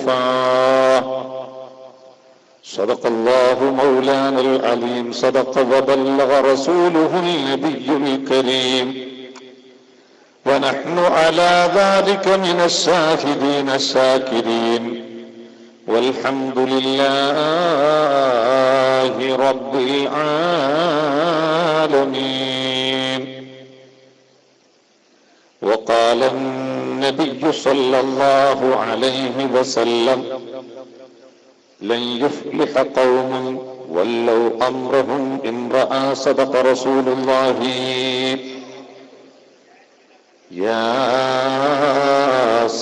وفاه. صدق الله مولانا العليم، صدق وبلغ رسوله النبي الكريم، ونحن على ذلك من الشاهدين الشاكرين، والحمد لله رب العالمين. وقال النبي صلى الله عليه وسلم: لن يفلح قوم ولوا أمرهم امرأة. صدق رسول الله. يا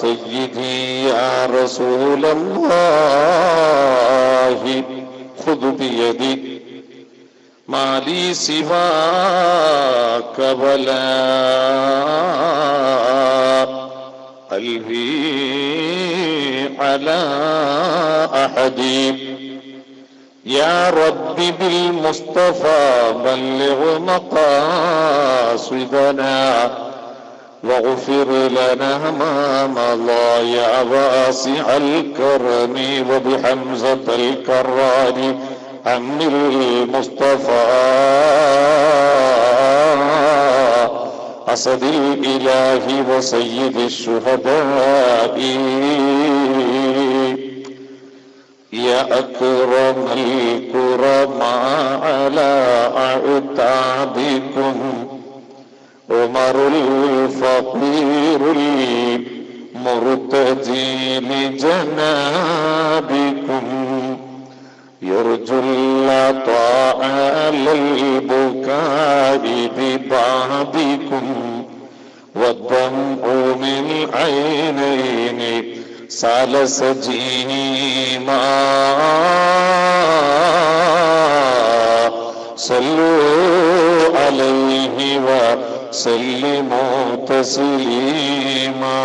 سيدي يا رسول الله، خذ بيدي ما لي سواك ولا قلبي على أحد. يا رب بالمصطفى بلغ مقاصدنا واغفر لنا ما مضى يا واسع الكرم، وبحمزة الكرام عم المصطفى أسد الإله وسيد الشهداء. يا أكرم الكرماء على أعتابكم، عمر الفقير المرتجي لجنابكم، يرجو العطاء على البكاء ببابكم، والدمع من عينين سال سجيما. صلوا عليه وسلموا تسليما.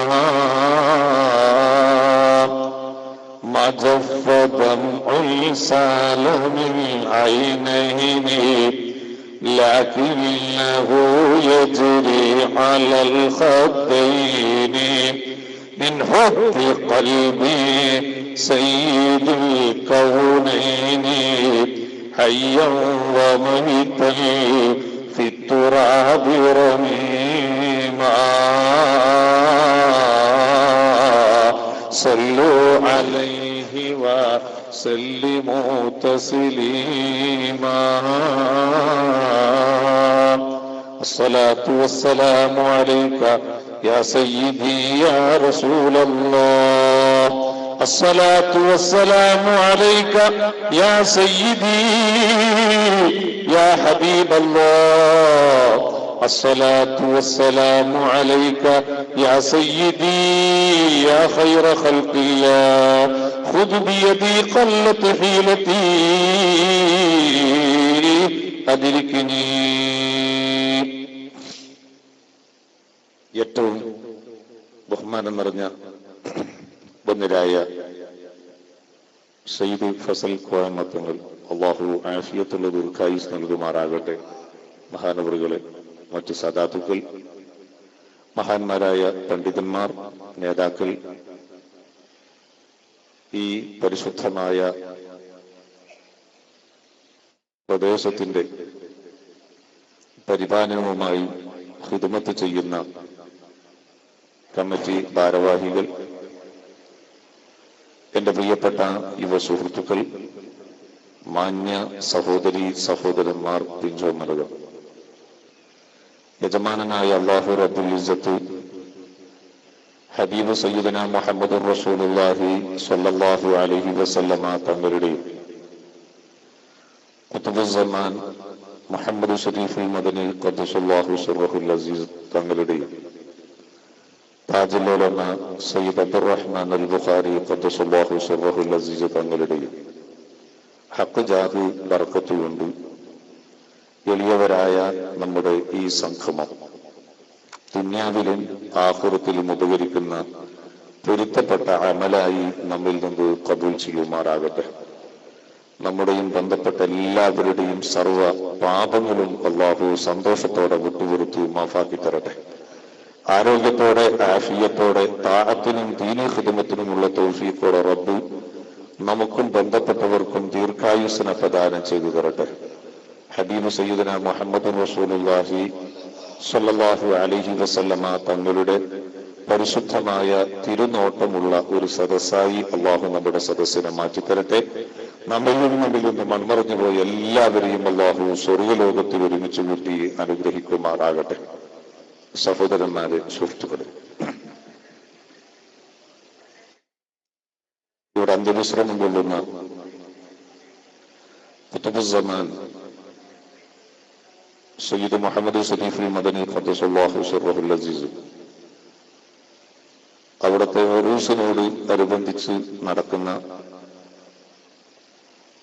ما جف دمع سال من عينين، لكنه يجري على الخدين من حب قلبي سيد الكونين، حيا وميتا في التراب رميما. صلوا عليه وسلموا تسليما. الصلاة والسلام عليك يا سيدي يا رسول الله. الصلاة والسلام عليك يا سيدي يا حبيب الله. الصلاة والسلام عليك يا سيدي يا خير خلق الله. خذ بيدي قلت حيلتي أدركني. ഏറ്റവും ബഹുമാനം നിറഞ്ഞ ബന്ധരായ സയ്യിദ് ഫസൽ കോയമ്മത്തങ്ങൾ, അള്ളാഹു ആഫിയത്തുള്ള ദീർഘായുസ് നൽകുമാറാകട്ടെ. മഹാനവറുകളെ, മറ്റു സദാത്തുക്കൾ, മഹാന്മാരായ പണ്ഡിതന്മാർ, നേതാക്കൾ, ഈ പരിശുദ്ധമായ പ്രദേശത്തിന്റെ പരിപാലനവുമായി ഖിദ്മത്ത് ചെയ്യുന്ന കമ്മിറ്റി ഭാരവാഹികൾ, എന്റെ പ്രിയപ്പെട്ട യുവ സുഹൃത്തുക്കൾ, മാന്യ സഹോദരി സഹോദരന്മാർ, പിഞ്ചോമലുകൾ, യജമാനനായ അല്ലാഹു റബ്ബുൽ ഇസ്സത്ത് ഹബീബ് സയ്യിദന മുഹമ്മദുർ റസൂലുള്ളാഹി സ്വല്ലല്ലാഹു അലൈഹി വസല്ലമ തങ്ങളുടെ ഖുതുബുസ്സമാൻ മുഹമ്മദ് ഷരീഫുൽ മദനി ഖദ്ദസല്ലാഹു സിർറഹുൽ അസീസ് തങ്ങളുടെ താജുൽ സയ്യിദ് അബ്ദുറഹ്മാൻ അൽ ബുഖാരി ഖദ്ദസല്ലാഹു സിർറഹുൽ അസീസ് തങ്ങളുടെ ഹഖ് ജാഹ് ബർക്കത്ത് കൊണ്ട് എളിയവരായ നമ്മുടെ ഈ സംഗമം ദുനിയാവിലും ആഖിറത്തിലും ഉപകരിക്കുന്ന പൊരുത്തപ്പെട്ട അമലായി നമ്മിൽ നിന്ന് ഖബൂൽ ചെയ്യുമാറാകട്ടെ. നമ്മുടെയും ബന്ധപ്പെട്ട എല്ലാവരുടെയും സർവ്വ പാപങ്ങളും അല്ലാഹു സന്തോഷത്തോടെ വിട്ടുപുറത്ത് മാഫാക്കി തരട്ടെ. ആരോഗ്യത്തോടെ ആഫിയത്തോടെ താഅത്തിനും ദീനീ ഖിദ്മത്തിനുമുള്ള തൗഫീഖോടെ റബ്ബ് നമുക്കും ബന്ധപ്പെട്ടവർക്കും ദീർഘായുസ്സിനെ പ്രദാനം ചെയ്തു തരട്ടെ. ഹബീബ് സയ്യിദുനാ മുഹമ്മദ് റസൂലുള്ളാഹി സ്വല്ലല്ലാഹു അലൈഹി വസല്ലമ തങ്ങളുടെ പരിശുദ്ധമായ തിരുനോട്ടമുള്ള ഒരു സദസ്സായി അള്ളാഹു നമ്മുടെ സദസ്സിനെ മാറ്റിത്തരട്ടെ. നമ്മിൽ നിന്ന് മൺമറഞ്ഞു പോയ എല്ലാവരെയും അള്ളാഹു സ്വർഗ്ഗലോകത്തിൽ ഒരുമിച്ച് കൂട്ടി അനുഗ്രഹിക്കുമാറാകട്ടെ. സഹോദരന്മാരെ, സുഹൃത്തുക്കളെ, ഇവിടെ അന്ത്യവിശ്രമം കൊള്ളുന്ന ഖുതുബുസ്സമാൻ സയ്യിദ് മുഹമ്മദ് സരീഫുൽ മദനി ഖദ്ദസല്ലാഹു സിർറഹുൽ അസീസ് അവിടുത്തെ ഉറൂസിനോട് അനുബന്ധിച്ച് നടക്കുന്ന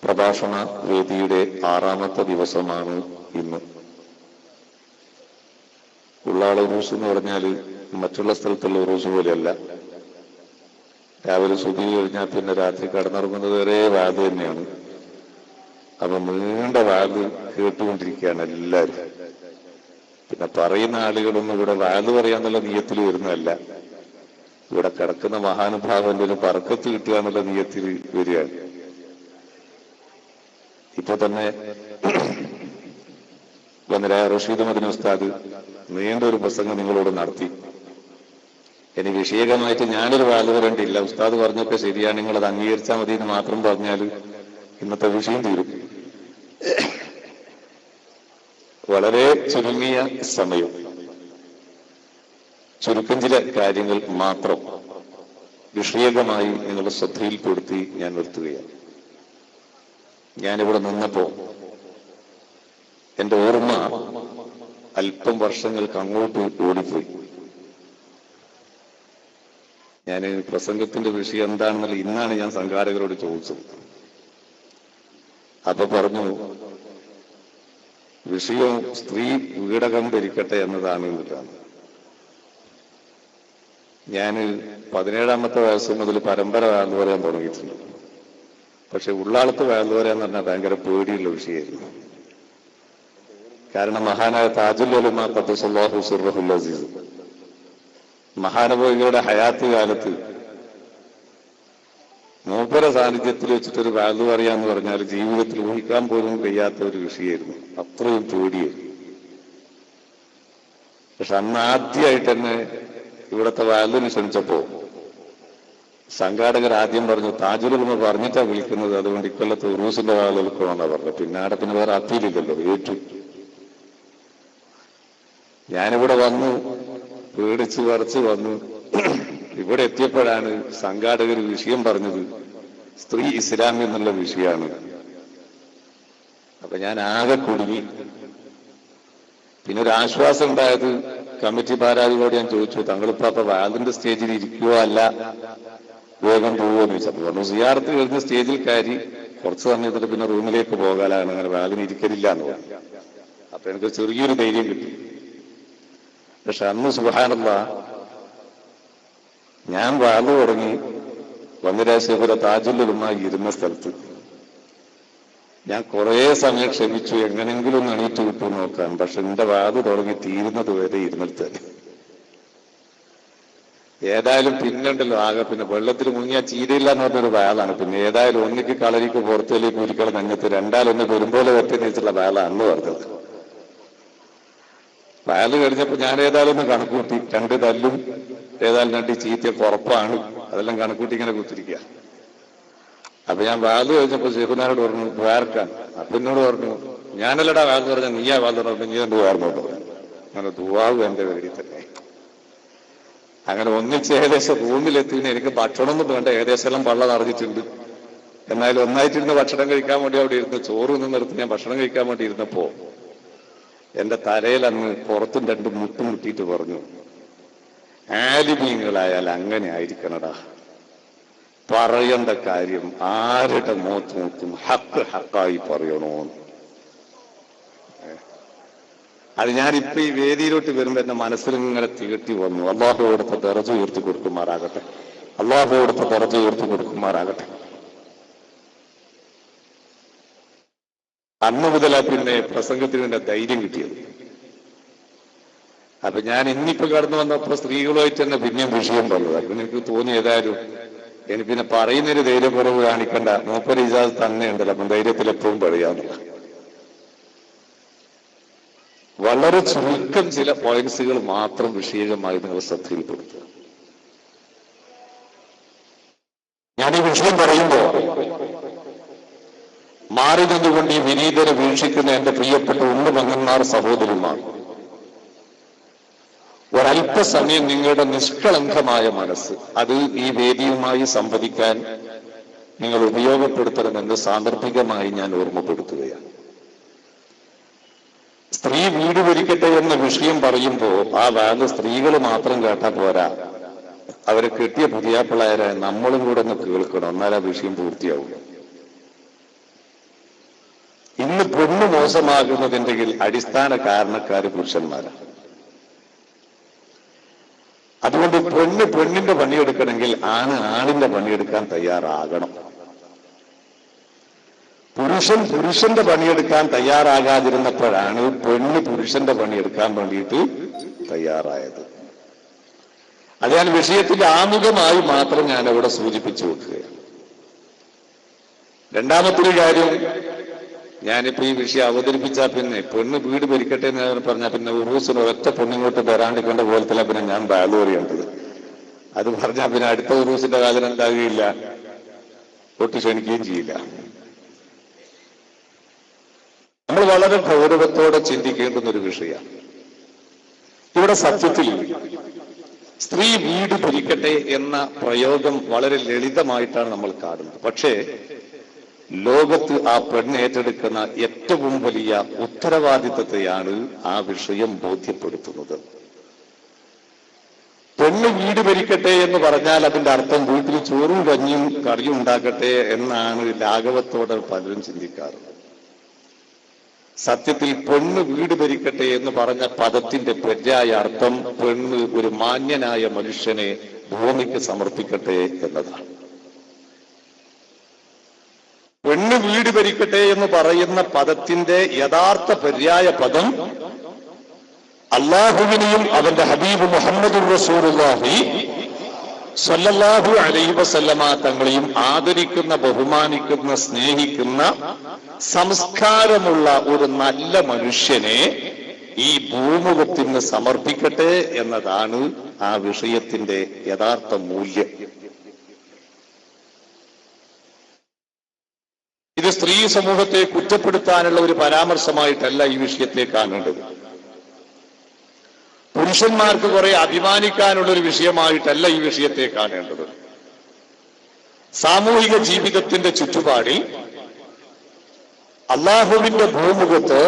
പ്രഭാഷണ വേദിയുടെ 6ാമത്തെ ദിവസമാണ് ഇന്ന്. ഉള്ളാള ഉറൂസ് എന്ന് പറഞ്ഞാൽ മറ്റുള്ള സ്ഥലത്തുള്ള ഉറൂസ് പോലെയല്ല. രാവിലെ സുബഹി കഴിഞ്ഞാൽ പിന്നെ രാത്രി കടന്നിറങ്ങുന്നത് വരെ വാത് തന്നെയാണ്. അപ്പൊ നീണ്ട വാത് കേട്ടുകൊണ്ടിരിക്കുകയാണ് എല്ലാവരും. പിന്നെ പറയുന്ന ആളുകളൊന്നും ഇവിടെ വാത് പറയാന്നുള്ള നിയത്തിൽ വരുന്നതല്ല. ഇവിടെ കിടക്കുന്ന മഹാനുഭാവന്റെ ഒരു ബർക്കത്ത് കിട്ടുക എന്നുള്ള നിയത്തിൽ വരികയാണ്. ഇപ്പൊ തന്നെ വന്നരായ റഷീദ് മദനി ഉസ്താദ് നീണ്ട ഒരു പ്രസംഗം നിങ്ങളോട് നടത്തി. ഇനി വിഷയകമായിട്ട് ഞാനൊരു വാല് പറയേണ്ടിയില്ല. ഉസ്താദ് പറഞ്ഞൊക്കെ ശരിയാണ്, നിങ്ങളത് അംഗീകരിച്ചാൽ മതി എന്ന് മാത്രം പറഞ്ഞാൽ ഇന്നത്തെ വിഷയം തീരും. വളരെ ചുരുങ്ങിയ സമയം, ചുരുക്കം ചില കാര്യങ്ങൾ മാത്രം വിഷയകമായി നിങ്ങളുടെ ശ്രദ്ധയിൽപ്പെടുത്തി ഞാൻ നിർത്തുകയാണ്. ഞാനിവിടെ നിന്നപ്പോ എന്റെ ഓർമ്മ അല്പം വർഷങ്ങൾക്ക് അങ്ങോട്ട് ഓടിപ്പോയി. ഞാൻ പ്രസംഗത്തിന്റെ വിഷയം എന്താണെന്നുള്ള ഇന്നാണ് ഞാൻ സംഘാടകരോട് ചോദിച്ചത്. അപ്പൊ പറഞ്ഞു, വിഷയം സ്ത്രീ വീടകം ധരിക്കട്ടെ എന്നതാണ് എന്നുള്ളതാണ്. ഞാൻ 17ാമത്തെ വയസ്സ് മുതൽ പരമ്പര വാഴ്ന്നു പറയാൻ തുടങ്ങിയിട്ടുണ്ട്. പക്ഷെ ഉള്ളാളത്ത് വാഴ്ന്നു പറയാന്ന് പറഞ്ഞാൽ ഭയങ്കര പേടിയുള്ള വിഷയമായിരുന്നു. കാരണം മഹാനായ താജുൽ ഉലമ ഖദ്ദസല്ലാഹു സിർറഹുൽ അസീസ് മഹാനുഭാവികളുടെ ഹയാത്ത് കാലത്ത് മൂപ്പര സാന്നിധ്യത്തിൽ വെച്ചിട്ടൊരു വാഴ്ന്നു പറയാന്ന് പറഞ്ഞാൽ ജീവിതത്തിൽ ഊഹിക്കാൻ പോലും കഴിയാത്ത ഒരു വിഷയമായിരുന്നു. അത്രയും പേടിയായിരുന്നു. പക്ഷെ അന്ന് ആദ്യമായിട്ട് തന്നെ ഇവിടുത്തെ വാലിന് ക്ഷണിച്ചപ്പോ സംഘാടകർ ആദ്യം പറഞ്ഞു, താജുൽ ഉലമ പറഞ്ഞിട്ടാ വിളിക്കുന്നത്, അതുകൊണ്ട് ഇക്കൊല്ലത്തെ ഉറൂസിന്റെ വാളുകൾക്കാണെന്നാ പറഞ്ഞത്. പിന്നാടെ പിന്നെ വേറെ അപ്പീലില്ലല്ലോ, ഏറ്റു. ഞാനിവിടെ വന്നു, പേടിച്ച് വരച്ച് വന്നു. ഇവിടെ എത്തിയപ്പോഴാണ് സംഘാടകർ വിഷയം പറഞ്ഞത് സ്ത്രീ ഇസ്ലാം എന്നുള്ള വിഷയമാണ്. അപ്പൊ ഞാൻ ആകെ കുടുങ്ങി. പിന്നെ ഒരു ആശ്വാസം ഉണ്ടായത് കമ്മിറ്റി ഭാരവാഹികളോട് ഞാൻ ചോദിച്ചു, തങ്ങളിപ്പോ അപ്പൊ വാദിന്റെ സ്റ്റേജിൽ ഇരിക്കുവോ അല്ല വേഗം പോവുമെന്ന് ചോദിച്ചപ്പോൾ പറഞ്ഞു, സിയാറത്ത് കഴിഞ്ഞ സ്റ്റേജിൽ കയറി കുറച്ച് സമയത്തിട്ട് പിന്നെ റൂമിലേക്ക് പോകാനാണ്, അങ്ങനെ വാദിന് ഇരിക്കലില്ല എന്ന് പറഞ്ഞു. അപ്പൊ എനിക്ക് ചെറിയൊരു ധൈര്യം കിട്ടി. പക്ഷെ അന്ന് സുബ്ഹാനല്ലാഹ് ഞാൻ വാദ് തുടങ്ങി വന്നിരാശേഖര താജുൽ ഉലമ ഇരുന്ന സ്ഥലത്ത് ഞാൻ കുറെ സമയം ക്ഷമിച്ചു, എങ്ങനെങ്കിലും ഒന്ന് എണീറ്റ് വിട്ടു നോക്കാൻ. പക്ഷെ എന്റെ വാത് തുടങ്ങി തീരുന്നത് വരെ ഇരുന്നിട്ട് ഏതായാലും പിന്നുണ്ടല്ലോ ആകെ പിന്നെ വെള്ളത്തിൽ മുങ്ങിയാ ചീരയില്ല എന്ന് പറഞ്ഞൊരു വാളാണ്. പിന്നെ ഏതായാലും ഒന്നിക്ക് കളരിക്ക് പുറത്തേലേക്ക് ഒരിക്കൽ നഞ്ഞത്ത് രണ്ടാലൊന്ന് വരുമ്പോലെ വെറ്റെന്ന് വെച്ചുള്ള വാളാണ് അന്ന് പറഞ്ഞത്. വാല് കഴിഞ്ഞപ്പോ ഞാൻ ഏതായാലും ഒന്ന് കണക്കൂട്ടി, 2 തല്ലും ഏതായാലും 2 ചീത്തയൊക്കെ ഉറപ്പാണ്, അതെല്ലാം കണക്കൂട്ടി ഇങ്ങനെ കുത്തിരിക്കുക. അപ്പൊ ഞാൻ വാല് കഴിഞ്ഞപ്പോ ഷെയ്ഖുനാനോട് പറഞ്ഞു വേർക്കാൻ. അപ്പൊ എന്നോട് പറഞ്ഞു, ഞാനല്ലടാ വാല് പറഞ്ഞ നീയാ വാല് പറഞ്ഞു, നീ എന്ത് വേർന്നോട്ട് പറഞ്ഞു. അങ്ങനെ ദുആവ് എന്റെ വേടി തന്നെ. അങ്ങനെ ഒന്നിച്ച് ഏകദേശം റൂമിലെത്തിന് എനിക്ക് ഭക്ഷണമൊന്നും വേണ്ട, ഏകദേശം എല്ലാം പള്ള നിറഞ്ഞിട്ടുണ്ട്. എന്നാലും ഒന്നായിട്ടിരുന്ന് ഭക്ഷണം കഴിക്കാൻ വേണ്ടി അവിടെ ഇരുന്ന് ചോറ് നിന്നെടുത്ത് ഞാൻ ഭക്ഷണം കഴിക്കാൻ വേണ്ടി ഇരുന്നപ്പോ എന്റെ തലയിൽ അന്ന് പുറത്തും 2 മുട്ടും മുട്ടിയിട്ട് പറഞ്ഞു, ആലിമീങ്ങളായാൽ അങ്ങനെ ആയിരിക്കണടാ, പറയേണ്ട കാര്യം ആരുടെ മുഖത്ത് നോക്കും ഹക്ക് ഹക്കായി പറയണോന്ന്. അത് ഞാനിപ്പോ ഈ വേദിയിലോട്ട് വരുമ്പോ എന്റെ മനസ്സിൽ ഇങ്ങനെ തികട്ടി വന്നു. അള്ളാഹു കൊടുത്ത ദറജ ഉയർത്തി കൊടുക്കുമാറാകട്ടെ, അള്ളാഹു കൊടുത്ത ദറജ ഉയർത്തി കൊടുക്കുമാറാകട്ടെ. അന്ന് മുതലാ പിന്നെ പ്രസംഗത്തിന് എന്റെ ധൈര്യം കിട്ടിയത്. അപ്പൊ ഞാൻ ഇന്നിപ്പോ കടന്നു വന്നപ്പോ സ്ത്രീകളുമായിട്ട് തന്നെ പിന്നെയും വിഷയം പറഞ്ഞത്. അപ്പൊ എനിക്ക് തോന്നി ഏതായാലും എനിക്ക് പിന്നെ പറയുന്നൊരു ധൈര്യക്കുറവ് കാണിക്കണ്ട, മൂപ്പര് ഇജാസ് തന്നെ ഉണ്ടല്ലോ, അപ്പം ധൈര്യത്തിൽ എപ്പോഴും പറയാറില്ല. വളരെ ചുരുക്കം ചില പോയിന്റ്സുകൾ മാത്രം വിഷയമായി നിങ്ങൾ ശ്രദ്ധയിൽപ്പെടുത്തുക. ഞാൻ ഈ വിഷയം പറയുമ്പോ മാറി നിന്നുകൊണ്ട് ഈ വിനീതരെ വീക്ഷിക്കുന്ന എന്റെ പ്രിയപ്പെട്ട ഉണ്ണുമങ്ങന്മാർ, സഹോദരിമാർ, ഒരല്പസമയം നിങ്ങളുടെ നിഷ്കളങ്കമായ മനസ്സ് അത് ഈ വേദിയുമായി സംവദിക്കാൻ നിങ്ങൾ ഉപയോഗപ്പെടുത്തണമെന്ന് സാന്ദർഭികമായി ഞാൻ ഓർമ്മപ്പെടുത്തുകയാണ്. സ്ത്രീ വീട് ഭരിക്കട്ടെ എന്ന വിഷയം പറയുമ്പോൾ ആ വാല് സ്ത്രീകൾ മാത്രം കേട്ടാ പോരാ, അവരെ കെട്ടിയ പുതിയാപ്പിള്ളാരെ നമ്മളും കൂടെ ഒന്ന് കേൾക്കണം, എന്നാൽ ആ വിഷയം പൂർത്തിയാവും. ഇന്ന് പെണ്ണ് മോശമാകുന്നതിന്റെ അടിസ്ഥാന കാരണക്കാര് പുരുഷന്മാരാണ്. അതുകൊണ്ട് പെണ്ണിന്റെ പണിയെടുക്കണമെങ്കിൽ ആണിന്റെ പണിയെടുക്കാൻ തയ്യാറാകണം. പുരുഷന്റെ പണിയെടുക്കാൻ തയ്യാറാകാതിരുന്നപ്പോഴാണ് പുരുഷന്റെ പണിയെടുക്കാൻ വേണ്ടിയിട്ട് തയ്യാറായത്. അത് ഞാൻ വിഷയത്തിന്റെ ആമുഖമായി മാത്രം ഞാൻ അവിടെ സൂചിപ്പിച്ചു വെക്കുകയാണ്. രണ്ടാമത്തെ കാര്യം, ഞാനിപ്പോ ഈ വിഷയം അവതരിപ്പിച്ചാൽ പിന്നെ പെണ്ണ് വീട് ഭരിക്കട്ടെ എന്ന് പറഞ്ഞാൽ പിന്നെ ഉറൂസിന് ഒറ്റ പെണ്ണിങ്ങോട്ട് വരാണ്ടിക്കേണ്ട പോലത്തില പിന്നെ ഞാൻ ബാലു അറിയേണ്ടത്. അത് പറഞ്ഞാൽ പിന്നെ അടുത്ത ഉറൂസിന്റെ കാലം ഉണ്ടാകുകയില്ല, ഒട്ട് ക്ഷണിക്കുകയും ചെയ്യില്ല. നമ്മൾ വളരെ ഗൗരവത്തോടെ ചിന്തിക്കേണ്ടുന്ന ഒരു വിഷയമാണ്. ഇവിടെ സത്യത്തിൽ സ്ത്രീ വീട് ഭരിക്കട്ടെ എന്ന പ്രയോഗം വളരെ ലളിതമായിട്ടാണ് നമ്മൾ കാണുന്നത്. പക്ഷേ ലോകത്ത് ആ പെണ്ണ് ഏറ്റെടുക്കുന്ന ഏറ്റവും വലിയ ഉത്തരവാദിത്തത്തെയാണ് ആ വിഷയം ബോധ്യപ്പെടുത്തുന്നത്. പെണ്ണ് വീട് ഭരിക്കട്ടെ എന്ന് പറഞ്ഞാൽ അതിന്റെ അർത്ഥം വീട്ടിൽ ചോറും കഞ്ഞിയും കറിയും ഉണ്ടാക്കട്ടെ എന്നാണ് ലാഘവത്തോടെ പലരും ചിന്തിക്കാറുള്ളത്. സത്യത്തിൽ പെണ്ണ് വീട് ഭരിക്കട്ടെ എന്ന് പറഞ്ഞ പദത്തിന്റെ പര്യായ അർത്ഥം പെണ്ണ് ഒരു മാന്യനായ മനുഷ്യനെ ഭൂമിക്ക് സമർപ്പിക്കട്ടെ എന്നതാണ്. പെണ്ണ് വീട് ഭരിക്കട്ടെ എന്ന് പറയുന്ന പദത്തിന്റെ യഥാർത്ഥ പര്യായ പദം അല്ലാഹുവിനെയും അവന്റെ ഹബീബ് മുഹമ്മദുർ റസൂലുള്ളാഹി സ്വല്ലല്ലാഹു അലൈഹി വസല്ലമ തങ്ങളെയും ആദരിക്കുന്ന, ബഹുമാനിക്കുന്ന, സ്നേഹിക്കുന്ന, സംസ്കാരമുള്ള ഒരു നല്ല മനുഷ്യനെ ഈ ഭൂമുഖത്തിന് സമർപ്പിക്കട്ടെ എന്നതാണ് ആ വിഷയത്തിന്റെ യഥാർത്ഥ മൂല്യം. ഇത് സ്ത്രീ സമൂഹത്തെ കുറ്റപ്പെടുത്താനുള്ള ഒരു പരാമർശമായിട്ടല്ല ഈ വിഷയത്തെ കാണേണ്ടത്. പുരുഷന്മാർക്ക് കുറെ അഭിമാനിക്കാനുള്ള ഒരു വിഷയമായിട്ടല്ല ഈ വിഷയത്തെ കാണേണ്ടത്. സാമൂഹിക ജീവിതത്തിന്റെ ചുറ്റുപാടിൽ അള്ളാഹുവിന്റെ ഭൂമുഖത്ത്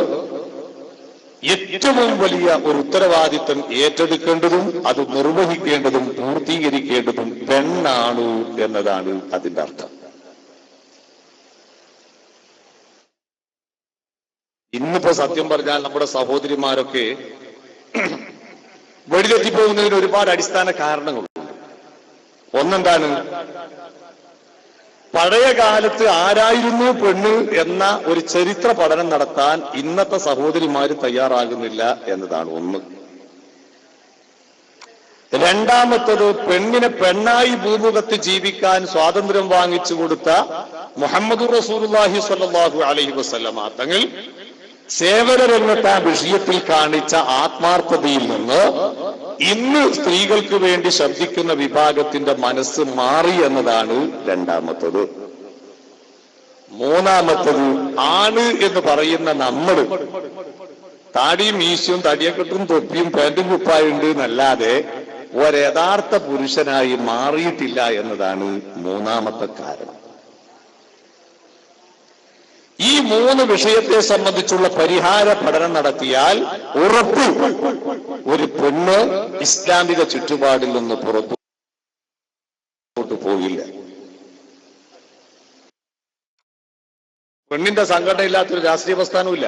ഏറ്റവും വലിയ ഒരു ഉത്തരവാദിത്വം ഏറ്റെടുക്കേണ്ടതും അത് നിർവഹിക്കേണ്ടതും പൂർത്തീകരിക്കേണ്ടതും പെണ്ണാണ് എന്നതാണ് അതിന്റെ അർത്ഥം. ഇന്നിപ്പോ സത്യം പറഞ്ഞാൽ നമ്മുടെ സഹോദരിമാരൊക്കെ വഴിതെറ്റിപ്പോകുന്നതിന് ഒരുപാട് അടിസ്ഥാന കാരണങ്ങളുണ്ട്. ഒന്നെന്താണ്, പഴയ കാലത്ത് ആരായിരുന്നു പെണ്ണ് എന്ന ഒരു ചരിത്ര പഠനം നടത്താൻ ഇന്നത്തെ സഹോദരിമാര് തയ്യാറാകുന്നില്ല എന്നതാണ് ഒന്ന്. രണ്ടാമത്തത്, പെണ്ണിനെ പെണ്ണായി ഭൂമുഖത്ത് ജീവിക്കാൻ സ്വാതന്ത്ര്യം വാങ്ങിച്ചു കൊടുത്ത മുഹമ്മദുർ റസൂലുള്ളാഹി സ്വല്ലല്ലാഹു അലൈഹി വസല്ലമ തങ്ങൾ സേവന രംഗത്ത് ആ വിഷയത്തിൽ കാണിച്ച ആത്മാർത്ഥതയിൽ നിന്ന് ഇന്ന് സ്ത്രീകൾക്ക് വേണ്ടി ശബ്ദിക്കുന്ന വിഭാഗത്തിന്റെ മനസ്സ് മാറി എന്നതാണ് രണ്ടാമത്തത്. മൂന്നാമത്തത്, ആണ് എന്ന് പറയുന്ന നമ്മൾ താടിയും മീശയും തടിയക്കെട്ടും തൊപ്പിയും പാന്റും കുപ്പായുണ്ട് എന്നല്ലാതെ ഒരു യഥാർത്ഥ പുരുഷനായി മാറിയിട്ടില്ല എന്നതാണ് മൂന്നാമത്തെ കാരണം. ഈ മൂന്ന് വിഷയത്തെ സംബന്ധിച്ചുള്ള പരിഹാര പഠനം നടത്തിയാൽ ഉറപ്പ് ഒരു പെണ്ണ് ഇസ്ലാമിക ചുറ്റുപാടിൽ നിന്ന് പുറത്തോട്ട് പോകില്ല. പെണ്ണിന്റെ സംഘടനയില്ലാത്തൊരു രാഷ്ട്രീയ പ്രസ്ഥാനവുമില്ല.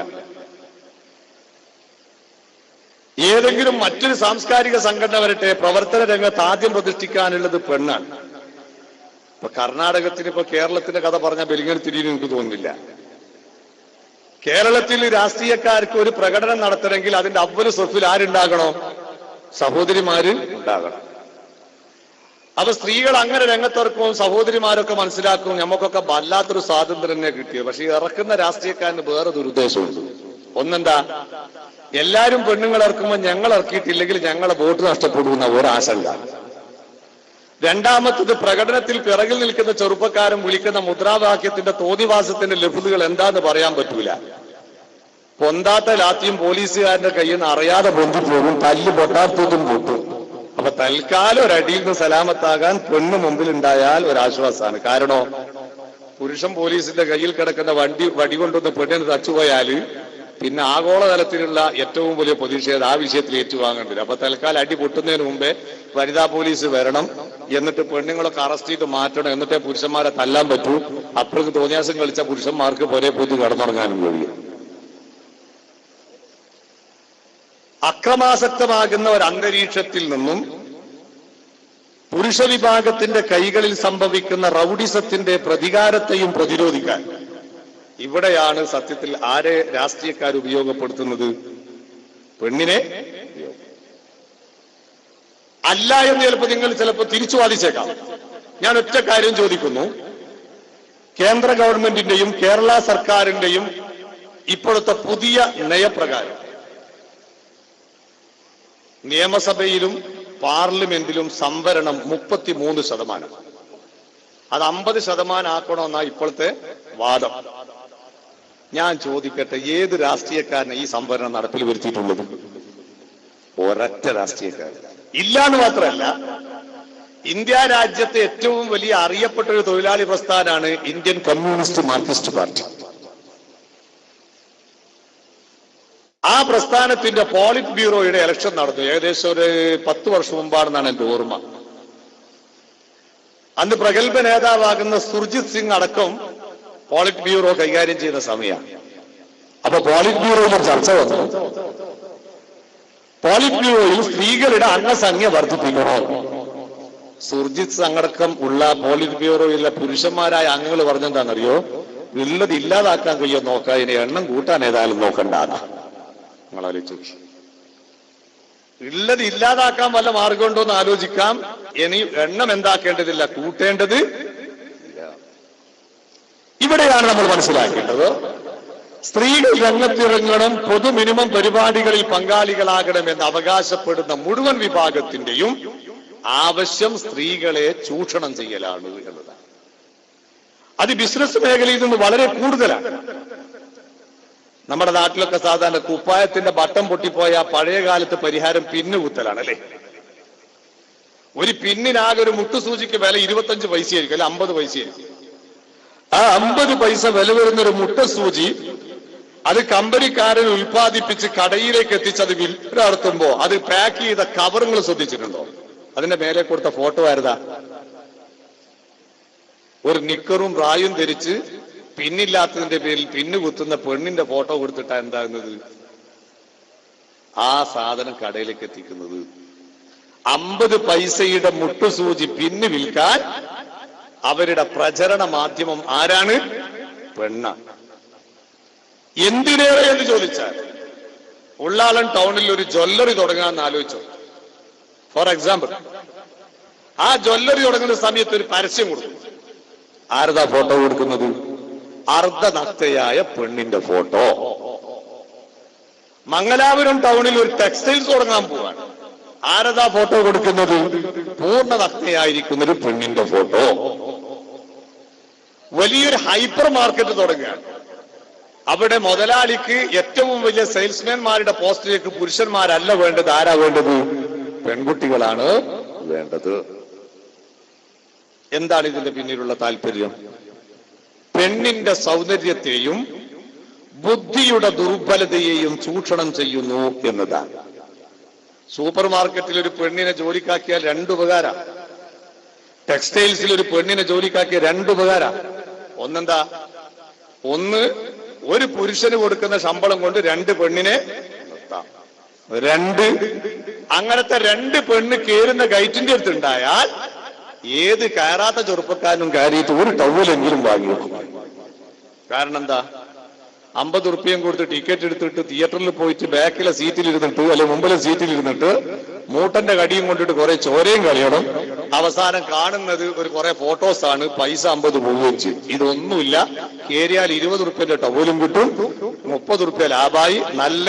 ഏതെങ്കിലും മറ്റൊരു സാംസ്കാരിക സംഘടന വരട്ടെ, പ്രവർത്തന രംഗത്ത് ആദ്യം പ്രതിഷ്ഠിക്കാനുള്ളത് പെണ്ണാണ്. ഇപ്പൊ കർണാടകത്തിന്, ഇപ്പൊ കേരളത്തിന്റെ കഥ പറഞ്ഞ ബലിങ്ങനെ തിരിയും എനിക്ക് തോന്നുന്നില്ല. കേരളത്തിൽ രാഷ്ട്രീയക്കാർക്ക് ഒരു പ്രകടനം നടത്തണമെങ്കിൽ അതിന്റെ അവ്വൽ സഫിൽ ആരുണ്ടാകണോ? സഹോദരിമാര് ഉണ്ടാകണം. അപ്പൊ സ്ത്രീകൾ അങ്ങനെ രംഗത്തിറക്കും, സഹോദരിമാരൊക്കെ മനസ്സിലാക്കും നമുക്കൊക്കെ വല്ലാത്തൊരു സ്വാതന്ത്ര്യം തന്നെ കിട്ടിയത്. പക്ഷെ ഇറക്കുന്ന രാഷ്ട്രീയക്കാരന് വേറെ ദുരുദ്ദേശമുണ്ട്. ഒന്നെന്താ, എല്ലാരും പെണ്ണുങ്ങൾ ഇറക്കുമ്പോൾ ഞങ്ങൾ ഇറക്കിയിട്ടില്ലെങ്കിൽ ഞങ്ങളെ വോട്ട് നഷ്ടപ്പെടുന്ന ഒരാശങ്ക. രണ്ടാമത്തത്, പ്രകടനത്തിൽ പിറകിൽ നിൽക്കുന്ന ചെറുപ്പക്കാരൻ വിളിക്കുന്ന മുദ്രാവാക്യത്തിന്റെ തോന്നിവാസത്തിന്റെ ലഫ്ലുകൾ എന്താന്ന് പറയാൻ പറ്റൂല. പൊന്താത്ത ലാത്തിയും പോലീസുകാരന്റെ കയ്യിൽ നിന്ന് അറിയാതെ പൊന്തിപ്പോകും, തല്ല് പൊട്ടാത്തതും പൊട്ടും. അപ്പൊ തൽക്കാലം ഒരടിയിൽ നിന്ന് സലാമത്താകാൻ പെണ്ണ് മുമ്പിൽ ഉണ്ടായാൽ ഒരാശ്വാസമാണ്. കാരണോ, പുരുഷൻ പോലീസിന്റെ കയ്യിൽ കിടക്കുന്ന വടി കൊണ്ടൊന്ന് പെണ്ണിന് തച്ചുപോയാല് പിന്നെ ആഗോളതലത്തിലുള്ള ഏറ്റവും വലിയ പ്രതിഷേധം ആ വിഷയത്തിൽ ഏറ്റുവാങ്ങേണ്ടി വരും. അപ്പൊ തൽക്കാലം അടി പൊട്ടുന്നതിന് മുമ്പേ വനിതാ പോലീസ് വരണം, എന്നിട്ട് പെണ്ണുങ്ങളൊക്കെ അറസ്റ്റ് ചെയ്ത് മാറ്റണം, എന്നിട്ടേ പുരുഷന്മാരെ തല്ലാൻ പറ്റൂ. അപ്പോഴേക്ക് തോന്നിയാസം കളിച്ച പുരുഷന്മാർക്ക് പോലെ പോയി കടന്നുറങ്ങാനും കഴിയും. അക്രമാസക്തമാകുന്ന ഒരു അന്തരീക്ഷത്തിൽ നിന്നും പുരുഷ വിഭാഗത്തിന്റെ കൈകളിൽ സംഭവിക്കുന്ന റൗഡിസത്തിന്റെ പ്രതികാരത്തെയും പ്രതിരോധിക്കാൻ ഇവിടെയാണ് സത്യത്തിൽ ആരെ രാഷ്ട്രീയക്കാർ ഉപയോഗപ്പെടുത്തുന്നത്? പെണ്ണിനെ അല്ല എന്ന് ചിലപ്പോൾ തിരിച്ചു വാദിച്ചേക്കാം. ഞാൻ ഒറ്റ കാര്യം ചോദിക്കുന്നു. കേന്ദ്ര ഗവൺമെന്റിന്റെയും കേരള സർക്കാരിന്റെയും ഇപ്പോഴത്തെ പുതിയ നയപ്രകാരം നിയമസഭയിലും പാർലമെന്റിലും സംവരണം 33%. അത് 50% ആക്കണമെന്നാ ഇപ്പോഴത്തെ വാദം. ഞാൻ ചോദിക്കട്ടെ, ഏത് രാഷ്ട്രീയക്കാരനെ ഈ സംവരണം നടപ്പിൽ വരുത്തിയിട്ടുള്ളത്? ഒരൊറ്റ രാഷ്ട്രീയക്കാരൻ ഇല്ല. എന്ന് മാത്രമല്ല, ഇന്ത്യ രാജ്യത്തെ ഏറ്റവും വലിയ അറിയപ്പെട്ട ഒരു തൊഴിലാളി പ്രസ്ഥാനമാണ് ഇന്ത്യൻ കമ്മ്യൂണിസ്റ്റ് മാർക്സിസ്റ്റ് പാർട്ടി. ആ പ്രസ്ഥാനത്തിന്റെ പോളിറ്റ് ബ്യൂറോയുടെ ഇലക്ഷൻ നടന്നു ഏകദേശം ഒരു 10 വർഷം മുമ്പാണെന്നാണ് എന്റെ ഓർമ്മ. അന്ന് പ്രഗത്ഭ നേതാവാകുന്ന സുർജിത് സിംഗ് അടക്കം പോളിറ്റ് ബ്യൂറോ കൈകാര്യം ചെയ്യുന്ന സമയമാണ്. അപ്പൊ പോളിറ്റ് ബ്യൂറോയിൽ ചർച്ച വന്നു, പോളിറ്റ് ബ്യൂറോയിൽ സ്ത്രീകളുടെ അംഗസംഖ്യ വർദ്ധിപ്പിക്കണോ? സുർജിത് സിംഗ് അടക്കം ഉള്ള പോളിറ്റ് ബ്യൂറോയിലെ പുരുഷന്മാരായ അംഗങ്ങൾ പറഞ്ഞെന്താണെന്നറിയോ? ഉള്ളത് ഇല്ലാതാക്കാൻ കഴിയോ നോക്കാം, ഇനി എണ്ണം കൂട്ടാൻ ഏതായാലും നോക്കണ്ടാണ്. നിങ്ങൾ ആലോചിച്ചു, ഉള്ളത് ഇല്ലാതാക്കാൻ വല്ല മാർഗമുണ്ടോ എന്ന് ആലോചിക്കാം. ഇനി എണ്ണം എന്താക്കേണ്ടതില്ല, കൂട്ടേണ്ടത്. ഇവിടെയാണ് നമ്മൾ മനസ്സിലാക്കേണ്ടത്, സ്ത്രീകൾ രംഗത്തിറങ്ങണം, പൊതു മിനിമം പരിപാടികളിൽ പങ്കാളികളാകണമെന്ന് അവകാശപ്പെടുന്ന മുഴുവൻ വിഭാഗത്തിന്റെയും ആവശ്യം സ്ത്രീകളെ ചൂഷണം ചെയ്യലാണ് എന്നതാണ്. അത് ബിസിനസ് മേഖലയിൽ നിന്ന് വളരെ കൂടുതലാണ്. നമ്മുടെ നാട്ടിലൊക്കെ സാധാരണ കുപ്പായത്തിന്റെ ബട്ടൺ പൊട്ടിപ്പോയ പഴയ കാലത്ത് പരിഹാരം പിന്ന് കുത്തലാണ് അല്ലെ. ഒരു പിന്നിനാകെ ഒരു മുട്ടുസൂചിക്ക് വില 25 പൈസയായിരിക്കും, അല്ലെ 50 പൈസയായിരിക്കും. ആ 50 പൈസ വില വരുന്ന ഒരു മുട്ടസൂചി അത് കമ്പനിക്കാരൻ ഉൽപ്പാദിപ്പിച്ച് കടയിലേക്ക് എത്തിച്ച് അത് വിൽപ്പന നടത്തുമ്പോ അത് പാക്ക് ചെയ്ത കവറുകൾ ശ്രദ്ധിച്ചിട്ടുണ്ടോ? അതിന്റെ മേലെ കൊടുത്ത ഫോട്ടോ ആയിരുതാ? ഒരു നിക്കറും റായും ധരിച്ച് പിന്നില്ലാത്തതിന്റെ പേരിൽ പിന്നു കുത്തുന്ന പെണ്ണിന്റെ ഫോട്ടോ കൊടുത്തിട്ടാ എന്താകുന്നത്? ആ സാധനം കടയിലേക്ക് എത്തിക്കുന്നത്. 50 പൈസയുടെ മുട്ടുസൂചി പിന്ന് വിൽക്കാൻ അവരുടെ പ്രചരണ മാധ്യമം ആരാണ്? പെണ്ണ. എന്തിനേറെ എന്ന് ചോദിച്ചാൽ, ഉള്ളാളൻ ടൗണിൽ ഒരു ജ്വല്ലറി തുടങ്ങാന്ന് ആലോചിച്ചു. ഫോർ എക്സാമ്പിൾ, ആ ജ്വല്ലറി തുടങ്ങുന്ന സമയത്ത് ഒരു പരസ്യം കൊടുക്കും. ആരതാ ഫോട്ടോ കൊടുക്കുന്നത്? അർദ്ധനഗ്നയായ പെണ്ണിന്റെ ഫോട്ടോ. മംഗലാപുരം ടൗണിൽ ഒരു ടെക്സ്റ്റൈൽസ് തുടങ്ങാൻ പോവാണ്. ആരതാ ഫോട്ടോ കൊടുക്കുന്നത്? പൂർണ്ണ നഗ്നയായിരിക്കുന്ന ഒരു പെണ്ണിന്റെ ഫോട്ടോ. വലിയൊരു ഹൈപ്പർ മാർക്കറ്റ് തുടങ്ങുകയാണ്. അവിടെ മുതലാളിക്ക് ഏറ്റവും വലിയ സെയിൽസ്മാൻമാരുടെ പോസ്റ്റിലേക്ക് പുരുഷന്മാരല്ല വേണ്ടത്. ആരാ വേണ്ടത്? പെൺകുട്ടികളാണ് വേണ്ടത്. എന്താണ് ഇതിന്റെ പിന്നിലുള്ള താല്പര്യം? പെണ്ണിന്റെ സൗന്ദര്യത്തെയും ബുദ്ധിയുടെ ദുർബലതയെയും ചൂഷണം ചെയ്യുന്നു എന്നതാണ്. സൂപ്പർ മാർക്കറ്റിൽ ഒരു പെണ്ണിനെ ജോലിക്കാക്കിയാൽ 2 ഉപകാരം. ടെക്സ്റ്റൈൽസിൽ ഒരു പെണ്ണിനെ ജോലിക്കാക്കിയ 2 ഉപകാരം. ഒന്നെന്താ? ഒന്ന്, ഒരു പുരുഷന് കൊടുക്കുന്ന ശമ്പളം കൊണ്ട് 2 പെണ്ണിനെ നിർത്താം. 2, അങ്ങനത്തെ 2 പെണ്ണ് കേറുന്ന ഗൈറ്റിന്റെ അടുത്തുണ്ടായാൽ ഏത് കയറാത്ത ചെറുപ്പക്കാരനും കയറിയിട്ട് ഒരു ടവലെങ്കിലും വാങ്ങി വെക്കും. കാരണം എന്താ? 50 ഉറുപ്പ്യം കൊടുത്ത് ടിക്കറ്റ് എടുത്തിട്ട് തിയേറ്ററിൽ പോയിട്ട് ബാക്കിലെ സീറ്റിൽ ഇരുന്നിട്ട് അല്ലെ മുമ്പിലെ സീറ്റിൽ ഇരുന്നിട്ട് മൂട്ടന്റെ കടിയും കൊണ്ടിട്ട് കുറെ ചോരയും കളിയണം. അവസാനം കാണുന്നത് ഒരു കുറെ ഫോട്ടോസാണ്. പൈസ 50 പോവുകയും ചെയ്യും. ഇതൊന്നുമില്ല. കേറിയാൽ 20 റുപ്യന്റെ ടവലും കിട്ടും, 30 റുപ്യ ലാഭായി. നല്ല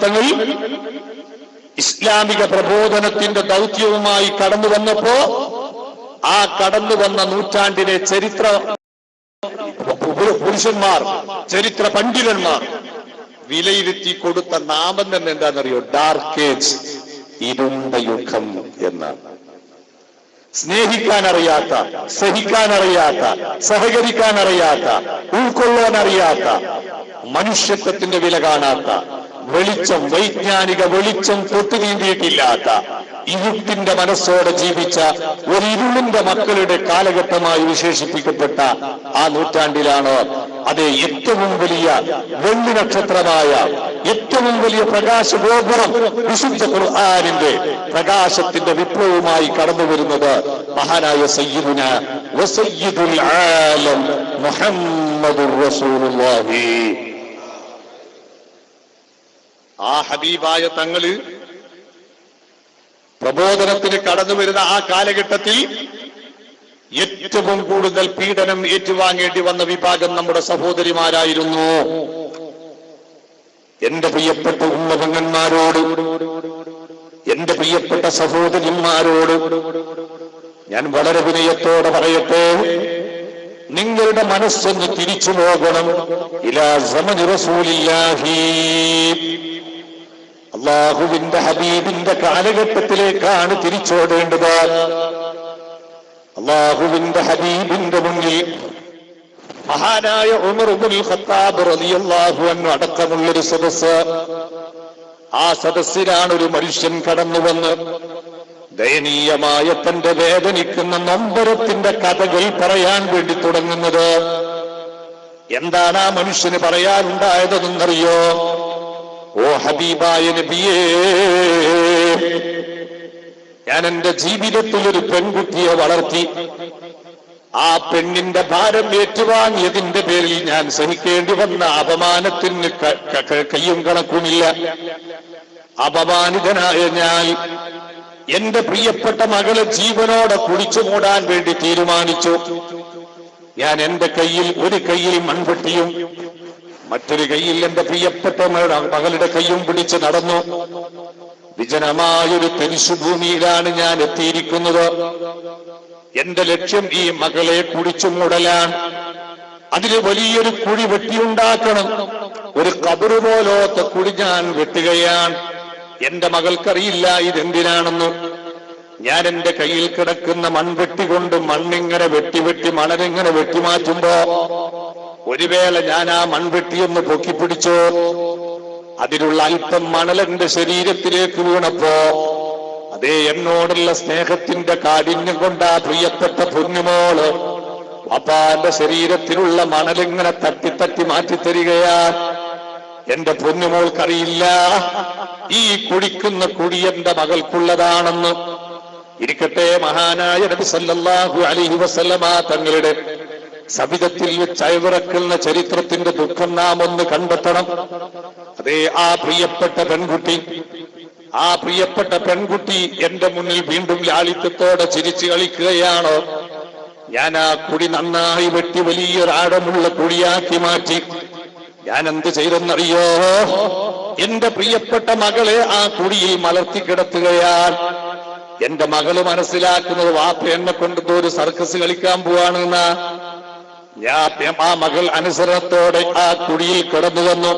തങ്ങൾ ഇസ്ലാമിക പ്രബോധനത്തിന്റെ ദൗത്യവുമായി കടന്നു വന്നപ്പോ ആ കടന്നു വന്ന നൂറ്റാണ്ടിലെ ചരിത്ര പുരുഷന്മാർ, ചരിത്ര പണ്ഡിതന്മാർ വിലയിരുത്തി കൊടുത്ത നാമം തന്നെ എന്താണെന്നറിയോ? ഡാർക്ക് ഏജ്, ഇരുണ്ട യുഗം എന്നാണ്. സ്നേഹിക്കാൻ അറിയാത്ത, സഹിക്കാൻ അറിയാത്ത, സഹകരിക്കാൻ അറിയാത്ത, ഉൾക്കൊള്ളാൻ അറിയാത്ത, മനുഷ്യത്വത്തിന്റെ വില കാണാത്ത, വെളിച്ചം, വൈജ്ഞാനിക വെളിച്ചം തൊട്ടുനീണ്ടിയിട്ടില്ലാത്ത, ഇരുട്ടിന്റെ മനസ്സോടെ ജീവിച്ച ഒരു ഇരുളിന്റെ മക്കളുടെ കാലഘട്ടമായി വിശേഷിപ്പിക്കപ്പെട്ട ആ നൂറ്റാണ്ടിലാണ് അതേ ഏറ്റവും വലിയ വെള്ളി നക്ഷത്രമായ, ഏറ്റവും വലിയ പ്രകാശഗോപുരം വിശുദ്ധ ഖുർആനിന്റെ പ്രകാശത്തിന്റെ വിപ്ലവവുമായി കടന്നു വരുന്നത് മഹാനായ സയ്യിദുന വസയ്യിദുൽ ആലം മുഹമ്മദുർ റസൂലുള്ളാഹി. ആ ഹബീബായ തങ്ങള് പ്രബോധനത്തിന് കടന്നു വരുന്ന ആ കാലഘട്ടത്തിൽ ഏറ്റവും കൂടുതൽ പീഡനം ഏറ്റുവാങ്ങേണ്ടി വന്ന വിഭാഗം നമ്മുടെ സഹോദരിമാരായിരുന്നു. എന്റെ പ്രിയപ്പെട്ട ഉമ്മപെങ്ങന്മാരോട്, എന്റെ പ്രിയപ്പെട്ട സഹോദരിമാരോട് ഞാൻ വളരെ വിനയത്തോടെ പറയട്ടെ, നിങ്ങളുടെ മനസ്സൊന്ന് തിരിച്ചു പോകണം. ഇലാ സമനി റസൂലില്ലാഹി, അല്ലാഹുവിന്റെ ഹബീബിന്റെ കാലഘട്ടത്തിലേക്കാണ് തിരിച്ചോടേണ്ടത്. അല്ലാഹുവിന്റെ ഹബീബിന്റെ മുന്നിൽ മഹാനായ ഉമർ ഇബ്നുൽ ഖത്താബ് റളിയല്ലാഹു അൻഹു അടക്കമുള്ളൊരു സദസ്സ്, ആ സദസ്സിലാണ് ഒരു മനുഷ്യൻ കടന്നു വന്ന് ദയനീയമായ തന്റെ വേദനിക്കുന്ന നൊമ്പരത്തിന്റെ കഥകൾ പറയാൻ വേണ്ടി തുടങ്ങുന്നത്. എന്താണ് ആ മനുഷ്യന് പറയാനുണ്ടായതെന്നറിയോ? ഓ ഹബീബായ നബിയേ, ഞാൻ എന്റെ ജീവിതത്തിൽ ഒരു പെൺകുട്ടിയെ വളർത്തി. ആ പെണ്ണിന്റെ ഭാരം ഏറ്റുവാങ്ങിയതിന്റെ പേരിൽ ഞാൻ സഹിക്കേണ്ടി വന്ന അപമാനത്തിന് കയ്യും കണക്കുമില്ല. അപമാനിതനായ ഞാൻ എന്റെ പ്രിയപ്പെട്ട മകളെ ജീവനോടെ കുഴിച്ചു മൂടാൻ വേണ്ടി തീരുമാനിച്ചു. ഞാൻ എന്റെ കയ്യിൽ ഒരു കയ്യിൽ മൺവെട്ടിയും മറ്റൊരു കയ്യിൽ എന്റെ പ്രിയപ്പെട്ട മകളുടെ കയ്യും പിടിച്ച് നടന്നു. വിജനമായൊരു തരിശുഭൂമിയിലാണ് ഞാൻ എത്തിയിരിക്കുന്നത്. എന്റെ ലക്ഷ്യം ഈ മകളെ കുഴിച്ചു മൂടലാണ്. അതിന് വലിയൊരു കുഴി വെട്ടിയുണ്ടാക്കണം. ഒരു കബറ് പോലത്തെ കുഴി ഞാൻ വെട്ടുകയാണ്. എന്റെ മകൾക്കറിയില്ല ഇതെന്തിനാണെന്ന്. ഞാൻ എന്റെ കയ്യിൽ കിടക്കുന്ന മൺവെട്ടി കൊണ്ട് മണ്ണിങ്ങനെ വെട്ടി മണലിങ്ങനെ വെട്ടിമാറ്റുമ്പോ ഒരു വേള ഞാൻ ആ മൺവെട്ടിയൊന്ന് പൊക്കിപ്പിടിച്ചു. അതിലുള്ള അല്പം മണൽ എന്റെ ശരീരത്തിലേക്ക് വീണപ്പോ അതേ എന്നോടുള്ള സ്നേഹത്തിന്റെ കാഠിന്യം കൊണ്ട് ആ പ്രിയപ്പെട്ട പൊന്നുമോള് അപ്പാന്റെ ശരീരത്തിലുള്ള മണലിങ്ങനെ തട്ടി മാറ്റിത്തരികയാണ്. എന്റെ പൊന്നുമോൾക്കറിയില്ല ഈ കുടിക്കുന്ന കുടി എന്റെ മകൾക്കുള്ളതാണെന്ന്. ഇരിക്കട്ടെ, മഹാനായ നബി സല്ലല്ലാഹു അലൈഹി വസല്ലമ തങ്ങളുടെ സവിധത്തിൽ വെച്ച് അയവിറക്കുന്ന ചരിത്രത്തിന്റെ ദുഃഖം നാം ഒന്ന് കണ്ടെത്തണം. അതേ ആ പ്രിയപ്പെട്ട പെൺകുട്ടി എന്റെ മുന്നിൽ വീണ്ടും ലാളിത്യത്തോടെ ചിരിച്ചു കളിക്കുകയാണ്. ഞാൻ ആ കുടി നന്നായി വെട്ടി വലിയൊരാഴമുള്ള കുഴിയാക്കി മാറ്റി. ഞാൻ എന്ത് ചെയ്തെന്നറിയോ? എന്റെ പ്രിയപ്പെട്ട മകളെ ആ കുടിയിൽ മലർത്തി കിടത്തുകയാണ്. എന്റെ മകള് മനസ്സിലാക്കുന്നത് വാപ്പ എന്നെ കൊണ്ട് ഒരു സർക്കസ് കളിക്കാൻ പോവാണെന്നാ. ആ മകൾ അനുസരണത്തോടെ ആ കുടിയിൽ കിടന്നു വന്നു.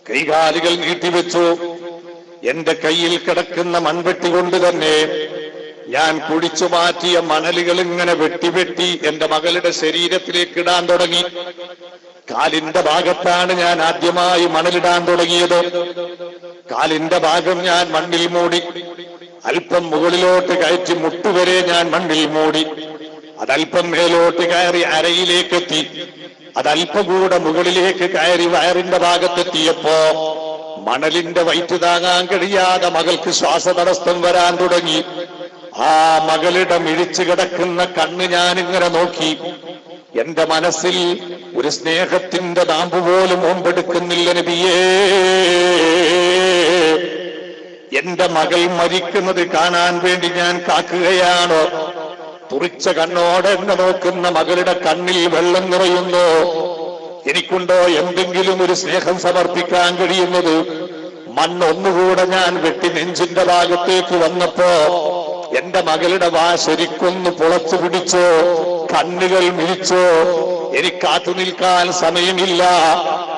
കൈകാലുകൾ നീട്ടിവെച്ചു. എന്റെ കയ്യിൽ കിടക്കുന്ന മൺവെട്ടി കൊണ്ട് തന്നെ ഞാൻ കുടിച്ചു മാറ്റിയ മണലുകൾ ഇങ്ങനെ വെട്ടി എന്റെ മകളുടെ ശരീരത്തിലേക്ക് ഇടാൻ തുടങ്ങി. കാലിന്റെ ഭാഗത്താണ് ഞാൻ ആദ്യമായി മണലിടാൻ തുടങ്ങിയത്. കാലിന്റെ ഭാഗം ഞാൻ മണ്ണിൽ മൂടി. അല്പം മുകളിലോട്ട് കയറ്റി മുട്ടുവരെ ഞാൻ മണ്ണിൽ മൂടി. അതല്പം മേലോട്ട് കയറി അരയിലേക്കെത്തി. അതല്പം കൂടെ മുകളിലേക്ക് കയറി വയറിന്റെ ഭാഗത്തെത്തിയപ്പോ മണലിന്റെ വയറ്റ് താങ്ങാൻ കഴിയാതെ മകൾക്ക് ശ്വാസതടസ്സം വരാൻ തുടങ്ങി. ആ മകളുടെ മിഴിച്ചു കിടക്കുന്ന കണ്ണ് ഞാനിങ്ങനെ നോക്കി. എന്റെ മനസ്സിൽ ഒരു സ്നേഹത്തിന്റെ നാമ്പ് പോലും ഓമ്പെടുക്കുന്നില്ല നബിയേ. എന്റെ മകൾ മരിക്കുന്നത് കാണാൻ വേണ്ടി ഞാൻ കാക്കുകയാണ്. തുറിച്ച കണ്ണോടെ എന്നെ നോക്കുന്ന മകളുടെ കണ്ണിൽ വെള്ളം നിറയുന്നു. എനിക്കുണ്ടോ എന്തെങ്കിലും ഒരു സ്നേഹം സമർപ്പിക്കാൻ കഴിയുന്നത്? മണ്ണൊന്നുകൂടെ ഞാൻ വെട്ടി നെഞ്ചിന്റെ ഭാഗത്തേക്ക് വന്നപ്പോ എന്റെ മകളുടെ വാ ശരിക്കൊന്ന് പുളച്ചു പിടിച്ചോ, കണ്ണുകൾ മിഴിച്ചോ. എനിക്ക് കാത്തു നിൽക്കാൻ സമയമില്ല.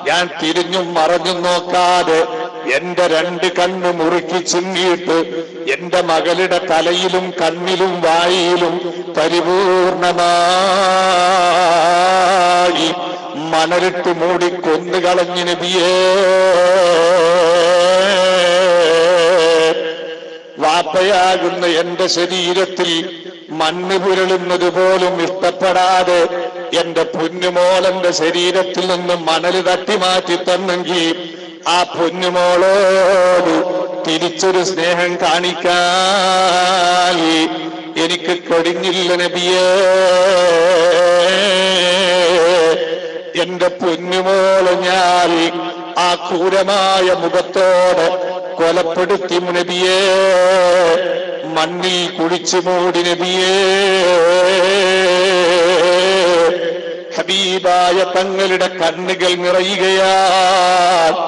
ഞാൻ തിരിഞ്ഞും മറഞ്ഞും നോക്കാതെ എന്റെ രണ്ട് കണ്ണ് മുറുക്കി ചിങ്ങിയിട്ട് എന്റെ മകളുടെ തലയിലും കണ്ണിലും വായിലും പരിപൂർണമായി മണലിട്ട് മൂടി കൊന്നുകളഞ്ഞു നബിയേ. വാപ്പയാകുന്ന എന്റെ ശരീരത്തിൽ മണ്ണ് പുരളുന്നത് പോലും ഇഷ്ടപ്പെടാതെ എന്റെ പൊന്നുമോളെന്റെ ശരീരത്തിൽ നിന്നും മണല് തട്ടിമാറ്റി തന്നെങ്കിൽ ആ പൊന്നുമോളോട് തിരിച്ചൊരു സ്നേഹം കാണിക്കാൻ എനിക്ക് കഴിഞ്ഞില്ല നബിയേ. എന്റെ പൊന്നുമോളെ ഞാൻ ആ ക്രൂരമായ മുഖത്തോടെ കൊലപ്പെടുത്തി നബിയേ. മണ്ണിൽ കുഴിച്ചു മൂടി നബിയേ. ഹബീബായ തങ്ങളുടെ കണ്ണുകൾ നിറയുകയാണ്.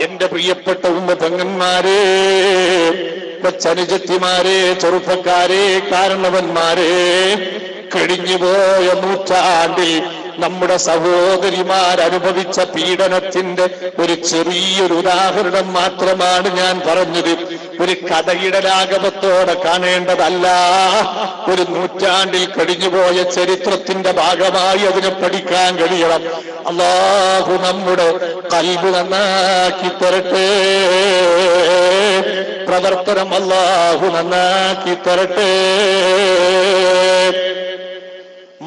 എന്റെ പ്രിയപ്പെട്ട പെങ്ങന്മാരെ, കൊച്ചനുജത്തിമാരെ, ചെറുപ്പക്കാരെ, കാരണവന്മാരെ, കഴിഞ്ഞുപോയ നൂറ്റാണ്ടിൽ നമ്മുടെ സഹോദരിമാരനുഭവിച്ച പീഡനത്തിന്റെ ഒരു ചെറിയൊരു ഉദാഹരണം മാത്രമാണ് ഞാൻ പറഞ്ഞത്. ഒരു കഥയുടെ ലാഘവത്തോടെ കാണേണ്ടതല്ല. ഒരു നൂറ്റാണ്ടിൽ കഴിഞ്ഞുപോയ ചരിത്രത്തിന്റെ ഭാഗമായി അതിനെ പഠിക്കാൻ കഴിയണം. അല്ലാഹു നമ്മുടെ ഖൽബ് നന്നാക്കി തരട്ടെ. പ്രവർത്തനം അല്ലാഹു നന്നാക്കി തരട്ടെ.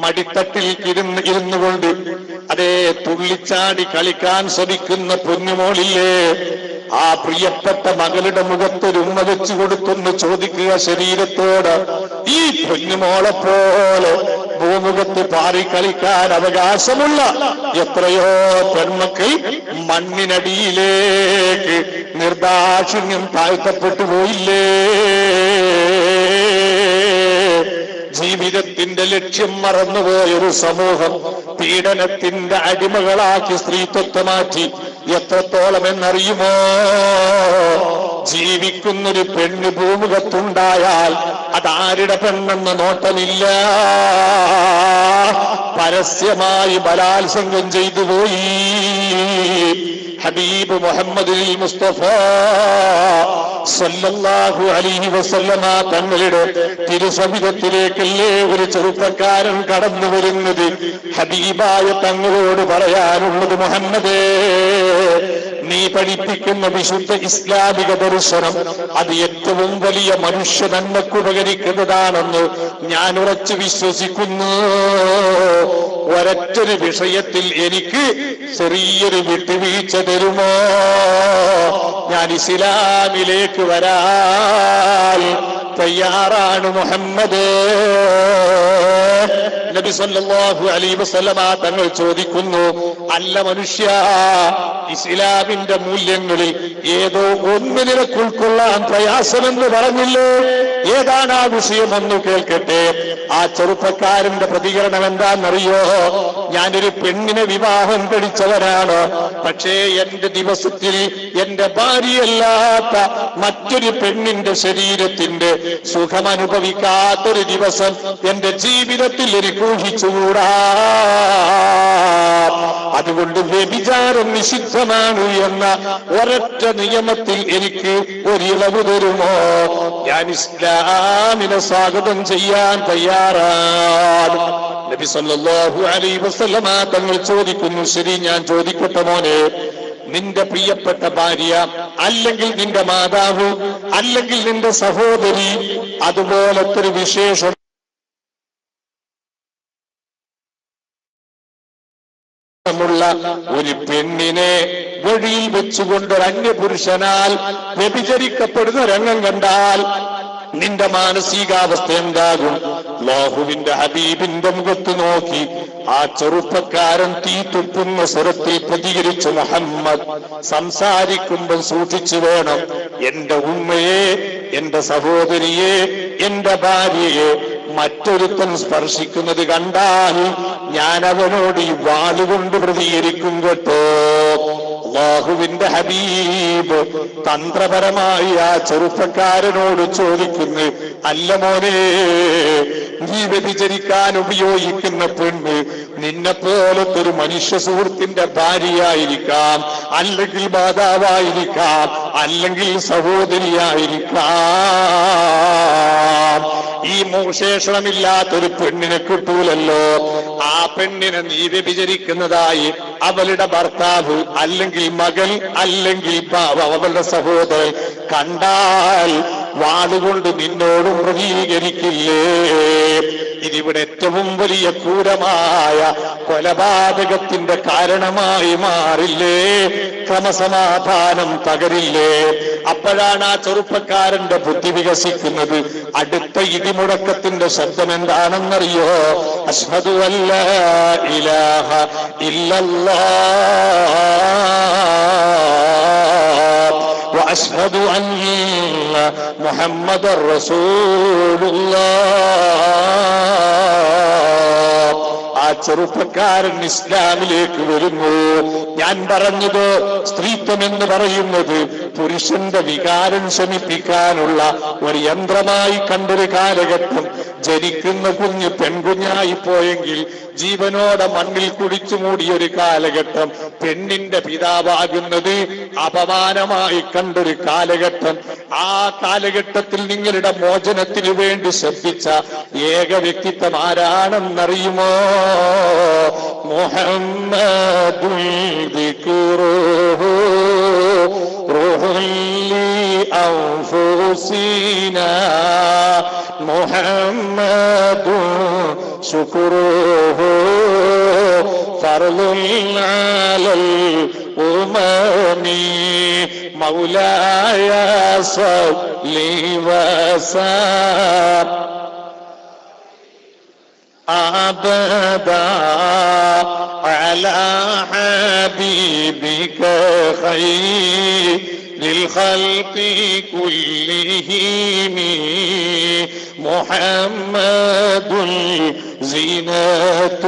മടിത്തട്ടിൽ ഇരുന്നു കൊണ്ട് അതേ തുള്ളിച്ചാടി കളിക്കാൻ ശ്രമിക്കുന്ന പൊന്നുമോളില്ലേ, ആ പ്രിയപ്പെട്ട മകളുടെ മുഖത്തൊരു ഉമ്മ വെച്ചു കൊടുത്തൊന്ന് ചോദിക്കുക ശരീരത്തോട്, ഈ പൊന്നുമോളെ പോലെ ഭൂമുഖത്ത് പാറി കളിക്കാൻ അവകാശമുള്ള എത്രയോ പെൺമക്കൾ മണ്ണിനടിയിലേക്ക് നിർദാക്ഷിണ്യം താഴ്ത്തപ്പെട്ടു പോയില്ലേ? ജീവിതത്തിന്റെ ലക്ഷ്യം മറന്നുപോയൊരു സമൂഹം പീഡനത്തിന്റെ അടിമകളാക്കി സ്ത്രീത്വത്തെ മാറ്റി. എത്രത്തോളം എന്നറിയുമോ? ജീവിക്കുന്നൊരു പെണ്ണ് ഭൂമുഖത്തുണ്ടായാൽ അതാരുടെ പെണ്ണെന്ന് നോട്ടമില്ല, പരസ്യമായി ബലാത്സംഗം ചെയ്തു പോയി. ഹബീബ് മുഹമ്മദ് മുസ്തഫ സല്ലല്ലാഹു അലൈഹി വസല്ലമ തങ്ങളുടെ തിരുസവിധത്തിലേക്കല്ലേ ഒരു ചെറുപ്പക്കാരൻ കടന്നു വരുന്നത്. ഹബീബായ തങ്ങളോട് പറയാനുള്ളത്, മുഹമ്മദേ, നീ പഠിപ്പിക്കുന്ന വിശുദ്ധ ഇസ്ലാമിക ദർശനം അത് ഏറ്റവും വലിയ മനുഷ്യ നന്മക്ക് ഉപകരിക്കുന്നതാണെന്ന് ഞാൻ ഉറച്ചു വിശ്വസിക്കുന്നു. ഒരൊറ്റൊരു വിഷയത്തിൽ എനിക്ക് ചെറിയൊരു വിട്ടുവീഴ്ച തരുമോ? ഞാൻ ഇസ്ലാമിലേക്ക് വരാൻ തയ്യാറാണ് മുഹമ്മദ്. നബി സല്ലല്ലാഹു അലൈഹി വസല്ലമ തങ്ങൾ ചോദിക്കുന്നു, അല്ല മനുഷ്യ, ഇസ്ലാമിന്റെ മൂല്യങ്ങളിൽ ഏതോ ഒന്ന് നിനക്ക് ഉൾക്കൊള്ളാൻ പ്രയാസമെന്ന് പറഞ്ഞില്ലേ? ഏതാണ് ആ വിഷയമൊന്നു കേൾക്കട്ടെ. ആ ചെറുപ്പക്കാരന്റെ പ്രതികരണം എന്താണെന്നറിയോ? ഞാനൊരു പെണ്ണിനെ വിവാഹം കഴിച്ചവരാണ്, പക്ഷേ എന്റെ ദിവസത്തിൽ എന്റെ ഭാര്യയല്ലാത്ത മറ്റൊരു പെണ്ണിന്റെ ശരീരത്തിന്റെ സുഖമനുഭവിക്കാത്തൊരു ദിവസം എന്റെ ജീവിതത്തിൽ എനിക്ക് ഊഹിച്ചുകൂടാ. അതുകൊണ്ട് വ്യഭിചാരം നിഷിദ്ധമാണ് എന്ന ഒരൊറ്റ നിയമത്തിൽ എനിക്ക് ഒരിളവ് തരുമോ? ഞാൻ ഇസ്ലാമിനെ സ്വാഗതം ചെയ്യാൻ തയ്യാറാണ്. നബി സല്ലല്ലാഹു അലൈഹി വസല്ലമ തങ്ങൾ ചോദിക്കുന്നു, ശരി, ഞാൻ ചോദിക്കട്ടെ മോനെ, നിന്റെ പ്രിയപ്പെട്ട ഭാര്യ, അല്ലെങ്കിൽ നിന്റെ മാതാവ്, അല്ലെങ്കിൽ നിന്റെ സഹോദരി, അതുപോലത്തെ ഒരു വിശേഷം ുള്ള ഒരു പെണ്ണിനെ വഴിയിൽ വെച്ചുകൊണ്ട് ഒരു അന്യപുരുഷനാൽ വ്യഭിചരിക്കപ്പെടുന്ന രംഗം കണ്ടാൽ നിന്റെ മാനസികാവസ്ഥ എന്താകും? അല്ലാഹുവിന്റെ ഹബീബിന്റെ മുഖത്ത് നോക്കി ആ ചെറുപ്പക്കാരൻ തീ തുപ്പുന്ന സ്വരത്തിൽ പ്രതികരിച്ചു, മുഹമ്മദ്, സംസാരിക്കുമ്പോൾ സൂക്ഷിച്ചു വേണം. എന്റെ ഉമ്മയെ, എന്റെ സഹോദരിയെ, എന്റെ ഭാര്യയെ മറ്റൊരുത്തൻ സ്പർശിക്കുന്നത് കണ്ടാൽ ഞാൻ അവനോട് ഈ വാളുകൊണ്ട് പ്രതികരിക്കും കേട്ടോ. അല്ലാഹുവിന്റെ ഹബീബ് തന്ത്രപരമായി ആ ചെറുപ്പക്കാരനോട് ചോദിക്കുന്നു, അല്ല മോനെ, നീ വ്യഭിചരിക്കാൻ ഉപയോഗിക്കുന്ന പെണ്ണ് നിന്നെ പോലത്തെ ഒരു മനുഷ്യ സുഹൃത്തിന്റെ ഭാര്യയായിരിക്കാം, അല്ലെങ്കിൽ മാതാവായിരിക്കാം, അല്ലെങ്കിൽ സഹോദരിയായിരിക്കാം. ഈ മോശേഷണമില്ലാത്തൊരു പെണ്ണിനെ കിട്ടൂലല്ലോ. ആ പെണ്ണിനെ നീ വ്യഭിചരിക്കുന്നതായി അവളുടെ ഭർത്താവ്, അല്ലെങ്കിൽ മകൾ, അല്ലെങ്കിൽ അവളുടെ സഹോദരൻ കണ്ടാൽ വാളുകൊണ്ട് നിന്നോടും പ്രതികരിക്കില്ലേ? ഇതിവിടെ ഏറ്റവും വലിയ ക്രൂരമായ കൊലപാതകത്തിന്റെ കാരണമായി മാറില്ലേ? ക്രമസമാധാനം തകരില്ലേ? അപ്പോഴാണ് ആ ചെറുപ്പക്കാരന്റെ ബുദ്ധി വികസിക്കുന്നത്. അടുത്ത ഇടിമുടക്കത്തിന്റെ ശബ്ദം എന്താണെന്നറിയോ? അശ്ഹദു അല്ലാ ഇലാഹ ഇല്ലല്ലാഹ് വഅശ്ഹദു അന്ന മുഹമ്മദർ റസൂലുള്ളാഹ്. ആ ചെറുപ്പക്കാരൻ ഇസ്ലാമിലേക്ക് വരുന്നു. ഞാൻ പറഞ്ഞത്, സ്ത്രീത്വം എന്ന് പറയുന്നത് പുരുഷന്റെ വികാരം ശമിപ്പിക്കാനുള്ള ഒരു യന്ത്രമായി കണ്ടൊരു കാലഘട്ടം. ജനിക്കുന്ന കുഞ്ഞ് പെൺകുഞ്ഞായി പോയെങ്കിൽ ജീവനോടെ മണ്ണിൽ കുടിച്ചു മൂടിയൊരു കാലഘട്ടം. പെണ്ണിന്റെ പിതാവാകുന്നത് അപമാനമായി കണ്ടൊരു കാലഘട്ടം. ആ കാലഘട്ടത്തിൽ നിങ്ങളുടെ മോചനത്തിന് വേണ്ടി ശ്രദ്ധിച്ച ഏക വ്യക്തിത്വം ആരാണെന്നറിയുമോ? محمد ذكره روح لأنفسنا محمد شكره فرض على الأمم مولاي صل وسلم أبدا على حبيبك خير للخلق كلهم محمد زينة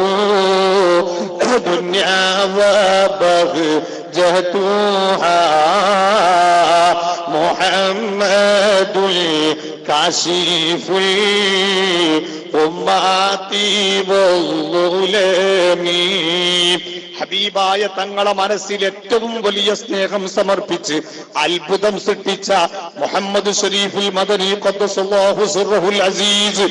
دنيا وبهجتها محمد كاشف الأمات والظلم. ഹബീബായ തങ്ങളെ മനസ്സിൽ ഏറ്റവും വലിയ സ്നേഹം സമർപ്പിച്ച് അത്ഭുതം സൃഷ്ടിച്ച മുഹമ്മദ് ഷരീഫുൽ മദനി ഖദ്ദസല്ലാഹു സിർറഹുൽ അസീസ്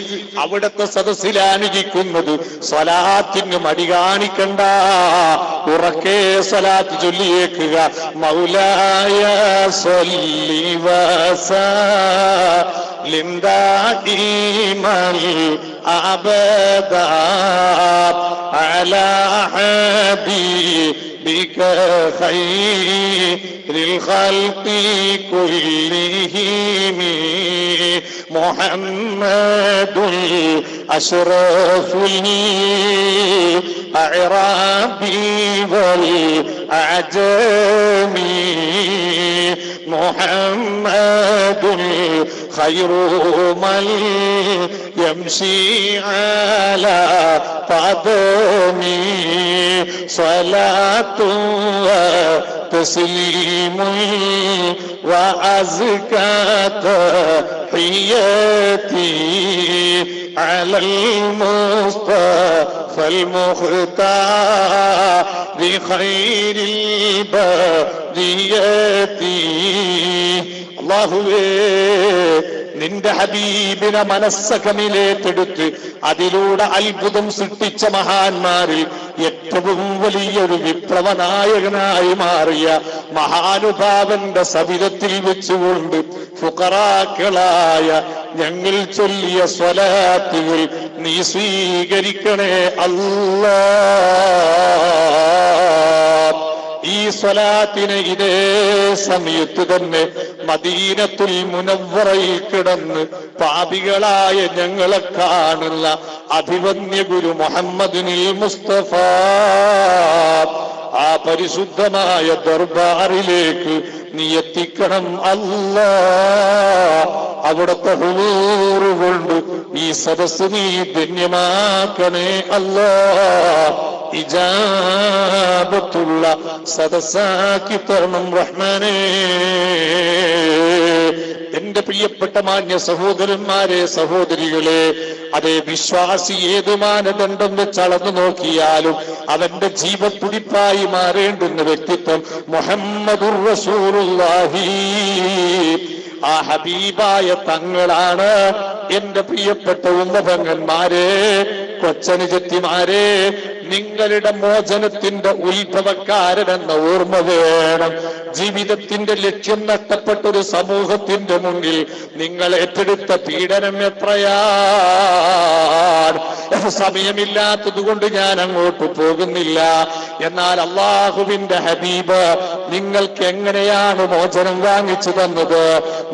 അവിടുത്തെ സദസ്സിലാനുഗിക്കുന്നത് സ്വലാത്തിന് മടി കാണിക്കണ്ട, ഉറക്കെ സ്വലാത്ത് ചൊല്ലിയേക്കുക. മൗലായ സ്വല്ലി വസല്ലിം ദാഇമൽ അബദാ അലാ حبيبك خير الخلق كلهم محمد أشرف الأعراب والأعجم محمد خير من يمشي على قدمي صلاة وتسليم وأزكى تحياتي على المصطفى المختار بخير البرية. അല്ലാഹുവേ, നിന്റെ ഹബീബിനെ മനസ്സകമിലേറ്റെടുത്ത് അതിലൂടെ അത്ഭുതം സൃഷ്ടിച്ച മഹാന്മാരിൽ ഏറ്റവും വലിയൊരു വിപ്ലവനായകനായി മാറിയ മഹാനുഭാവന്റെ സവിധത്തിൽ വെച്ചുകൊണ്ട് ഫുഖറാക്കളായ ഞങ്ങൾ ചൊല്ലിയ സ്വലാത്തുകൾ നീ സ്വീകരിക്കണേ അല്ലാഹ്. ഈ സ്വലാത്തിനെ ഇതേ സമയത്ത് തന്നെ മദീനത്തുൽ മുനവ്വറയിൽ കിടന്ന് പാപികളായ ഞങ്ങളെ കാണുന്ന അഭിവന്യ ഗുരു മുഹമ്മദിനിൽ മുസ്തഫ ആ പരിശുദ്ധമായ ദർബാറിലേക്ക് നീ എത്തിക്കണം അല്ലാഹ്. അവിടുത്തെ ഹുളൂറ് കൊണ്ട് ഈ സദസ്സ് നീ ധന്യമാക്കണേ അല്ലാഹ്. ഇജാബത്തുള്ള സദസ്സാക്കി തരണം റഹ്മാനേ. എന്റെ പ്രിയപ്പെട്ട മാന്യ സഹോദരന്മാരെ, സഹോദരികളെ, അതേ വിശ്വാസി ഏതു മാനദണ്ഡം വെച്ച് അളന്നു നോക്കിയാലും അവന്റെ ജീവത്തുടിപ്പായി മാറേണ്ടുന്ന വ്യക്തിത്വം മുഹമ്മദുർ റസൂലുള്ളാഹി. ആ ഹബീബായ തങ്ങളാണ്. എന്റെ പ്രിയപ്പെട്ട ഉമ്മപങ്ങന്മാരെ, കൊച്ചനുജത്തിമാരെ, നിങ്ങളുടെ മോചനത്തിന്റെ ഉത്ഭവക്കാരനെന്ന ഓർമ്മ വേണം. ജീവിതത്തിന്റെ ലക്ഷ്യം നഷ്ടപ്പെട്ടൊരു സമൂഹത്തിന്റെ മുന്നിൽ നിങ്ങൾ ഏറ്റെടുത്ത പീഡനം എത്രയാണ്. സമയമില്ലാത്തത് കൊണ്ട് ഞാൻ അങ്ങോട്ട് പോകുന്നില്ല. എന്നാൽ അള്ളാഹുവിന്റെ ഹബീബ് നിങ്ങൾക്ക് എങ്ങനെയാണ് മോചനം വാങ്ങിച്ചു തന്നത്,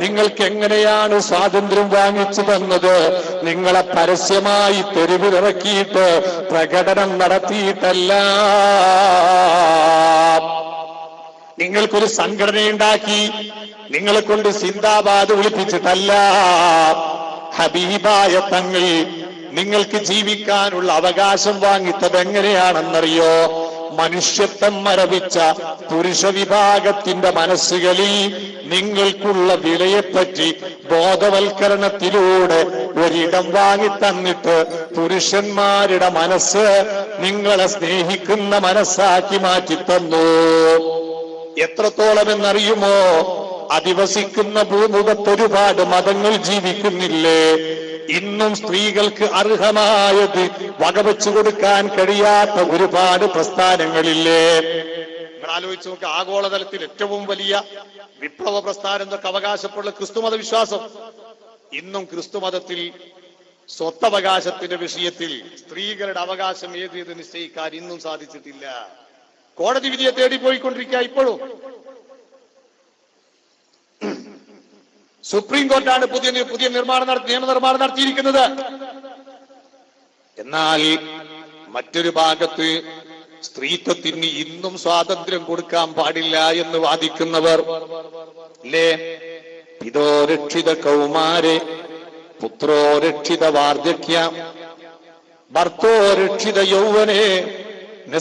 നിങ്ങൾക്ക് എങ്ങനെയാണ് സ്വാതന്ത്ര്യം വാങ്ങിച്ചു തന്നത്? നിങ്ങളെ പരസ്യമായി തെരുവിലിറക്കിയിട്ട് പ്രകടനം നടത്തിയിട്ടല്ല, നിങ്ങൾക്കൊരു സംഘടനയുണ്ടാക്കി നിങ്ങളെ കൊണ്ട് സിന്ദാബാദ് വിളിപ്പിച്ചിട്ടല്ല. ഹബീബായ തങ്ങൾ നിങ്ങൾക്ക് ജീവിക്കാനുള്ള അവകാശം വാങ്ങിത്തത് എങ്ങനെയാണെന്നറിയോ? മനുഷ്യത്വം മരവിച്ച പുരുഷ വിഭാഗത്തിന്റെ മനസ്സുകളിൽ നിങ്ങൾക്കുള്ള വിലയെപ്പറ്റി ബോധവൽക്കരണത്തിലൂടെ ഒരിടം വാങ്ങിത്തന്നിട്ട് പുരുഷന്മാരുടെ മനസ്സ് നിങ്ങളെ സ്നേഹിക്കുന്ന മനസ്സാക്കി മാറ്റിത്തന്നു. എത്രത്തോളം എന്നറിയുമോ? അധിവസിക്കുന്ന ഭൂമുഖത്ത് ഒരുപാട് മതങ്ങൾ ജീവിക്കുന്നില്ലേ? ഇന്നും സ്ത്രീകൾക്ക് അർഹമായത് വകവെച്ചു കൊടുക്കാൻ കഴിയാത്ത ഒരുപാട് പ്രസ്ഥാനങ്ങളില്ലേ? നിങ്ങൾ ആലോചിച്ച് നോക്കുക. ആഗോളതലത്തിൽ ഏറ്റവും വലിയ വിപ്ലവ പ്രസ്ഥാനം എന്നൊക്കെ അവകാശപ്പെടുന്ന ക്രിസ്തുമത വിശ്വാസം, ഇന്നും ക്രിസ്തുമതത്തിൽ സ്വത്തവകാശത്തിന്റെ വിഷയത്തിൽ സ്ത്രീകളുടെ അവകാശം ഏത് നിശ്ചയിക്കാൻ ഇന്നും സാധിച്ചിട്ടില്ല. കോടതി വിധിയെ തേടി പോയിക്കൊണ്ടിരിക്കുക. ഇപ്പോഴും സുപ്രീം കോർട്ടാണ് പുതിയ നിയമനിർമ്മാണം നടത്തിയിരിക്കുന്നത്. എന്നാൽ മറ്റൊരു ഭാഗത്ത് സ്ത്രീത്വത്തിന് ഇന്നും സ്വാതന്ത്ര്യം കൊടുക്കാൻ പാടില്ല എന്ന് വാദിക്കുന്നവർ അല്ലേ? പിതോ രക്ഷിത കൗമാരെ പുത്രോ രക്ഷിത വാർദ്ധക്യ ഭർത്തോ രക്ഷിത യൗവനെ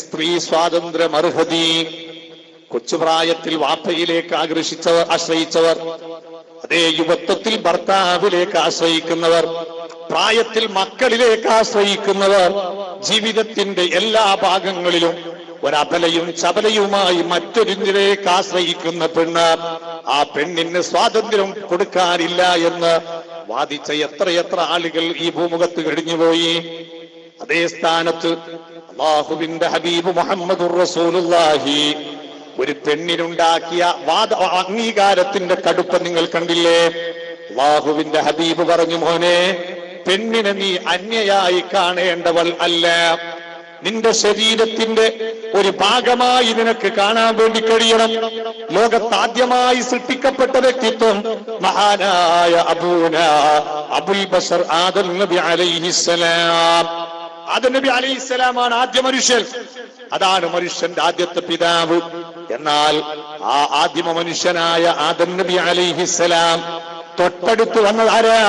സ്ത്രീ സ്വാതന്ത്ര്യം അർഹതി. കൊച്ചുപ്രായത്തിൽ വാപ്പയിലേക്ക് ആശ്രയിച്ചവർ, അതേ യുവത്വത്തിൽ ഭർത്താവിലേക്ക് ആശ്രയിക്കുന്നവർ, പ്രായത്തിൽ മക്കളിലേക്ക് ആശ്രയിക്കുന്നവർ, ജീവിതത്തിന്റെ എല്ലാ ഭാഗങ്ങളിലും ഒരബലയും ചബലയുമായി മറ്റൊരിലേക്ക് ആശ്രയിക്കുന്ന പെണ്ണ്, ആ പെണ്ണിന് സ്വാതന്ത്ര്യം കൊടുക്കാനില്ല എന്ന് വാദിച്ച എത്രയെത്ര ആളുകൾ ഈ ഭൂമുഖത്ത് കഴിഞ്ഞുപോയി. അതേ സ്ഥാനത്ത് അല്ലാഹുവിന്റെ ഹബീബ് മുഹമ്മദുർ റസൂലുള്ളാഹി ഒരു പെണ്ണിനുണ്ടാക്കിയ അംഗീകാരത്തിന്റെ കടുപ്പം നിങ്ങൾ കണ്ടില്ലേ? അല്ലാഹുവിന്റെ ഹബീബ് പറഞ്ഞു, മോനെ, പെണ്ണിനെ നീ അന്യയായി കാണേണ്ടവൾ അല്ല, നിന്റെ ശരീരത്തിന്റെ ഒരു ഭാഗമായി നിനക്ക് കാണാൻ വേണ്ടി കഴിയണം. ലോകത്താദ്യമായി സൃഷ്ടിക്കപ്പെട്ട വ്യക്തിത്വം മഹാനായ അബുൽ ബശർ ആദം നബി അലൈഹിസ്സലാം. ആദം നബി അലൈഹിസ്സലാമാണ് ആദ്യ മനുഷ്യൻ. അതാണ് മനുഷ്യന്റെ ആദ്യത്തെ പിതാവ്. എന്നാൽ ആ ആദിമ മനുഷ്യനായ ആദം നബി അലൈഹിസ്സലാം തൊട്ടടുത്ത് വന്നത് ആരാ?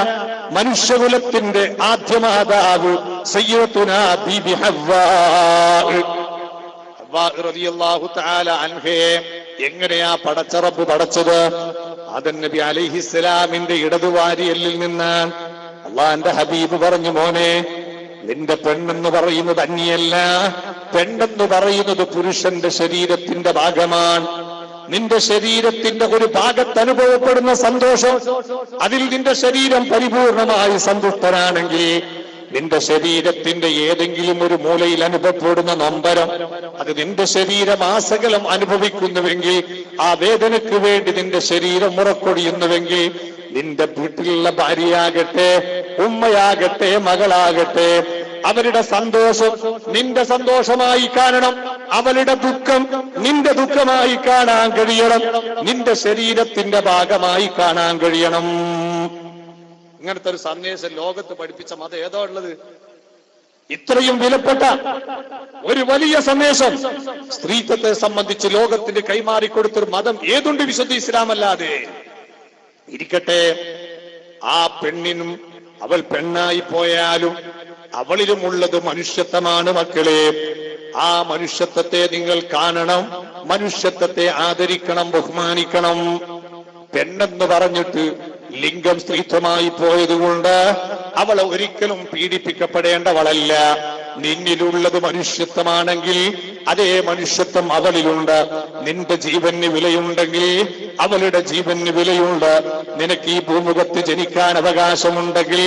മനുഷ്യകുലത്തിന്റെ ആദ്യമാതാവ് സയ്യിദത്തുനാ ബീബി ഹവ്വാ റളിയല്ലാഹു തആല അൻഹയെ എങ്ങനെയാ പടച്ചറബ് പടച്ചത്? ആദം നബി അലൈഹിസ്സലാമിന്റെ ഇടതുവാരിയലിൽ നിന്ന്. അള്ളാന്റെ ഹബീബ് പറഞ്ഞു, മോനെ, നിന്റെ പെണ്ണെന്ന് പറയുന്നത് അന്യല്ല, പെണ്ണെന്ന് പറയുന്നത് പുരുഷന്റെ ശരീരത്തിന്റെ ഭാഗമാണ്. നിന്റെ ശരീരത്തിന്റെ ഒരു ഭാഗത്ത് അനുഭവപ്പെടുന്ന സന്തോഷം, അതിൽ നിന്റെ ശരീരം പരിപൂർണമായി സന്തുഷ്ടനാണെങ്കിൽ, നിന്റെ ശരീരത്തിന്റെ ഏതെങ്കിലും ഒരു മൂലയിൽ അനുഭവപ്പെടുന്ന നൊമ്പരം, അത് നിന്റെ ശരീരം ആസകലം അനുഭവിക്കുന്നുവെങ്കിൽ, ആ വേദനയ്ക്ക് വേണ്ടി നിന്റെ ശരീരം മുറക്കൊടിയുന്നുവെങ്കിൽ, നിന്റെ വീട്ടിലുള്ള ഭാര്യയാകട്ടെ, ഉമ്മയാകട്ടെ, മകളാകട്ടെ, അവരുടെ സന്തോഷം നിന്റെ സന്തോഷമായി കാണണം, അവരുടെ ദുഃഖം നിന്റെ ദുഃഖമായി കാണാൻ കഴിയണം, നിന്റെ ശരീരത്തിന്റെ ഭാഗമായി കാണാൻ കഴിയണം. ഇങ്ങനത്തെ ഒരു സന്ദേശം ലോകത്ത് പഠിപ്പിച്ച മതം ഏതോ ഉള്ളത്? ഇത്രയും വിലപ്പെട്ട ഒരു വലിയ സന്ദേശം സ്ത്രീത്വത്തെ സംബന്ധിച്ച് ലോകത്തിന് കൈമാറിക്കൊടുത്തൊരു മതം ഏതുണ്ട് വിശുദ്ധ ഇസ്ലാമല്ലാതെ? ഇരിക്കട്ടെ, ആ പെണ്ണിനും അവൾ പെണ്ണായി പോയാലും അവളിലുമുള്ളത് മനുഷ്യത്വമാണ് മക്കളെ. ആ മനുഷ്യത്വത്തെ നിങ്ങൾ കാണണം, മനുഷ്യത്വത്തെ ആദരിക്കണം, ബഹുമാനിക്കണം. പെണ്ണെന്ന് പറഞ്ഞിട്ട് ലിംഗം സ്ത്രീത്വമായി പോയതുകൊണ്ട് അവൾ ഒരിക്കലും പീഡിപ്പിക്കപ്പെടേണ്ടവളല്ല. നിന്നിലുള്ളത് മനുഷ്യത്വമാണെങ്കിൽ അതേ മനുഷ്യത്വം അവളിലുണ്ട്. നിന്റെ ജീവന് വിലയുണ്ടെങ്കിൽ അവളുടെ ജീവന് വിലയുണ്ട്. നിനക്ക് ഈ ഭൂമുഖത്ത് ജനിക്കാൻ അവകാശമുണ്ടെങ്കിൽ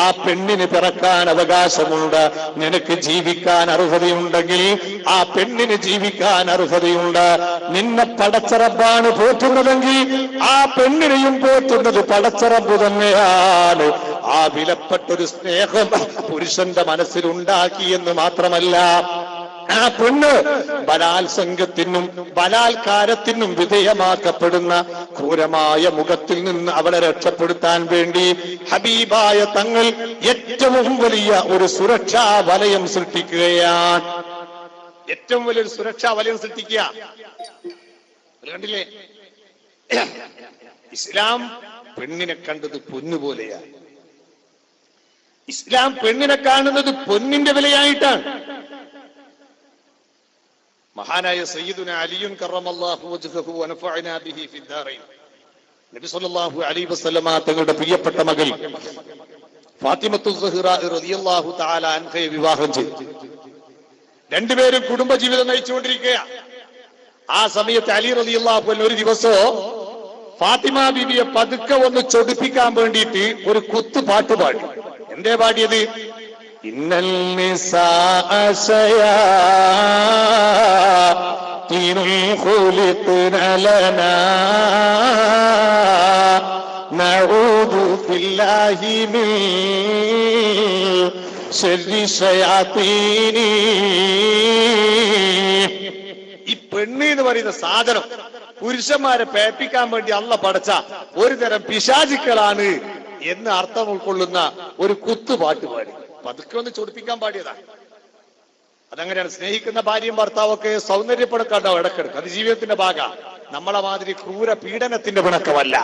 ആ പെണ്ണിന് പിറക്കാൻ അവകാശമുണ്ട്. നിനക്ക് ജീവിക്കാൻ അർഹതയുണ്ടെങ്കിൽ ആ പെണ്ണിന് ജീവിക്കാൻ അർഹതയുണ്ട്. നിന്നെ പടച്ചറബാണ് പോറ്റുന്നതെങ്കിൽ ആ പെണ്ണിനെയും പോറ്റുന്നത് പടച്ചറബ് തന്നെയാണ്. ആ വിലപ്പെട്ടൊരു സ്നേഹം പുരുഷന്റെ മനസ്സിലുണ്ടാക്കി എന്ന് മാത്രമല്ല, ആ പെണ്ണ് ബലാത്സംഗത്തിനും ബലാത്കാരത്തിനും വിധേയമാക്കപ്പെടുന്ന ക്രൂരമായ മുഖത്തിൽ നിന്ന് അവളെ രക്ഷപ്പെടുത്താൻ വേണ്ടി ഹബീബായ തങ്ങൾ ഏറ്റവും വലിയ ഒരു സുരക്ഷാ വലയം സൃഷ്ടിക്കുകയാണ്. ഏറ്റവും വലിയൊരു സുരക്ഷാ വലയം സൃഷ്ടിക്കുക. കണ്ടില്ലേ? ഇസ്ലാം പെണ്ണിനെ കണ്ടത് പൊന്നുപോലെയാണ്. ഇസ്ലാം പെണ്ണിനെ കാണുന്നത് പൊന്നിന്റെ വിലയായിട്ടാണ്. മഹാനായ സയ്യിദുനാ അലിയുൻ കറമല്ലാഹു വജ്ഹഹു വനഫഅനാ ബിഹി ഫിദ്ദാറൈൻ നബി സല്ലല്ലാഹു അലൈഹി വസല്ലമ തങ്ങളുടെ പ്രിയപ്പെട്ട മകൾ ഫാത്തിമത്തു സുഹ്റാ റളിയല്ലാഹു തആല അൻഹയെ വിവാഹം ചെയ്തു. രണ്ടുപേരും കുടുംബജീവിതം നയിച്ചുകൊണ്ടിരിക്കുക. ആ സമയത്ത് അലി റളിയല്ലാഹു അൻഹു ഒരു ദിവസം ഫാത്തിമ ബീവിയെ പതുക്കെ ഒന്ന് ചൊടിപ്പിക്കാൻ വേണ്ടിയിട്ട് ഒരു കുത്തു പാട്ട് പാടി. എന്തേ പാടിയത്? ഇന്നൽ നിസാഅ ശയാതീനുൽ ഖുലിഖ്ന ലനാ നഊദു ബില്ലാഹി മിൻ ശർരി ശയാതീനി. ഈ പെണ്ണ് എന്ന് പറയുന്ന സാധനം പുരുഷന്മാരെ പേപ്പിക്കാൻ വേണ്ടി അള്ള പടച്ച ഒരു തരം പിശാചുക്കളാണ് എന്ന് അർത്ഥം ഉൾക്കൊള്ളുന്ന ഒരു കുത്തുപാട്ട് പാടി. പതുക്കെ ഒന്ന് ചൊടിപ്പിക്കാൻ പാടിയതാണ്. അതങ്ങനെയാണ്. സ്നേഹിക്കുന്ന ഭാര്യയും ഭർത്താവൊക്കെ സൗന്ദര്യപ്പെടുക്കാണ്ടാവും ഇടക്കിടക്ക്. അത് ജീവിതത്തിന്റെ ഭാഗം. നമ്മളെ മാതിരി ക്രൂര പീഡനത്തിന്റെ പിണക്കമല്ല.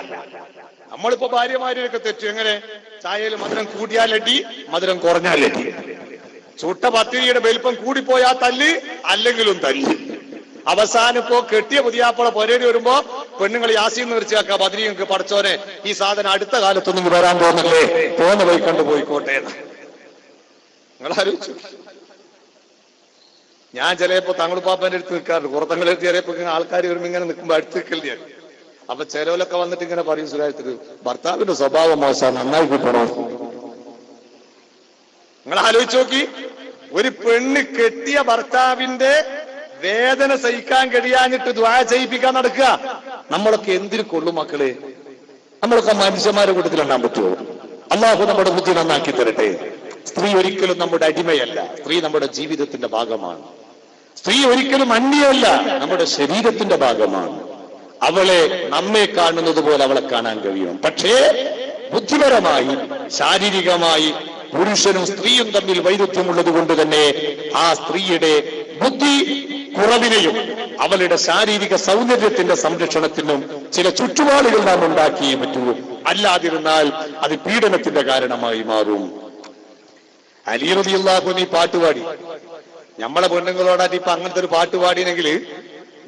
നമ്മളിപ്പോ ഭാര്യമാരെയൊക്കെ തെറ്റു. എങ്ങനെ? ചായയിൽ മധുരം കൂടിയാലടി, മധുരം കുറഞ്ഞാലടി. ചുട്ട പത്തിരിയുടെ വലിപ്പം കൂടിപ്പോയാ തല്ല്, അല്ലെങ്കിലും തല്ല്. അവസാനം ഇപ്പോ കെട്ടിയ പുതിയാപ്പള പൊരേടി വരുമ്പോ പെണ്ണുങ്ങൾ യാസീൻ നിർച്ചയാക്കാം, ബദ്രീങ്ങൾക്ക് പഠിച്ചോനെ ഈ സാധനം അടുത്ത കാലത്തൊന്നും വരാൻ തോന്നല്ലേ, പോന്ന പോയി കണ്ടുപോയിക്കോട്ടെ. നിങ്ങൾ ആലോചിച്ചു. ഞാൻ ചിലപ്പോ തങ്ങളുപ്പാപ്പന്റെ അടുത്ത് നിൽക്കാറുണ്ട്. പുറത്തങ്ങളെടുത്ത് ചിലപ്പോ ആൾക്കാർ വരുമ്പോ ഇങ്ങനെ നിൽക്കുമ്പോ അടുത്ത് നിൽക്കല്ലേ. അപ്പൊ ചിലവരൊക്കെ വന്നിട്ട് ഇങ്ങനെ പറയും, സുരാജത്തിന് ഭർത്താവിന്റെ സ്വഭാവം മോശം, നന്നായി കിട്ടണോ. നിങ്ങൾ ആലോചിച്ച് നോക്കി. ഒരു പെണ്ണ് കെട്ടിയ ഭർത്താവിന്റെ വേദന സഹിക്കാൻ കഴിയാഞ്ഞിട്ട് ദ്വാ ചെയ്യിപ്പിക്കാൻ നടക്കുക. നമ്മളൊക്കെ എന്തിനു കൊള്ളും മക്കളെ? നമ്മളൊക്കെ മനുഷ്യന്മാരുടെ കൂട്ടത്തിൽ എണ്ണാൻ പറ്റുമോ? അള്ളാഹു നമ്മുടെ ബുദ്ധി നന്നാക്കി തരട്ടെ. സ്ത്രീ ഒരിക്കലും നമ്മുടെ അടിമയല്ല. സ്ത്രീ നമ്മുടെ ജീവിതത്തിന്റെ ഭാഗമാണ്. സ്ത്രീ ഒരിക്കലും അന്യമല്ല, നമ്മുടെ ശരീരത്തിന്റെ ഭാഗമാണ്. അവളെ നമ്മെ കാണുന്നത് പോലെ അവളെ കാണാൻ കഴിയും. പക്ഷേ ബുദ്ധിപരമായി ശാരീരികമായി പുരുഷനും സ്ത്രീയും തമ്മിൽ വൈരുദ്ധ്യമുള്ളത് കൊണ്ട് തന്നെ ആ സ്ത്രീയുടെ ബുദ്ധി കുറവിനെയും അവളുടെ ശാരീരിക സൗന്ദര്യത്തിന്റെ സംരക്ഷണത്തിനും ചില ചുറ്റുപാടുകൾ നാം ഉണ്ടാക്കിയേ പറ്റൂ. അല്ലാതിരുന്നാൽ അത് പീഡനത്തിന്റെ കാരണമായി മാറും. അലി റളിയല്ലാഹു അൻഹു പാട്ടുപാടി. നമ്മളെ പെണ്ണുങ്ങളോടായിട്ട് ഇപ്പൊ അങ്ങനത്തെ ഒരു പാട്ടുപാടിയെങ്കിൽ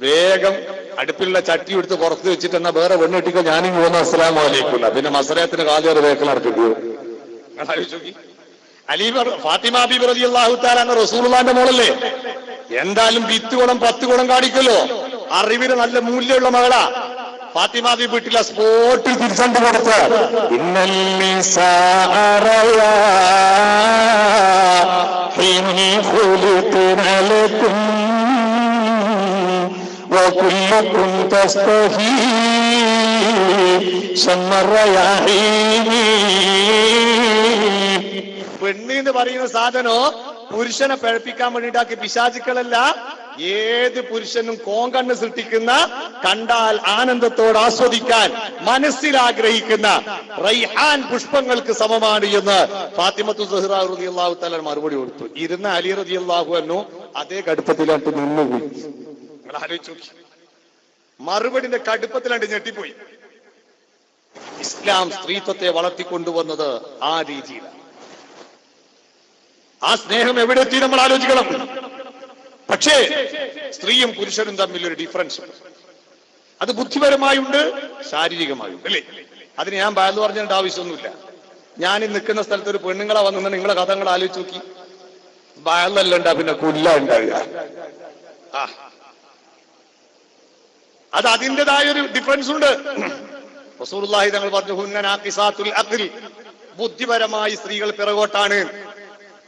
വേഗം അടുപ്പിലുള്ള ചട്ടി എടുത്ത് പുറത്ത് വെച്ചിട്ട് എന്നാ വേറെ പെണ്ണിട്ടിക്കോ, ഞാനും പോകുന്ന അസ്സലാമു അലൈക്കും. പിന്നെ മസലത്തിന് കാലേറെ വേക്കൽ നടക്കേണ്ടി. അലി ഫാത്തിമ ബീബി റളിയല്ലാഹു തആല എന്ന റസൂലുള്ളാഹിന്റെ മോളല്ലേ. എന്തായാലും 10 ഗുണം 10 ഗുണം കാണിക്കല്ലോ. അറിവിന് നല്ല മൂല്യമുള്ള മകളാ. ഫാത്തിമ ബീബി വീട്ടിലെ സ്പോട്ടിൽ തിരിച്ചണ്ട് കൊടുത്ത പെണ്ണ് എന്ന് പറയുന്ന സാധനോ പുരുഷനെ പഴപ്പിക്കാൻ വേണ്ടിയിട്ടാക്കിയ പിശാചുക്കളല്ല. ഏത് പുരുഷനും കോങ്കണ്ണ് സൃഷ്ടിക്കുന്ന, കണ്ടാൽ ആനന്ദത്തോട് ആസ്വദിക്കാൻ മനസ്സിലാഗ്രഹിക്കുന്ന റൈഹാൻ പുഷ്പങ്ങൾക്ക് സമമാണ് എന്ന് ഫാത്തിമത്തു സഹ്റ റളിയല്ലാഹു തആല മറുപടി കൊടുത്തു. ഇരുന്ന അലി റളിയല്ലാഹു അൻഹു അതേ കടുപ്പത്തിലാണ്ട് നിന്നുപോയി. നിങ്ങൾ ആലോചിച്ചു. മറുപടിന്റെ കടുപ്പത്തിലാണ്ട് ഞെട്ടിപ്പോയി. ഇസ്ലാം സ്ത്രീത്വത്തെ വളർത്തിക്കൊണ്ടുവന്നത് ആ രീതിയിലാണ്. ആ സ്നേഹം എവിടെ എത്തി നമ്മൾ ആലോചിക്കണം. പക്ഷേ സ്ത്രീയും പുരുഷനും തമ്മിൽ ഒരു ഡിഫറൻസ് ഉണ്ട്. അത് ബുദ്ധിപരമായുണ്ട്, ശാരീരികമായുണ്ട്, അല്ലേ? അതിന് ഞാൻ ബാല് പറഞ്ഞിട്ട് ആവശ്യമൊന്നുമില്ല. ഞാൻ ഈ നിൽക്കുന്ന സ്ഥലത്ത് ഒരു പെണ്ണുങ്ങളെ വന്നു നിങ്ങളെ കഥകൾ ആലോചിച്ച് നോക്കി. ബാലല്ല ഉണ്ടാ പിന്നെ കുല്ല ഉണ്ടാവുക. അത് അതിൻ്റെതായൊരു ഡിഫറൻസ് ഉണ്ട്. റസൂലുള്ളാഹി തങ്ങൾ പറഞ്ഞു, ഹുന്ന നാഖിസാത്തുൽ അഖ്ൽ, ബുദ്ധിപരമായി സ്ത്രീകൾ പിറകോട്ടാണ്.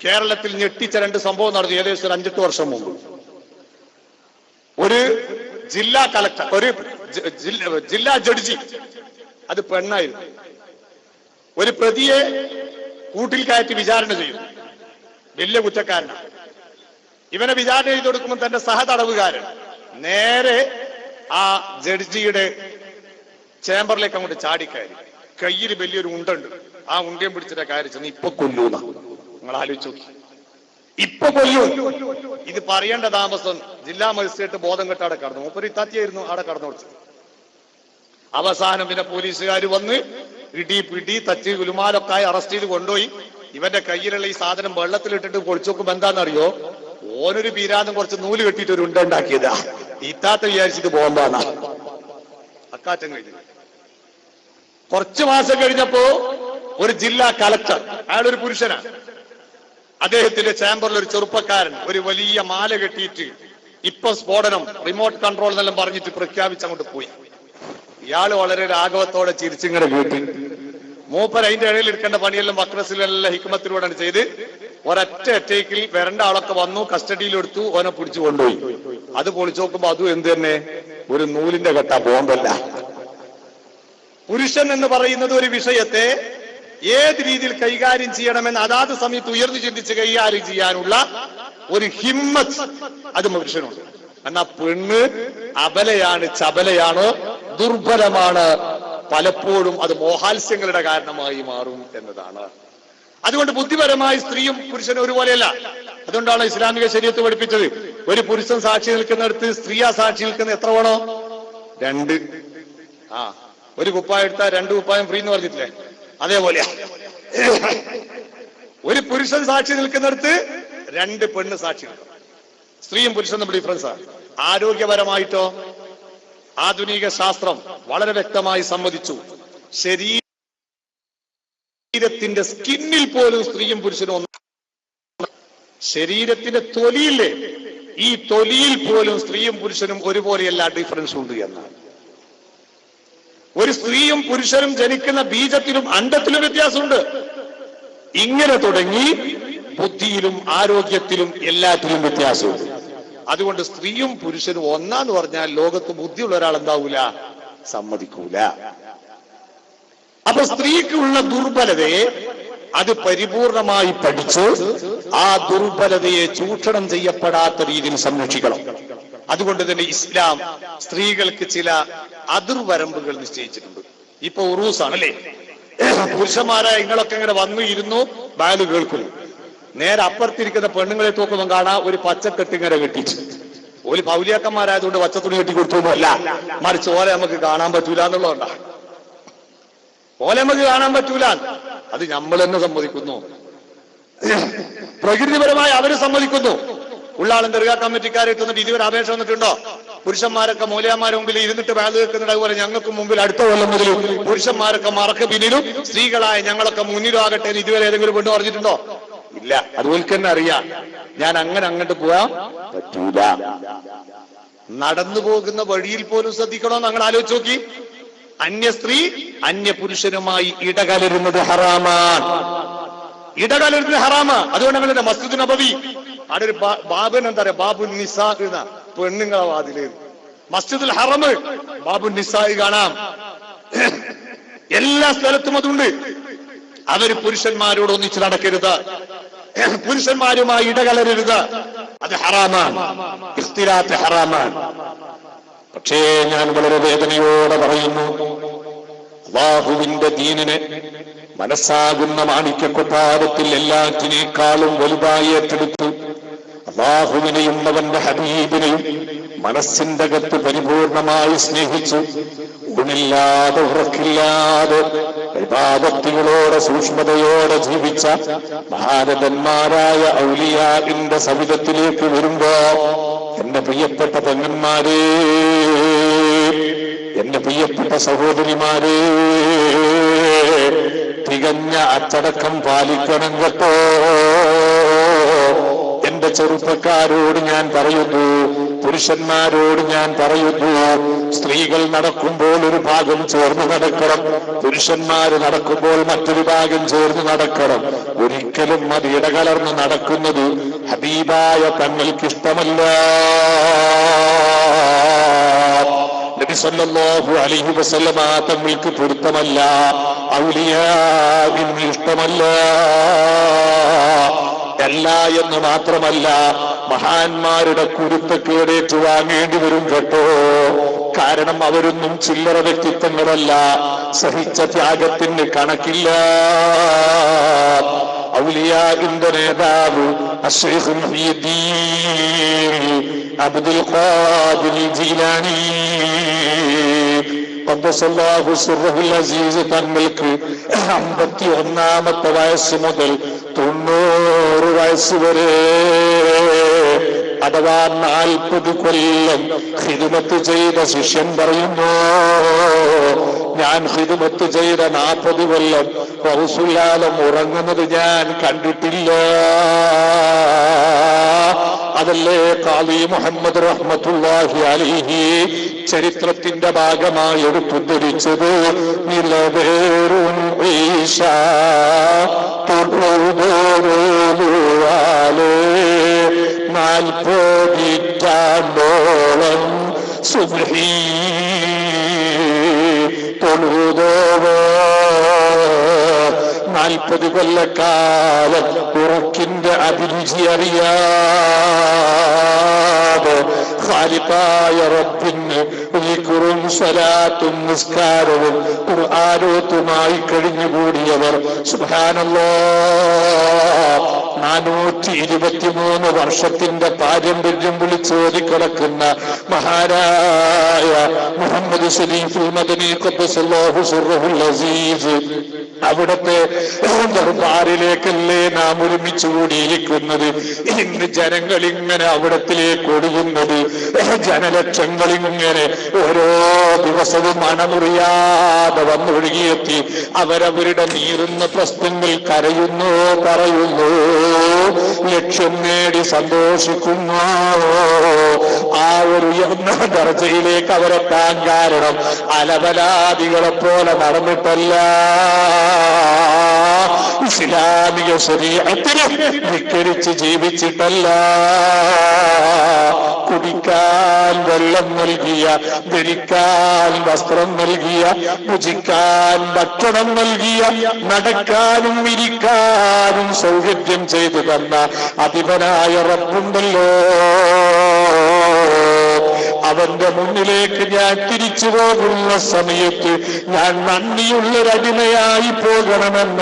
കേരളത്തിൽ ഞെട്ടിച്ച 2 സംഭവം നടന്നു ഏകദേശം 5-8 വർഷം മുമ്പ്. ഒരു ജില്ലാ കളക്ടർ, ഒരു ജില്ലാ ജഡ്ജി, അത് പെണ്ണായിരുന്നു, ഒരു പ്രതിയെ കൂട്ടിൽ കയറ്റി വിചാരണ ചെയ്തു. വലിയ കുറ്റക്കാരനാണ്. ഇവനെ വിചാരണ ചെയ്ത് കൊടുക്കുമ്പോൾ തന്റെ സഹതടവുകാരൻ നേരെ ആ ജഡ്ജിയുടെ ചേംബറിലേക്ക് അങ്ങോട്ട് ചാടിക്കയറി. കയ്യിൽ വലിയൊരു ഉണ്ടുണ്ട്. ആ ഉണ്ടയും പിടിച്ചിട്ട് കയറി ചെന്ന് ഇപ്പൊ കൊല്ലൂന്ന. നിങ്ങൾ ആലോചിച്ചു നോക്കി. ഇപ്പൊ കൊല്ലൂ. ഇത് പറയേണ്ട താമസം ജില്ലാ മജിസ്ട്രേറ്റ് ബോധം കെട്ട് അവിടെ കടന്നു. മൂപ്പര് ഇത്താത്തിയായിരുന്നു അവിടെ കടന്നു കൊടുത്തത്. അവസാനം പിന്നെ പോലീസുകാർ വന്ന് ഇടി പിടി തച്ച് ഗുലുമാലൊക്കെ ആയി അറസ്റ്റ് ചെയ്ത് കൊണ്ടുപോയി. ഇവന്റെ കയ്യിലുള്ള ഈ സാധനം വെള്ളത്തിലിട്ടിട്ട് പൊളിച്ചു നോക്കുമ്പോ എന്താണെന്നറിയോ? ഓനൊരു പീരാന്നും കുറച്ച് നൂല് കെട്ടിയിട്ട് ഒരു ഉണ്ട ഉണ്ടാക്കിയതാ. ഇത്താത്ത വിചാരിച്ചിട്ട് ബോംബാന്നാ. അക്കാറ്റം കഴിഞ്ഞു. കുറച്ചു മാസം കഴിഞ്ഞപ്പോ ഒരു ജില്ലാ കളക്ടർ, അയാളൊരു പുരുഷനാണ്, അദ്ദേഹത്തിന്റെ ചേംബറിൽ ഒരു ചെറുപ്പക്കാരൻ ഒരു വലിയ മാല കെട്ടിയിട്ട് ഇപ്പൊ സ്ഫോടനം, റിമോട്ട് കൺട്രോൾ എന്നെല്ലാം പറഞ്ഞിട്ട് പ്രഖ്യാപിച്ച് അങ്ങോട്ട് പോയി. ഇയാള് വളരെ രാഘവത്തോടെ ചിരിച്ചിങ്ങനെ കേട്ട് മൂപ്പർ അതിന്റെ ഇടയിൽ എടുക്കേണ്ട പണിയെല്ലാം വക്രസിലെല്ലാം ഹിക്മത്തിലൂടെയാണ് ചെയ്ത് ഒരൊറ്റ അറ്റേക്കിൽ വരണ്ട ആളൊക്കെ വന്നു, കസ്റ്റഡിയിൽ എടുത്തു, ഓനെ പിടിച്ചു കൊണ്ടുപോയി. അത് പൊളിച്ചു നോക്കുമ്പോ അതും എന്ത് തന്നെ, ഒരു നൂലിന്റെ കെട്ട ബോംബല്ല. പുരുഷൻ എന്ന് പറയുന്നത് ഒരു വിഷയത്തെ ഏത് രീതിയിൽ കൈകാര്യം ചെയ്യണമെന്ന് അതാത് സമയത്ത് ഉയർന്നു ചിന്തിച്ച് കൈകാര്യം ചെയ്യാനുള്ള ഒരു ഹിമ്മത്ത് അത് പുരുഷനുണ്ട്. എന്നാ പെണ്ണ് അബലയാണ്, ചബലയാണ്, ദുർബലമാണ്. പലപ്പോഴും അത് മോഹാത്സ്യങ്ങളുടെ കാരണമായി മാറും എന്നതാണ്. അതുകൊണ്ട് ബുദ്ധിപരമായി സ്ത്രീയും പുരുഷനും ഒരുപോലെയല്ല. അതുകൊണ്ടാണ് ഇസ്ലാമിക ശരീഅത്ത് പഠിപ്പിച്ചത്, ഒരു പുരുഷൻ സാക്ഷി നിൽക്കുന്നിടത്ത് സ്ത്രീയാ സാക്ഷി നിൽക്കുന്ന എത്ര വേണോ? 2. ഒരു കുപ്പായം എടുത്താൽ 2 കുപ്പായം ഫ്രീ എന്ന് പറഞ്ഞിട്ടില്ലേ? അതേപോലെ ഒരു പുരുഷൻ സാക്ഷി നിൽക്കുന്നിടത്ത് 2 പെണ്ണ് സാക്ഷി നിൽക്കണം. സ്ത്രീയും പുരുഷനും തമ്മിൽ ഡിഫറൻസാണ്. ആരോഗ്യപരമായിട്ടോ ആധുനിക ശാസ്ത്രം വളരെ വ്യക്തമായി സമ്മതിച്ചു, ശരീരത്തിന്റെ സ്കിന്നിൽ പോലും സ്ത്രീയും പുരുഷനും ഒന്ന്. ശരീരത്തിന്റെ തൊലിയില്ലേ, ഈ തൊലിയിൽ പോലും സ്ത്രീയും പുരുഷനും ഒരുപോലെയല്ല, ഡിഫറൻസ് ഉണ്ട് എന്നാണ്. ഒരു സ്ത്രീയും പുരുഷനും ജനിക്കുന്ന ബീജത്തിലും അണ്ഡത്തിലും വ്യത്യാസമുണ്ട്. ഇങ്ങനെ തുടങ്ങി ബുദ്ധിയിലും ആരോഗ്യത്തിലും എല്ലാത്തിലും വ്യത്യാസമുണ്ട്. അതുകൊണ്ട് സ്ത്രീയും പുരുഷനും ഒന്നാന്ന് പറഞ്ഞാൽ ലോകത്ത് ബുദ്ധിയുള്ള ഒരാൾ എന്താവൂല, സമ്മതിക്കൂല. അപ്പൊ സ്ത്രീക്കുള്ള ദുർബലതയെ അത് പരിപൂർണമായി പഠിച്ച് ആ ദുർബലതയെ ചൂഷണം ചെയ്യപ്പെടാത്ത രീതിയിൽ സംരക്ഷിക്കണം. അതുകൊണ്ട് തന്നെ ഇസ്ലാം സ്ത്രീകൾക്ക് ചില അതിർവരമ്പുകൾ നിശ്ചയിച്ചിട്ടുണ്ട്. ഇപ്പൊ ഉറൂസാണല്ലേ, പുരുഷന്മാരെ നിങ്ങളൊക്കെ ഇങ്ങനെ വന്നു ഇരുന്നു ബാല് കേൾക്കുന്നു. നേരെ അപ്പുറത്തിരിക്കുന്ന പെണ്ണുങ്ങളെ നോക്കുമ്പോൾ കാണാം ഒരു പച്ചക്കെട്ടിങ്ങനെ കെട്ടിച്ചു. ഒരു പൗലിയാക്കന്മാരായതുകൊണ്ട് പച്ചത്തുണി കെട്ടി കൊടുത്തൊന്നുമല്ല, മറിച്ച് ഓലെ നമുക്ക് കാണാൻ പറ്റൂല എന്നുള്ളതുകൊണ്ടാ. ഓലെ നമുക്ക് കാണാൻ പറ്റൂല, അത് നമ്മൾ തന്നെ സമ്മതിക്കുന്നു. പ്രകൃതിപരമായി അവര് സമ്മതിക്കുന്നു. ഉള്ളാളം ദർഗാ കമ്മിറ്റിക്കാരെ എത്തുന്നിട്ട് ഇതുവരെ അപേക്ഷ വന്നിട്ടുണ്ടോ? പുരുഷന്മാരൊക്കെ മൂലയന്മാരുടെ മുമ്പിൽ ഇരുന്നിട്ട് ബാല് കേൾക്കുന്നുണ്ട്. അതുപോലെ ഞങ്ങൾക്ക് മുമ്പിൽ അടുത്ത കൊല്ലം മുതൽ പുരുഷന്മാരൊക്കെ മറക്ക് പിന്നിലും സ്ത്രീകളായ ഞങ്ങളൊക്കെ മുന്നിലും ആകട്ടെ എന്ന് ഇതുവരെ ഏതെങ്കിലും പെണ്ണ് പറഞ്ഞിട്ടുണ്ടോ? ഇല്ല. അതുപോലെ തന്നെ അറിയാം, ഞാൻ അങ്ങനെ അങ്ങോട്ട് പോകാൻ പറ്റൂല. നടന്നു പോകുന്ന വഴിയിൽ പോലും ശ്രദ്ധിക്കണോ? ഞങ്ങൾ ആലോചിച്ച് നോക്കി. അന്യ സ്ത്രീ അന്യ പുരുഷനുമായി ഇടകലരുന്നത് ഹറാമാണ്. ഇടകലരുന്നത് ഹറാമാ. അതുകൊണ്ട് ഞങ്ങളുടെ മസ്ജിദ് നബവി അവിടെ ഒരു ബാബുൻ എന്താ പറയാ, ബാബു നിസാ എന്ന പെണ്ണുങ്ങളെ വാതില്. മസ്ജിദുൽ ഹറമ് ബാബു നിസാ കാണാം. എല്ലാ സ്ഥലത്തും അതുണ്ട്. അവര് പുരുഷന്മാരോട് ഒന്നിച്ച് നടക്കരുത്, പുരുഷന്മാരുമായി ഇടകലരരുത്, അത് ഹറാമാണ്. ഇഖ്തിലാത്ത് ഹറാമാണ്. പക്ഷേ ഞാൻ വളരെ വേദനയോടെ പറയുന്നു, അല്ലാഹുവിന്റെ ദീനിനെ മനസ്സാകുന്ന മാണിക്യക്കൊട്ടാരത്തിൽ എല്ലാറ്റിനേക്കാളും വലുതായി ഏറ്റെടുത്തു അല്ലാഹുവിനെയും അവന്റെ ഹബീബിനെയും മനസ്സിന്റെ അകത്ത് പരിപൂർണമായി സ്നേഹിച്ചു ഊണില്ലാതെ ഉറക്കില്ലാതെ ഇബാദത്തുകളോടെ സൂക്ഷ്മതയോടെ ജീവിച്ച മഹാരഥന്മാരായ ഔലിയാഇന്റെ സവിധത്തിലേക്ക് വരുമ്പോ എന്റെ പ്രിയപ്പെട്ട പെങ്ങന്മാരെ, എന്റെ പ്രിയപ്പെട്ട സഹോദരിമാരെ, തികഞ്ഞ അച്ചടക്കം പാലിക്കണം കേട്ടോ. എന്റെ ചെറുപ്പക്കാരോട് ഞാൻ പറയുന്നു, പുരുഷന്മാരോട് ഞാൻ പറയുന്നു, സ്ത്രീകൾ നടക്കുമ്പോൾ ഒരു ഭാഗം ചേർന്ന് നടക്കണം, പുരുഷന്മാര് നടക്കുമ്പോൾ മറ്റൊരു ഭാഗം ചേർന്ന് നടക്കണം. ഒരിക്കലും അത് ഇടകലർന്ന് നടക്കുന്നത് ഹബീബായ തങ്ങൾക്കിഷ്ടമല്ല. നബി സല്ലല്ലാഹു അലൈഹി വസല്ലമ തങ്ങൾക്ക് പൊരുത്തമല്ല, ഔലിയാഇന് ഇഷ്ടമല്ല. അല്ല എന്ന് മാത്രമല്ല, മഹാന്മാരുടെ കുരുത്തക്കേടേറ്റു വാങ്ങേണ്ടി വരും കേട്ടോ. കാരണം അവരൊന്നും ചില്ലറ വ്യക്തിത്വങ്ങളല്ല, സഹിച്ച ത്യാഗത്തിന് കണക്കില്ല. ഔലിയാഇന്റെ നേതാവ് അശ്ശൈഖ് മുഹ്യിദ്ദീൻ അബ്ദുൽ ഖാദിർ ജീലാനി ഖദ്ദസല്ലാഹു സിർറഹുൽ അസീസ് തങ്ങൾക്ക് 51-ാമത്തെ വയസ്സ് മുതൽ 90 വയസ്സ് വരെ, അഥവാ 40 കൊല്ലം ഖിദ്മത്ത് ചെയ്ത ശിഷ്യൻ പറയുന്നു, ഞാൻ ഖിദ്മത്ത് ചെയ്ത 40 കൊല്ലം റസൂലുള്ളാഹി ഉറങ്ങുന്നത് ഞാൻ കണ്ടിട്ടില്ല. അതല്ലേ ഖാദി മുഹമ്മദ് റഹ്മത്തുള്ളാഹി അലൈഹി ചരിത്രത്തിന്റെ അതിന്റെ ഭാഗമായി എടുത്തുദ്ധരിച്ചത് നിലവേറും ഈശ തൊഴുതോരോലുവാലേ 40 സുബ്ഹി തൊഴുതോവോ 40 കൊല്ലക്കാലം ഉറക്കിന്റെ അഭിരുചി അറിയാതെ ഖാലിഖായ റബ്ബിന് ദിക്റും സ്വലാത്തും നിസ്കാരവും ഖുർആനോത്തുമായി കഴിഞ്ഞുകൂടിയവർ സുബ്ഹാനല്ലാഹ് 423 വർഷത്തിന്റെ പാരമ്പര്യം വിളിച്ചോതി കിടക്കുന്ന മഹാനായ മുഹമ്മദ് ശരീഫുൽ മദനി ഖദ്ദസല്ലാഹു സിർറഹുൽ അസീസ് അവിടുത്തെ ദർബാറിലേക്കല്ലേ നാം ഒരുമിച്ച് കൂടിയിരിക്കുന്നത്. ഇന്ന് ജനങ്ങൾ ഇങ്ങനെ അവിടത്തിലേക്ക് ഒടുങ്ങുന്നത്, ജനലക്ഷങ്ങൾ ഇങ്ങനെ ഓരോ ദിവസവും മണമുറിയാതെ വന്നൊഴുകിയെത്തി അവരവരുടെ നീറുന്ന പ്രശ്നങ്ങൾ കരയുന്നു, പറയുന്നു, ലക്ഷ്യം നേടി സന്തോഷിക്കുന്നു. ആ ഒരു ഉയർന്ന ദർജയിലേക്ക് അവരെത്താൻ കാരണം അലബലാദികളെ പോലെ നടന്നിട്ടല്ല, ഇസ്ലാമിക ശരീഅത്തിനെ ധിക്കരിച്ച് ജീവിച്ചിട്ടല്ല. കുടിക്കാൻ വെള്ളം നൽകിയ, ധരിക്കാൻ വസ്ത്രം നൽകിയ, ഭുജിക്കാൻ ഭക്ഷണം നൽകിയ, നടക്കാനും ഇരിക്കാനും സൗകര്യം ചെയ്തു തന്ന അധിപനായ റബ്ബുണ്ടല്ലോ, അവന്റെ മുന്നിലേക്ക് ഞാൻ തിരിച്ചു പോകുന്ന സമയത്ത് ഞാൻ നന്ദിയുള്ളൊരടിമയായി പോകണമെന്ന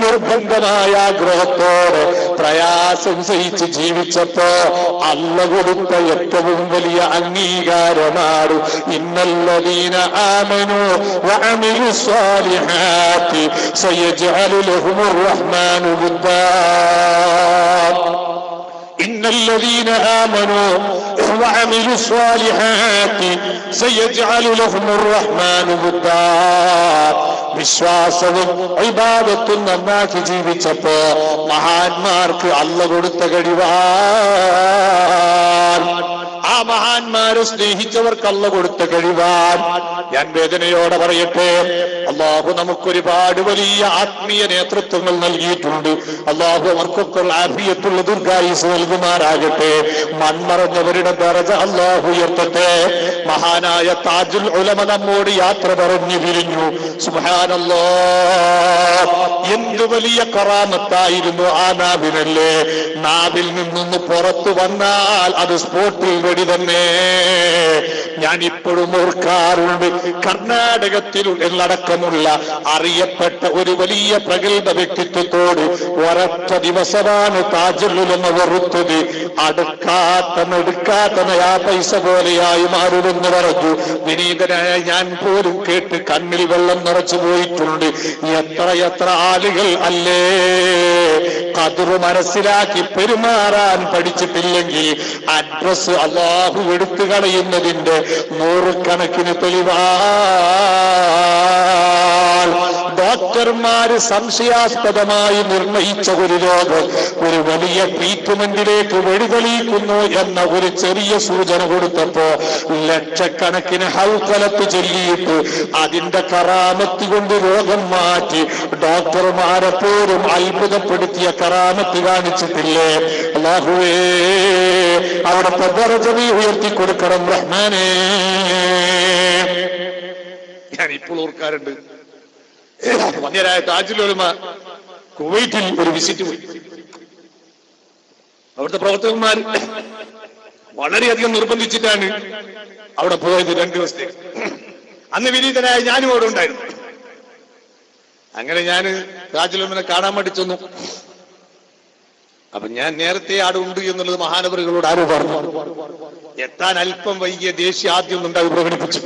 നിർബന്ധമായ ആഗ്രഹത്തോടെ പ്രയാസം സഹിച്ച് ജീവിച്ചപ്പോ അല്ല കൊടുത്ത ഏറ്റവും വലിയ അംഗീകാരമാണ് ഇന്നല്ലദീന ആമനൂ വഅമിലു സ്വാലിഹാത്തി സയജ്അലു ലഹുമുർ റഹ്മാനു വദ്ദാ. ഇന്നല്ലദീന ആമനൂ വഅമിലു സ്വാലിഹാത്തി സയജ്അലു ലഹുമുർ റഹ്മാനു വദ്ദാ. വിശ്വാസവും ഇബാദത്തും നന്നാക്കി ജീവിച്ചപ്പോ മഹാന്മാർക്ക് അല്ല കൊടുത്ത കഴിവാൻ, ആ മഹാന്മാരെ സ്നേഹിച്ചവർക്ക് അല്ല കൊടുത്ത കഴിവാൻ. ഞാൻ വേദനയോടെ പറയട്ടെ, അള്ളാഹു നമുക്കൊരുപാട് വലിയ ആത്മീയ നേതൃത്വങ്ങൾ നൽകിയിട്ടുണ്ട്. അള്ളാഹു അവർക്കൊക്കെ ആഫിയത്തുള്ള ദീർഘായുസ് നൽകുമാറാകട്ടെ. മൺമറഞ്ഞവരുടെ ദറജ അള്ളാഹു ഉയർത്തട്ടെ. മഹാനായ താജുൽ ഉലമ നമ്മോട് യാത്ര പറഞ്ഞു പിരിഞ്ഞു. സുബ്ഹാനല്ലാഹ്, എന്ത് വലിയ കറാമത്തായിരുന്നു ആ നാവിനല്ലേ. നാവിൽ നിന്നൊന്ന് പുറത്തു വന്നാൽ അത് സ്പോട്ടിൽ വെടി തന്നെ. ഞാൻ ഇപ്പോഴും ഓർക്കാറുണ്ട്, കർണാടകത്തിൽ എന്നടക്കമുള്ള അറിയപ്പെട്ട ഒരു വലിയ പ്രഗത്ഭ വ്യക്തിത്വത്തോട് ഒരൊറ്റ ദിവസമാണ് താജുൽ ഉലമ വെറുത്തത്. അടുക്കാത്ത ആ പൈസ പോലെയായി മാറുമെന്ന് പറഞ്ഞു. വിനീതനായ ഞാൻ പോലും കേട്ട് കണ്ണിൽ വെള്ളം നിറച്ചു പോയിട്ടുണ്ട്. എത്ര ആളുകൾ അല്ലേ ഖദർ മനസ്സിലാക്കി പെരുമാറാൻ പഠിച്ചിട്ടില്ലെങ്കിൽ അഡ്രസ് അല്ലാഹു എടുത്തു കളയുന്നതിന്റെ 100 കണക്കിന് തെളിവാണ്. ഡോക്ടർമാര് സംശയാസ്പദമായി നിർണയിച്ച ഒരു രോഗം ഒരു വലിയ ട്രീറ്റ്മെന്റിലേക്ക് വഴിതെളിയിക്കുന്നു എന്ന ഒരു ചെറിയ സൂചന കൊടുത്തപ്പോ ലക്ഷക്കണക്കിന് ഹൗക്കലത്ത് ചൊല്ലിയിട്ട് അതിന്റെ കറാമത്ത് കൊണ്ട് രോഗം മാറ്റി ഡോക്ടർമാരെ പോലും അത്ഭുതപ്പെടുത്തിയ കറാമത്ത് കാണിച്ചിട്ടില്ലേ. അല്ലാഹുവേ, അവിടുത്തെ ദറജ ഉയർത്തി കൊടുക്കണം റഹ്മാനേ. ഞാൻ ഇപ്പോൾ ഓർക്കാറുണ്ട്, വന്യരായ താജുൽ ഉലമ കുവൈറ്റിൽ ഒരു വിസിറ്റ് പോയി. അവിടുത്തെ പ്രവർത്തകന്മാർ വളരെയധികം നിർബന്ധിച്ചിട്ടാണ് അവിടെ പോയത് 2 ദിവസത്തേക്ക്. അന്ന് വിനീതനായ ഞാനും അവിടെ ഉണ്ടായിരുന്നു. അങ്ങനെ ഞാൻ താജുൽ ഉലമനെ കാണാൻ വേണ്ടി ചെന്നു. അപ്പൊ ഞാൻ നേരത്തെ അവിടെ ഉണ്ട് എന്നുള്ളത് മഹാനവറുകളോട് ആരോ പറഞ്ഞു. എത്താൻ അല്പം വൈകിയ ദേഷ്യം ആദ്യം ഉണ്ടായി പ്രകടിപ്പിച്ചു.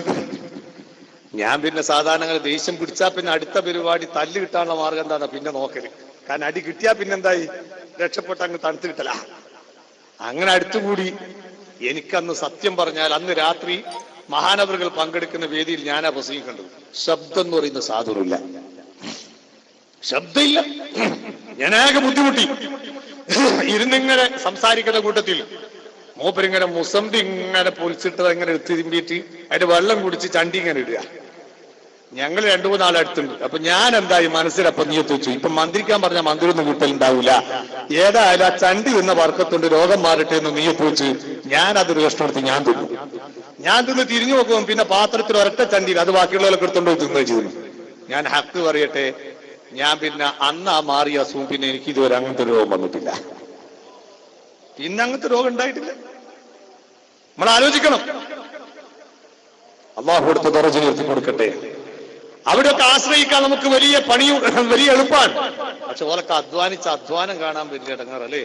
ഞാൻ പിന്നെ സാധാരണ ദേഷ്യം പിടിച്ചാൽ പിന്നെ അടുത്ത പരിപാടി തല്ല് കിട്ടാനുള്ള മാർഗം എന്താണ് പിന്നെ നോക്കല്. കാരണം അടി കിട്ടിയാ പിന്നെന്തായി, രക്ഷപ്പെട്ട അങ്ങ് തണുത്ത് കിട്ടല. അങ്ങനെ അടുത്തുകൂടി. എനിക്കന്ന് സത്യം പറഞ്ഞാൽ അന്ന് രാത്രി മഹാനവറുകൾ പങ്കെടുക്കുന്ന വേദിയിൽ ഞാനാ പ്രസംഗിക്കേണ്ടത്. ശബ്ദം എന്ന് പറയുന്ന സാധുറില്ല, ശബ്ദമില്ല. ഞാനാകെ ബുദ്ധിമുട്ടി. ഇരുന്നിങ്ങനെ സംസാരിക്കുന്ന കൂട്ടത്തിൽ മൂപ്പരിങ്ങനെ മുസംബി ഇങ്ങനെ പൊലിച്ചിട്ടത് ഇങ്ങനെ എടുത്ത് തിമ്പിയിട്ട് അതിന്റെ വെള്ളം കുടിച്ച് ചണ്ടി ഇങ്ങനെ ഇടുക. ഞങ്ങൾ 2-3 ആളടുത്തുണ്ട്. അപ്പൊ ഞാൻ എന്തായി മനസ്സിലപ്പൊ നീയത്ത് വെച്ചു, ഇപ്പൊ മന്ത്രിക്കാൻ പറഞ്ഞ മന്ത്രി ഒന്നും കിട്ടലുണ്ടാവില്ല, ഏതായാലും ആ ചണ്ടി എന്ന വർക്കത്തുണ്ട്, രോഗം മാറട്ടെ എന്ന് നീയത്ത് വെച്ച് ഞാൻ അതൊരു കഷ്ണം എടുത്ത് ഞാൻ തിന്ന് തിരിഞ്ഞു നോക്കും. പിന്നെ പാത്രത്തിൽ ഒരൊറ്റ ചണ്ടിയിൽ അത് ബാക്കിയുള്ളവരൊക്കെ എടുത്തോണ്ട് തിന്നുകയും ചെയ്തു. ഞാൻ ഹക്ക് പറയട്ടെ, ഞാൻ പിന്നെ അന്ന് ആ മാറിയ അസുഖം പിന്നെ എനിക്ക് ഇതുവരെ അങ്ങനത്തെ രോഗം വന്നിട്ടില്ല. പിന്നെ അങ്ങനത്തെ രോഗം ഉണ്ടായിട്ടില്ല. നമ്മൾ ആലോചിക്കണം. അള്ളാഹു കൊടുത്ത ദറജ ഉയർത്തി കൊടുക്കട്ടെ. അവിടെയൊക്കെ ആശ്രയിക്കാൻ നമുക്ക് വലിയ പണിയും വലിയ എളുപ്പമാണ്. പക്ഷെ ഓലൊക്കെ അധ്വാനിച്ച അധ്വാനം കാണാൻ വലിയ ഇടങ്ങാറല്ലേ.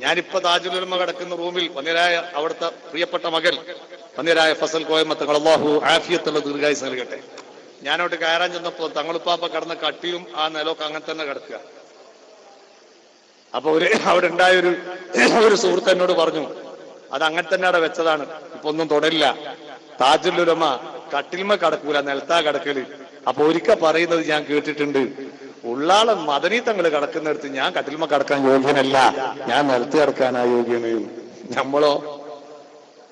ഞാനിപ്പോ താജുൽ ഉലമ കിടക്കുന്ന റൂമിൽ വന്യരായ അവിടുത്തെ പ്രിയപ്പെട്ട മകൻ വന്യരായ ഫസൽ കോയമ്മത്തങ്ങൾ അള്ളാഹു ആഫിയത്തുള്ള ദീർഘായുസ് നൽകട്ടെ. ഞാനോട്ട് കയറാൻ ചെന്നപ്പോ തങ്ങളുപ്പാപ്പ കിടന്ന കട്ടിയും ആ നിലമൊക്കെ അങ്ങനെ തന്നെ കിടക്കുക. അപ്പൊ അവിടെ ഉണ്ടായ ഒരു സുഹൃത്ത് എന്നോട് പറഞ്ഞു, അത് അങ്ങനെ തന്നെ അവിടെ വെച്ചതാണ്, ഇപ്പൊ ഒന്നും തൊടരില്ല. താജുൽ ഉലമ കട്ടിൽമ കടക്കൂല, നിലത്താ കിടക്കല്. അപ്പൊ ഒരിക്കൽ പറയുന്നത് ഞാൻ കേട്ടിട്ടുണ്ട്, ഉള്ളാളം മദനി തങ്ങൾ കിടക്കുന്നിടത്ത് ഞാൻ കട്ടിൽമ കിടക്കാൻ യോഗ്യനല്ല, ഞാൻ നിലത്ത് കിടക്കാനാ യോഗ്യന്.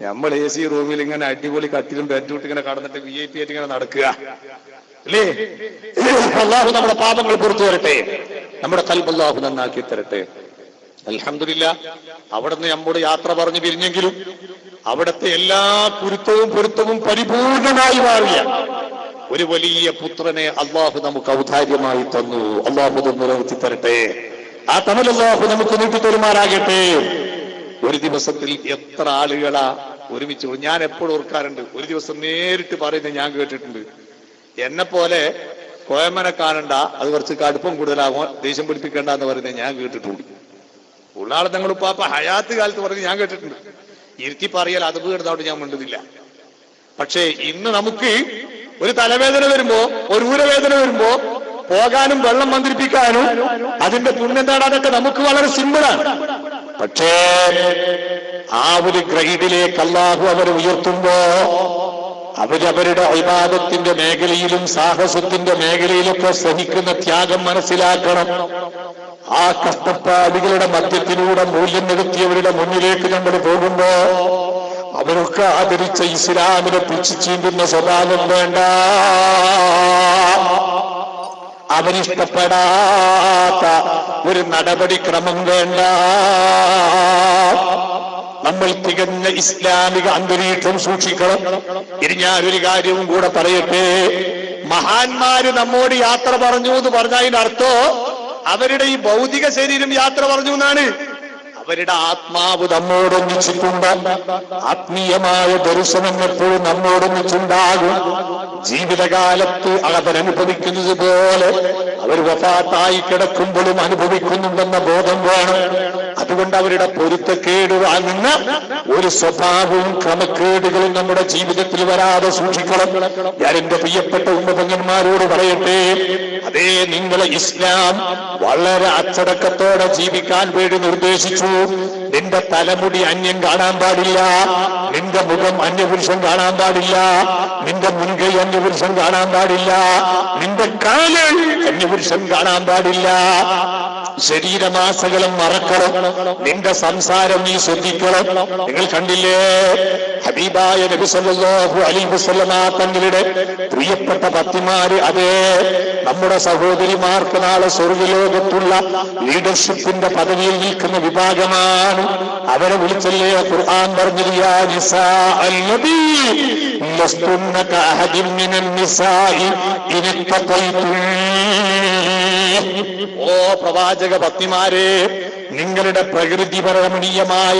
നമ്മൾ AC റൂമിൽ ഇങ്ങനെ അടിപൊളി കട്ടിലും ബെഡ്റൂട്ട് ഇങ്ങനെ കടന്നിട്ട് VIP ആയിട്ട് ഇങ്ങനെ നടക്കുക അല്ലേ. അള്ളാഹു നമ്മുടെ പാപങ്ങൾ പുറത്തു വരട്ടെ, നമ്മുടെ ഖൽബ് അല്ലാഹു നന്നാക്കി തരട്ടെ. അൽഹംദുലില്ലാഹ് അവിടുന്ന് നമ്മോട് യാത്ര പറഞ്ഞു പിരിഞ്ഞെങ്കിലും അവിടുത്തെ എല്ലാ പൊരുത്തവും പരിപൂർണമായി മാറിയ ഒരു വലിയ പുത്രനെ അള്ളാഹു നമുക്ക് ഔദാര്യമായി തന്നു. അള്ളാഹു നിലനിർത്തി തരട്ടെ. ആ തണൽ അള്ളാഹു നമുക്ക് നീട്ടിത്തരുമാറാകട്ടെ. ഒരു ദിവസത്തിൽ എത്ര ആളുകളാ ഒരുമിച്ച്. ഞാൻ എപ്പോഴും ഓർക്കാറുണ്ട്, ഒരു ദിവസം നേരിട്ട് പറയുന്നത് ഞാൻ കേട്ടിട്ടുണ്ട്, എന്നെ പോലെ കോയമ്മനെ കാണണ്ട, അത് കുറച്ച് കടുപ്പം കൂടുതലാകും, ദേഷ്യം പിടിപ്പിക്കേണ്ട എന്ന് പറയുന്നത് ഞാൻ കേട്ടിട്ടുണ്ട്. ഉള്ളാളെ ഞങ്ങൾ ഉപ്പാപ്പ ഹയാത്ത് കാലത്ത് പറഞ്ഞ് ഞാൻ കേട്ടിട്ടുണ്ട്. ഇരുത്തി പറയൽ അത് വീടുന്നതുകൊണ്ട് ഞാൻ മിണ്ടുന്നില്ല. പക്ഷേ ഇന്ന് നമുക്ക് ഒരു തലവേദന വരുമ്പോ, ഒരു ഊരവേദന വരുമ്പോ പോകാനും വെള്ളം മന്ത്രിപ്പിക്കാനും അതിന്റെ പുണ്യം നേടാനൊക്കെ നമുക്ക് വളരെ സിമ്പിളാണ്. പക്ഷേ ആ ഒരു ഗ്രൈഡിലേക്ക് അല്ലാഹു അവർ ഉയർത്തുമ്പോ അവരവരുടെ ഇബാദത്തിന്റെ മേഖലയിലും സാഹസത്തിന്റെ മേഖലയിലൊക്കെ സഹിക്കുന്ന ത്യാഗം മനസ്സിലാക്കണം. ആ കഷ്ടപ്പാടുകളുടെ മധ്യത്തിലൂടെ മൂല്യം നികത്തിയവരുടെ മുന്നിലേക്ക് നമ്മൾ പോകുമ്പോ അവരൊക്കെ ആദരിച്ച ഇസ്ലാമിനെ പിടിച്ചുചീന്തുന്ന സ്വഭാവം വേണ്ട. അവരിഷ്ടപ്പെടാത്ത ഒരു നടപടിക്രമം വേണ്ട. നമ്മൾ തികഞ്ഞ ഇസ്ലാമിക അന്തരീക്ഷം സൂക്ഷിക്കണം. ഇനി ഞാനൊരു കാര്യവും കൂടെ പറയട്ടെ. മഹാന്മാര് നമ്മോട് യാത്ര പറഞ്ഞു എന്ന് പറഞ്ഞതിന്റെ അർത്ഥം അവരുടെ ഈ ഭൗതിക ശരീരം യാത്ര പറഞ്ഞു എന്നാണ്. അവരുടെ ആത്മാവ് നമ്മോടൊന്നിച്ചിട്ടുണ്ട്. ആത്മീയമായ ദർശനം എപ്പോഴും നമ്മോടൊന്നിച്ചുണ്ടാകും. ജീവിതകാലത്ത് അവരനുഭവിക്കുന്നത് പോലെ അവർ വഫാത്തായി കിടക്കുമ്പോഴും അനുഭവിക്കുന്നുണ്ടെന്ന ബോധം വേണം. അതുകൊണ്ട് അവരുടെ പൊരുത്തക്കേട് വാങ്ങുന്ന ഒരു സ്വഭാവവും ക്രമക്കേടുകളും നമ്മുടെ ജീവിതത്തിൽ വരാതെ സൂക്ഷിക്കണം. ഞാൻ എന്റെ പ്രിയപ്പെട്ട ഉമ്മപങ്ങന്മാരോട് പറയട്ടെ, അതേ നിങ്ങളെ ഇസ്ലാം വളരെ അച്ചടക്കത്തോടെ ജീവിക്കാൻ വേണ്ടി നിർദ്ദേശിച്ചു. നിന്റെ തലമുടി അന്യം കാണാൻ പാടില്ല, നിന്റെ മുഖം അന്യപുരുഷൻ കാണാൻ പാടില്ല, നിന്റെ മുൻകൈ അന്യപുരുഷൻ കാണാൻ പാടില്ല, നിന്റെ കാല് അന്യപുരുഷൻ കാണാൻ പാടില്ല. ശരീരമാസകളും മറക്കണം. നിന്റെ സംസാരം നീ ശ്രദ്ധിക്കണം. നിങ്ങൾ കണ്ടില്ലേ, ഹബീബായ നബി സല്ലല്ലാഹു അലൈഹി വസല്ലമ തങ്ങളുടെ പ്രിയപ്പെട്ട പത്നിമാര്, അതേ നമ്മുടെ സഹോദരിമാർക്ക് നാളെ സ്വർഗ്ഗലോകത്തുള്ള ലീഡർഷിപ്പിന്റെ പദവിയിൽ നിൽക്കുന്ന വിഭാഗമാണ്. അവരെ വിളിച്ചല്ലേ ഖുർആൻ പറഞ്ഞത്, യാ നിസാ അൽ നബി ലസ്തുന്ന കഅഹദിൻ മിനൻ നിസാഇ ഇൻ തഖൈതും. ഓ പ്രവാചക പത്നിമാരെ, നിങ്ങളുടെ പ്രകൃതിപരമണീയമായ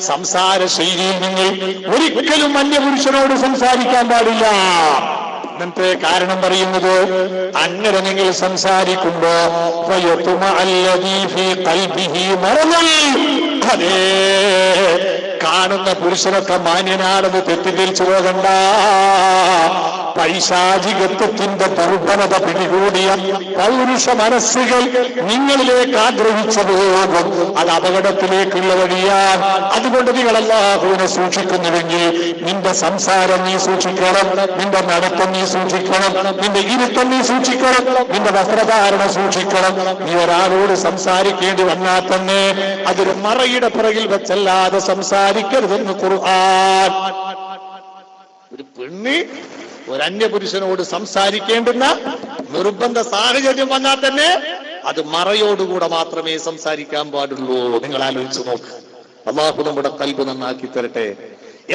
സംസാര ശൈലിയിൽ നിങ്ങൾ ഒരിക്കലും അന്യപുരുഷനോട് സംസാരിക്കാൻ പാടില്ല. ഇന്നത്തെ കാരണം പറയുന്നത്, അങ്ങനെ നിങ്ങൾ സംസാരിക്കുമ്പോ അതേ കാണുന്ന പുരുഷനൊക്കെ മാന്യനാണെന്ന് തെറ്റിദ്ധരിച്ചു പോകണ്ട. പൈശാചികത്വത്തിന്റെ ദുർബലത പിടികൂടിയ പൗരുഷ മനസ്സുകൾ നിങ്ങളിലേക്ക് ആഗ്രഹിച്ചു പോകും. അത് അപകടത്തിലേക്കുള്ള വഴിയാണ്. അതുകൊണ്ട് നിങ്ങൾ അല്ലാഹുവിനെ സൂക്ഷിക്കുന്നുവെങ്കിൽ നിന്റെ സംസാരം നീ സൂക്ഷിക്കണം, നിന്റെ നടത്തം നീ സൂക്ഷിക്കണം, നിന്റെ ഇരുത്തം നീ സൂക്ഷിക്കണം, നിന്റെ വസ്ത്രധാരണ സൂക്ഷിക്കണം. നീ ഒരാളോട് സംസാരിക്കേണ്ടി വന്നാൽ തന്നെ അതൊരു മറയുടെ പിറകിൽ വെച്ചല്ലാതെ സംസാരിക്കരുതെന്ന് ഖുർആൻ. ഒരു പെണ്ണ് ഒരു അന്യപുരുഷനോട് സംസാരിക്കേണ്ടുന്ന നിർബന്ധ സാഹചര്യം വന്നാൽ തന്നെ അത് മറയോടുകൂടെ മാത്രമേ സംസാരിക്കാൻ പാടുള്ളൂ. നിങ്ങൾ ആലോചിച്ചു നോക്ക്. അല്ലാഹു നമ്മുടെ ഖൽബ് നന്നാക്കി തരട്ടെ.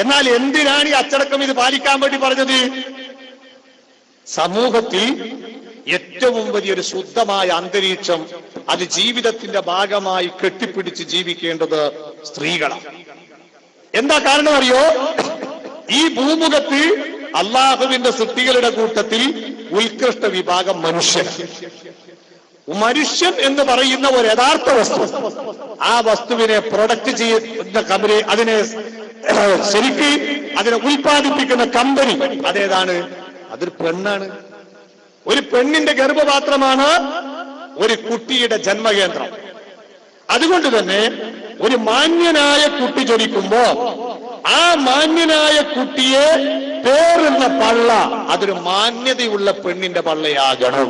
എന്നാൽ എന്തിനാണ് ഈ അച്ചടക്കം ഇത് പാലിക്കാൻ വേണ്ടി പറഞ്ഞത്? സമൂഹത്തിൽ ഏറ്റവും വലിയൊരു ശുദ്ധമായ അന്തരീക്ഷം അത് ജീവിതത്തിന്റെ ഭാഗമായി കെട്ടിപ്പിടിച്ച് ജീവിക്കേണ്ടത് സ്ത്രീകളാണ്. എന്താ കാരണം അറിയോ? ഈ ഭൂമുഖത്ത് അള്ളാഹുവിന്റെ സൃഷ്ടികളുടെ കൂട്ടത്തിൽ ഉത്കൃഷ്ട വിഭാഗം മനുഷ്യൻ. മനുഷ്യൻ എന്ന് പറയുന്ന ഒരു യഥാർത്ഥ വസ്തു, ആ വസ്തുവിനെ പ്രൊഡക്റ്റ് ചെയ്യുന്ന കമ്പനി, അതിനെ ശരിക്ക് അതിനെ ഉൽപ്പാദിപ്പിക്കുന്ന കമ്പനി അതേതാണ്? അതൊരു പെണ്ണാണ്. ഒരു പെണ്ണിന്റെ ഗർഭപാത്രമാണ് ഒരു കുട്ടിയുടെ ജന്മകേന്ദ്രം. അതുകൊണ്ട് തന്നെ ഒരു മാന്യനായ കുട്ടി ജനിക്കുമ്പോ ആ മാന്യനായ കുട്ടിയെ പേറുന്ന പള്ള അതൊരു മാന്യതയുള്ള പെണ്ണിന്റെ പള്ളയാകണം.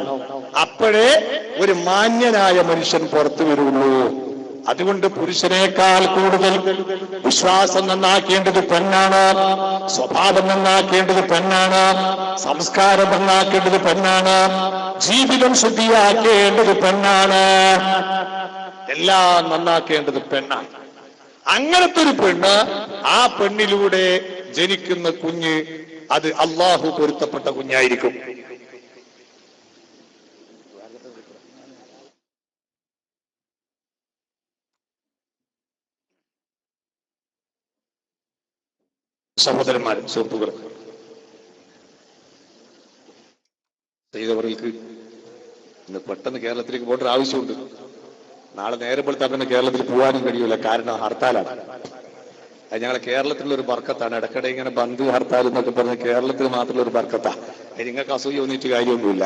അപ്പോഴേ ഒരു മാന്യനായ മനുഷ്യൻ പുറത്തു വരുള്ളൂ. അതുകൊണ്ട് പുരുഷനേക്കാൾ കൂടുതൽ വിശ്വാസം നന്നാക്കേണ്ടത് പെണ്ണാണ്, സ്വഭാവം നന്നാക്കേണ്ടത് പെണ്ണാണ്, സംസ്കാരം നന്നാക്കേണ്ടത് പെണ്ണാണ്, ജീവിതം ശുദ്ധിയാക്കേണ്ടത് പെണ്ണാണ്, എല്ലാം നന്നാക്കേണ്ടത് പെണ്ണാണ്. അങ്ങനത്തെ ഒരു പെണ്ണ്, ആ പെണ്ണിലൂടെ ജനിക്കുന്ന കുഞ്ഞ് അത് അള്ളാഹു പൊരുത്തപ്പെട്ട കുഞ്ഞായിരിക്കും. സഹോദരന്മാരും സുഹൃത്തുക്കളും, ചെയ്തവർക്ക് ഇന്ന് പെട്ടെന്ന് കേരളത്തിലേക്ക് പോകേണ്ട ആവശ്യമുണ്ട്. നാളെ നേരപ്പെടുത്താൻ പിന്നെ കേരളത്തിൽ പോകാനും കഴിയൂല, കാരണം ഹർത്താലാണ്. അത് ഞങ്ങളെ കേരളത്തിലുള്ള ഒരു ബർക്കത്താണ്. ഇടയ്ക്കിടെ ഇങ്ങനെ ബന്ദ് ഹർത്താൽ എന്നൊക്കെ പറഞ്ഞ് കേരളത്തിൽ മാത്രമുള്ള ഒരു ബർക്കത്താണ്. നിങ്ങൾക്ക് അസൂയ ഒന്നിട്ട് കാര്യമൊന്നുമില്ല.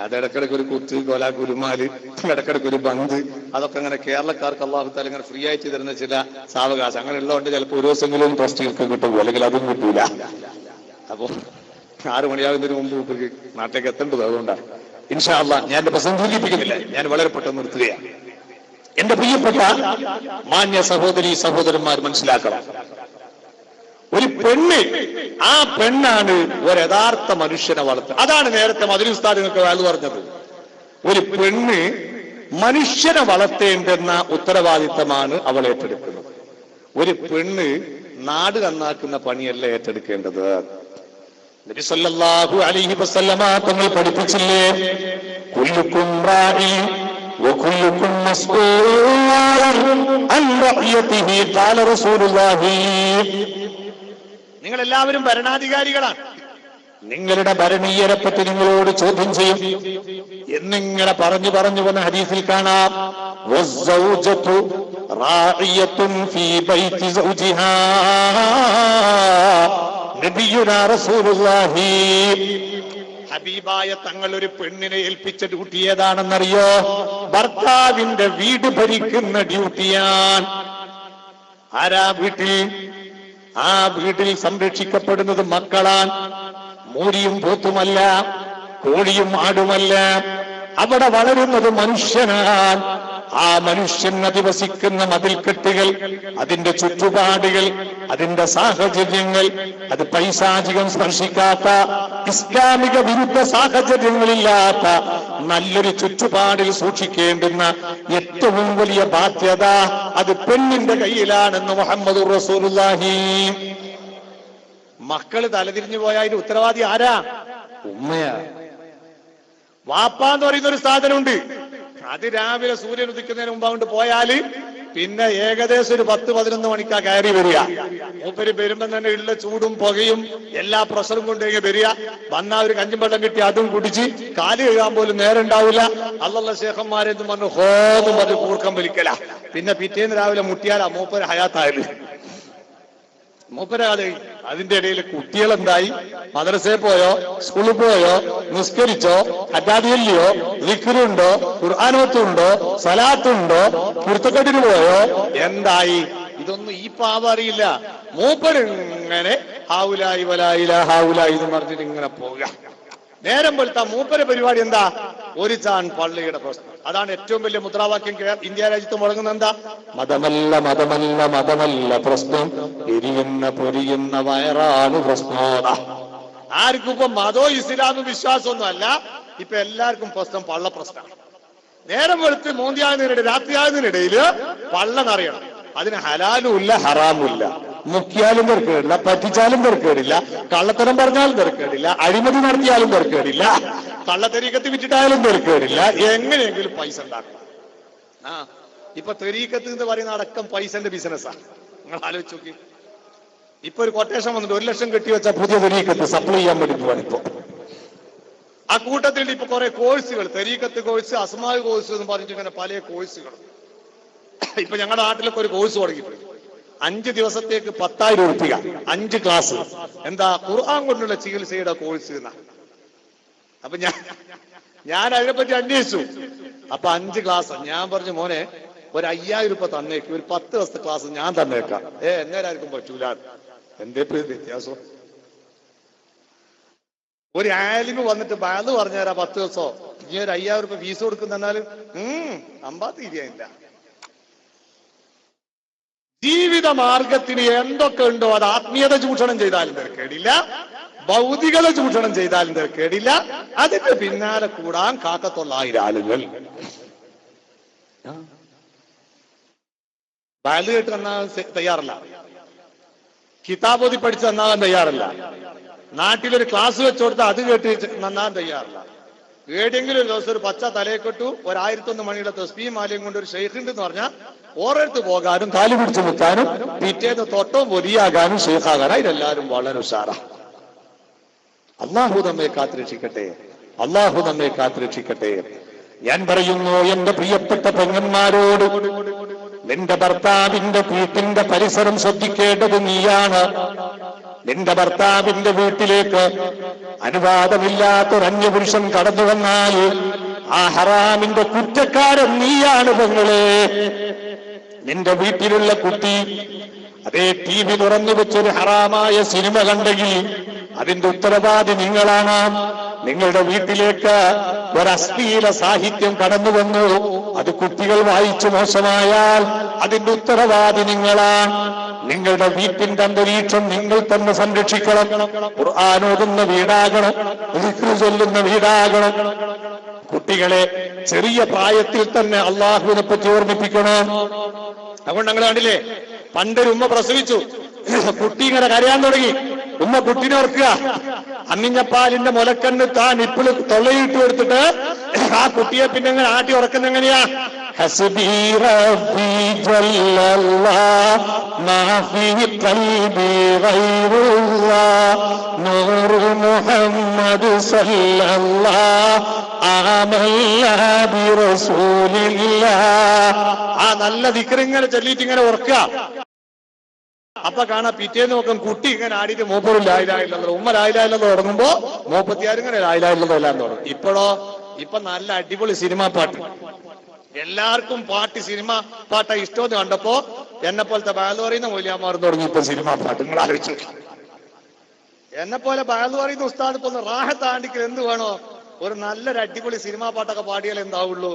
അത് ഇടക്കിടക്ക് ഒരു കുത്ത്, കൊല, കുരുമാല്, ഇടക്കിടക്ക് ഒരു ബന്ദ്, അതൊക്കെ അങ്ങനെ കേരളക്കാർക്ക് അല്ലാഹു തആല ഇങ്ങനെ ഫ്രീ ആയിട്ട് തരുന്ന ചില സാവകാശം. അങ്ങനെ ഉള്ളതുകൊണ്ട് ചിലപ്പോൾ ഒരു ദിവസമെങ്കിലും ട്രസ്റ്റികൾക്ക് കിട്ടും, അല്ലെങ്കിൽ അതും കിട്ടൂല. അപ്പൊ 6 മണിയാകുന്നതിന് മുമ്പ് ഇവർക്ക് നാട്ടിലേക്ക് എത്തേണ്ടത്. അതുകൊണ്ടാണ് ഇൻഷാ അല്ലാഹ് ഞാൻ എന്റെ പ്രസംഗം ദീർഘിപ്പിക്കുന്നില്ല, ഞാൻ വളരെ പെട്ടെന്ന് നിർത്തുകയാണ്. എന്റെ പ്രിയപ്പെട്ട മാന്യ സഹോദരി സഹോദരന്മാർ മനസ്സിലാക്കണം, ഒരു പെണ്ണ്, ആ പെണ്ണാണ് ഒരു യഥാർത്ഥ മനുഷ്യനെ വളർത്തുക. അതാണ് നേരത്തെ മദനി ഉസ്താദ് നിങ്ങൾക്ക് വേണ്ട പറഞ്ഞത്. ഒരു പെണ്ണ് മനുഷ്യനെ വളർത്തേണ്ടുന്ന ഉത്തരവാദിത്തമാണ് അവൾ ഏറ്റെടുക്കുന്നത്. ഒരു പെണ്ണ് നാട് നന്നാക്കുന്ന പണിയല്ല ഏറ്റെടുക്കേണ്ടത്. നബി സല്ലല്ലാഹു അലൈഹി വസല്ലമ തങ്ങൾ പഠിപ്പിച്ചില്ലേ, കുല്ലുക്കും റാഇ വകുല്ലുക്കും മസ്ഊലൻ അൻ റഅയതിഹി ഖാല റസൂലുള്ളാഹി. നിങ്ങൾ എല്ലാവരും ഭരണാധികാരികളാണ്, നിങ്ങളുടെ ഭരണീയരെ പറ്റി നിങ്ങളോട് ചോദ്യം ചെയ്യും എന്നിങ്ങനെ പറഞ്ഞു വന്ന ഹദീസിൽ കാണാം, വസ്സൗജതു റാഇയത്തുൻ ഫീ ബൈതി സൗജിഹാ. നബിയുനാ റസൂലുള്ളാഹി, ഹബീബായ തങ്ങൾ ഒരു പെണ്ണിനെ ഏൽപ്പിച്ച ഡ്യൂട്ടി ഏതാണെന്നറിയോ? ഭർത്താവിന്റെ വീട് ഭരിക്കുന്ന ഡ്യൂട്ടിയാണ്. ആരാ വീട്ടിൽ? ആ വീട്ടിൽ സംരക്ഷിക്കപ്പെടുന്നത് മക്കളാണ്. മൂരിയും പോത്തുമല്ല, കോഴിയും ആടുമല്ല. അവിടെ വളരുന്നത് മനുഷ്യനാണ്. ആ മനുഷ്യൻ അധിവസിക്കുന്ന മതിൽക്കെട്ടുകൾ, അതിന്റെ ചുറ്റുപാടുകൾ, അതിന്റെ സാഹചര്യങ്ങൾ, അത് പൈശാചികം സ്പർശിക്കാത്ത, ഇസ്ലാമിക വിരുദ്ധ സാഹചര്യങ്ങളില്ലാത്ത നല്ലൊരു ചുറ്റുപാടിൽ സൂക്ഷിക്കേണ്ടുന്ന ഏറ്റവും വലിയ ബാധ്യത അത് പെണ്ണിന്റെ കയ്യിലാണെന്ന് മുഹമ്മദുർ റസൂലുള്ളാഹി. മക്കള് തലതിരിഞ്ഞു പോയാൽ അതിന്റെ ഉത്തരവാദി ആരാ? ഉമ്മയാ. വാപ്പാന്ന് പറയുന്ന ഒരു സാധനമുണ്ട്, അത് രാവിലെ സൂര്യൻ ഉദിക്കുന്നതിന് മുമ്പ് അങ്ങോട്ട് പോയാല് പിന്നെ ഏകദേശം ഒരു 10-11 മണിക്കാ കയറി വരിക. മൂപ്പര് വരുമ്പോ തന്നെ ഉള്ള ചൂടും പുകയും എല്ലാ പ്രഷറും കൊണ്ടുപോയി വരിക. വന്നാ ഒരു കഞ്ഞും വെള്ളം കിട്ടി അതും കുടിച്ച് കാല് കഴുകാൻ പോലും നേരം ഉണ്ടാവില്ല. അല്ലല്ല ശേഖന്മാരെന്ന് പറഞ്ഞു ഹോന്നും പറഞ്ഞ് കൂർക്കം വലിക്കല. പിന്നെ പിറ്റേന്ന് രാവിലെ മുട്ടിയാലാ മൂപ്പര് ഹയാത്തായാലും മൂപ്പരാളെ. അതിന്റെ ഇടയിൽ കുട്ടികളെന്തായി? മദ്രസയിൽ പോയോ, സ്കൂളിൽ പോയോ, നിസ്കരിച്ചോ, അറ്റാദിയല്ലയോ, ദിക്റുണ്ടോ, ഖുർആനോത്തുണ്ടോ, സലാത്തുണ്ടോ, കുർത്തക്കെട്ടിന് പോയോ, എന്തായി? ഇതൊന്നും ഈ പാവ അറിയില്ല. മൂപ്പരിങ്ങനെ ഹാവുലായി വലായില ഹാവുലായി എന്ന് പറഞ്ഞിട്ട് ഇങ്ങനെ പോവുക. നേരം വെളുത്ത മൂപ്പര പരിപാടി എന്താ? ഒരു ചാൺ പള്ളിയുടെ പ്രശ്നം. അതാണ് ഏറ്റവും വലിയ മുദ്രാവാക്യം ഇന്ത്യ രാജ്യത്ത് മുടങ്ങുന്ന. എന്താ? മതമല്ല മതമല്ല മതമല്ല പ്രശ്നം, എരിയുന്ന പൊരിയുന്ന വയറാണ് പ്രശ്നം. ആർക്കും ഇപ്പൊ മതോ ഇസ്ലാമും വിശ്വാസമൊന്നും അല്ല. ഇപ്പൊ എല്ലാവർക്കും പ്രശ്നം പള്ള പ്രശ്നമാണ്. നേരം വെളുത്ത് മോന്തിയാകുന്നതിനിടെ രാത്രിയാകുന്നതിനിടയിൽ പള്ള നിറയണം. അതിന് ഹലാലും ഇല്ല ഹറാമും ഇല്ല. മുക്കിയാലും തെരക്കേടില്ല, പറ്റിച്ചാലും തെരക്കേടില്ല, കള്ളത്തരം പറഞ്ഞാലും തെരക്കേടില്ല, അഴിമതി നടത്തിയാലും തെരക്കേടില്ല, കള്ളത്തരീക്കത്ത് വിറ്റിട്ടായാലും തെരക്കേടില്ല. എങ്ങനെയെങ്കിലും പൈസ ഉണ്ടാക്കണം. ഇപ്പൊ തെരീക്കത്ത് എന്ന് പറയുന്ന അടക്കം പൈസന്റെ ബിസിനസ്സാ. നിങ്ങൾ ആലോചിച്ച് നോക്കി. ഇപ്പൊ ഒരു കൊട്ടേഷൻ വന്നിട്ട് 1 ലക്ഷം കെട്ടിവെച്ച പുതിയ തെരീക്കത്ത് സപ്ലൈ ചെയ്യാൻ വേണ്ടി പോവാണ് ഇപ്പൊ. ആ കൂട്ടത്തിൽ ഇപ്പൊ കുറെ കോഴ്സുകൾ, തെരീക്കത്ത് കോഴ്സ്, അസ്മാൽ കോഴ്സ് എന്ന് പറഞ്ഞിട്ട് ഇങ്ങനെ പല കോഴ്സുകൾ. ഇപ്പൊ ഞങ്ങളുടെ നാട്ടിലൊക്കെ ഒരു കോഴ്സ് തുടങ്ങിയിട്ടുണ്ട്. 5 ദിവസത്തേക്ക് 10,000 രൂപ, 5 ക്ലാസ്. എന്താ? ഖുർആൻ കൊണ്ടുള്ള ചികിത്സയുടെ കോഴ്സ് എന്നാ. അപ്പൊ ഞാൻ അതിനെപ്പറ്റി അന്വേഷിച്ചു. അപ്പൊ 5 ക്ലാസ്. ഞാൻ പറഞ്ഞു, മോനെ ഒരു 5,000 രൂപ തന്നേക്ക്, ഒരു 10 ദിവസത്തെ ക്ലാസ് ഞാൻ തന്നേക്കാം. എന്നേരായിരിക്കും പറ്റൂല. എന്റെ പേര് വ്യത്യാസം. ഒരു ആലിമ് വന്നിട്ട് ബാല് പറഞ്ഞുതരാ 10 ദിവസോ, ഇനി ഒരു 5,000 രൂപ ഫീസ് കൊടുക്കുന്നാലും അമ്പാത്തിരിയില്ല. ജീവിത മാർഗത്തിന് എന്തൊക്കെ ഉണ്ടോ അത് ആത്മീയത ചൂഷണം ചെയ്താലും തിരക്കേടില്ല, ഭൗതികത ചൂഷണം ചെയ്താലും തിരക്കേടില്ല. അതിന്റെ പിന്നാലെ കൂടാൻ കാക്കത്തൊള്ളായിരം ആളുകൾ. ബാല് കേട്ട് നന്നാകാൻ തയ്യാറല്ല, കിതാബോധി പഠിച്ച് നന്നാകാൻ തയ്യാറല്ല, നാട്ടിലൊരു ക്ലാസ് വെച്ചു കൊടുത്താൽ അത് കേട്ട് നന്നാകാൻ തയ്യാറല്ല. ഏതെങ്കിലും ഒരു ദിവസം ഒരു പച്ച തലയെ കെട്ടു, 1001 മണിയുടെ തസ്ബീഹ് മാലയും കൊണ്ട് ഒരു ഷെയ്ഖുണ്ട് എന്ന് പറഞ്ഞാൽ ഓരോരുത്ത് പോകാനും കാലു പിടിച്ചു നിൽക്കാനും പിറ്റേന്ന് തൊട്ടവും വലിയാകാനും ഷെയ്ഖാകാനും ഇതെല്ലാവരും വളരെ ഉഷാറാ. അള്ളാഹു നമ്മെ കാത്തുരക്ഷിക്കട്ടെ, അള്ളാഹു നമ്മെ കാത്തുരക്ഷിക്കട്ടെ. ഞാൻ പറയുന്നു എന്റെ പ്രിയപ്പെട്ട പെങ്ങന്മാരോട്, നിന്റെ ഭർത്താവിന്റെ വീട്ടിന്റെ പരിസരം ശ്രദ്ധിക്കേണ്ടത് നീയാണ്. നിന്റെ ഭർത്താവിന്റെ വീട്ടിലേക്ക് അനുവാദമില്ലാത്തൊരു അന്യപുരുഷൻ കടന്നു വന്നാൽ ആ ഹറാമിന്റെ കുറ്റക്കാരൻ നീയാണ് പെങ്ങളെ. നിന്റെ വീട്ടിലുള്ള കുട്ടി അതേ TV തുറന്നു വെച്ചൊരു ഹറാമായ സിനിമ കണ്ടെങ്കിൽ അതിന്റെ ഉത്തരവാദി നിങ്ങളാണ്. നിങ്ങളുടെ വീട്ടിലേക്ക് ഒരു അശ്ലീല സാഹിത്യം കടന്നു വന്നു, അത് കുട്ടികൾ വായിച്ചു മോശമായാൽ അതിന്റെ ഉത്തരവാദി നിങ്ങളാണ്. നിങ്ങളുടെ വീട്ടിന്റെ അന്തരീക്ഷം നിങ്ങൾ തന്നെ സംരക്ഷിക്കണം. ഖുർആൻ ഓതുന്ന വീടാകണം, ദിക്ർ ചൊല്ലുന്ന വീടാകണം. കുട്ടികളെ ചെറിയ പ്രായത്തിൽ തന്നെ അള്ളാഹുവിനെ പറ്റി ഓർമ്മിപ്പിക്കണം. അതുകൊണ്ട് ഞങ്ങൾ കണ്ടില്ലേ, പണ്ടൊരു ഉമ്മ പ്രസവിച്ചു, കുട്ടി ഇങ്ങനെ കരയാൻ തുടങ്ങി. ഉമ്മ കുട്ടീനെ ഓർക്കുക, അമ്മിഞ്ഞപ്പാലിന്റെ മുലക്കണ്ണ് താൻ ഇപ്പോൾ തൊള്ളയിട്ട് കൊടുത്തിട്ട് ആ കുട്ടിയെ പിന്നെ അങ്ങനെ ആട്ടി ഉറക്കുന്ന എങ്ങനെയാ? ഹസ്ബി റബ്ബി ജല്ലല്ലാഹ് മാ ഫീ ഖൽബി ഗൈറുല്ലാഹ് നൂറു മുഹമ്മദ് സല്ലല്ലാഹ് ആമന്നാ ബി റസൂലില്ലാഹ്. ആ നല്ല ദിക്ർ ഇങ്ങനെ ചൊല്ലിയിട്ട് ഇങ്ങനെ ഓർക്കുക. അപ്പൊ കാണാം പിറ്റേന്ന് നോക്കും കുട്ടി ഇങ്ങനെ ആടിയിട്ട് മൂപ്പറും ലായിലായില്ലല്ലോ, ഉമ്മ ലായിലായില്ലെന്ന് തുടങ്ങുമ്പോ 36 ഇങ്ങനെ ലായിലായില്ലെന്നോ എല്ലാം തുടങ്ങും. ഇപ്പൊ നല്ല അടിപൊളി സിനിമാ പാട്ട്, എല്ലാവർക്കും പാട്ട് സിനിമ പാട്ട ഇഷ്ടമെന്ന് കണ്ടപ്പോ എന്നെ പോലത്തെ ബാല് പറയുന്ന മൂല്യമാർന്ന് തുടങ്ങി ഇപ്പൊ സിനിമാ പാട്ട്. നിങ്ങൾ ആലോചിച്ചു, എന്നെ പോലെ ബാല് പറയുന്ന ഉസ്താദ് ഇപ്പൊ ഒന്ന് റാഹത്താണ്ടിക്ക് എന്ത് വേണോ, ഒരു നല്ലൊരു അടിപൊളി സിനിമാ പാട്ടൊക്കെ പാടിയാൽ എന്താവുള്ളൂ.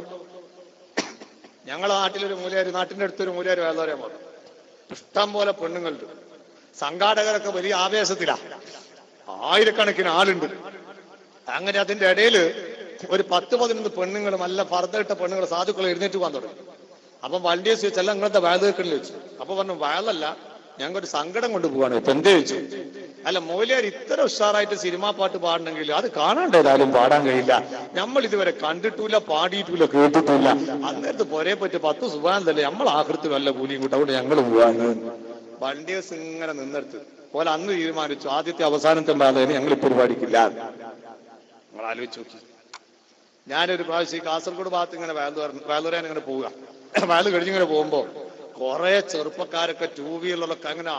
ഞങ്ങളെ നാട്ടിലൊരു മൂലയാര്, നാട്ടിന്റെ അടുത്തൊരു മൂലയാര് ബാല് പറയാൻ പറഞ്ഞു, ഇഷ്ടം പോലെ പെണ്ണുങ്ങളുണ്ട്, സംഘാടകരൊക്കെ വലിയ ആവേശത്തിലാ, 1000കണക്കിന് ആളുണ്ട്. അങ്ങനെ അതിന്റെ ഇടയിൽ ഒരു 10-11 പെണ്ണുങ്ങൾ, നല്ല ഫർദയിട്ട പെണ്ണുങ്ങൾ സാധുക്കൾ എഴുന്നേറ്റ് പോകാൻ തുടങ്ങി. അപ്പം വണ്ടിയേസ് ചോദിച്ചല്ല നിങ്ങളത്തെ വയൽ കേൾക്കണില്ല ചോദിച്ചു. അപ്പൊ പറഞ്ഞു വയലല്ല, ഞങ്ങൾക്കൊരു സങ്കടം കൊണ്ട് പോവാണ്. ഇപ്പൊ എന്തേ ചോദിച്ചു. അല്ല മൂലയാർ ഇത്ര ഉഷാറായിട്ട് സിനിമാ പാട്ട് പാടണമെങ്കിൽ അത് കാണാണ്ടേതായാലും പാടാൻ കഴിയില്ല, നമ്മൾ ഇതുവരെ കണ്ടിട്ടില്ല, പാടിയിട്ടില്ല, കേട്ടിട്ടില്ല. അന്നേരത്ത് പൊരേ പറ്റി 10 സുബാനല്ലേ, നമ്മൾ ആകൃതി വല്ല കൂലിയും കൂട്ട, അവിടെ ഞങ്ങൾ പോവാണ്. വണ്ടിയേസ് ഇങ്ങനെ നിന്നെടുത്ത് പോലെ അന്ന് തീരുമാനിച്ചു, ആദ്യത്തെ അവസാനത്തെ ബാധകന് ഞങ്ങൾ ഇപ്പോൾ പാടിക്കില്ല. നിങ്ങൾ ആലോചിച്ച് നോക്കി. ഞാനൊരു പ്രാവശ്യം കാസർഗോഡ് ഭാഗത്ത് ഇങ്ങനെ വേലൂരാൻ ഇങ്ങനെ പോവുക, വേല് കഴിഞ്ഞിങ്ങനെ പോകുമ്പോ കുറെ ചെറുപ്പക്കാരൊക്കെ 2 വീലറിലൊക്കെ അങ്ങനെ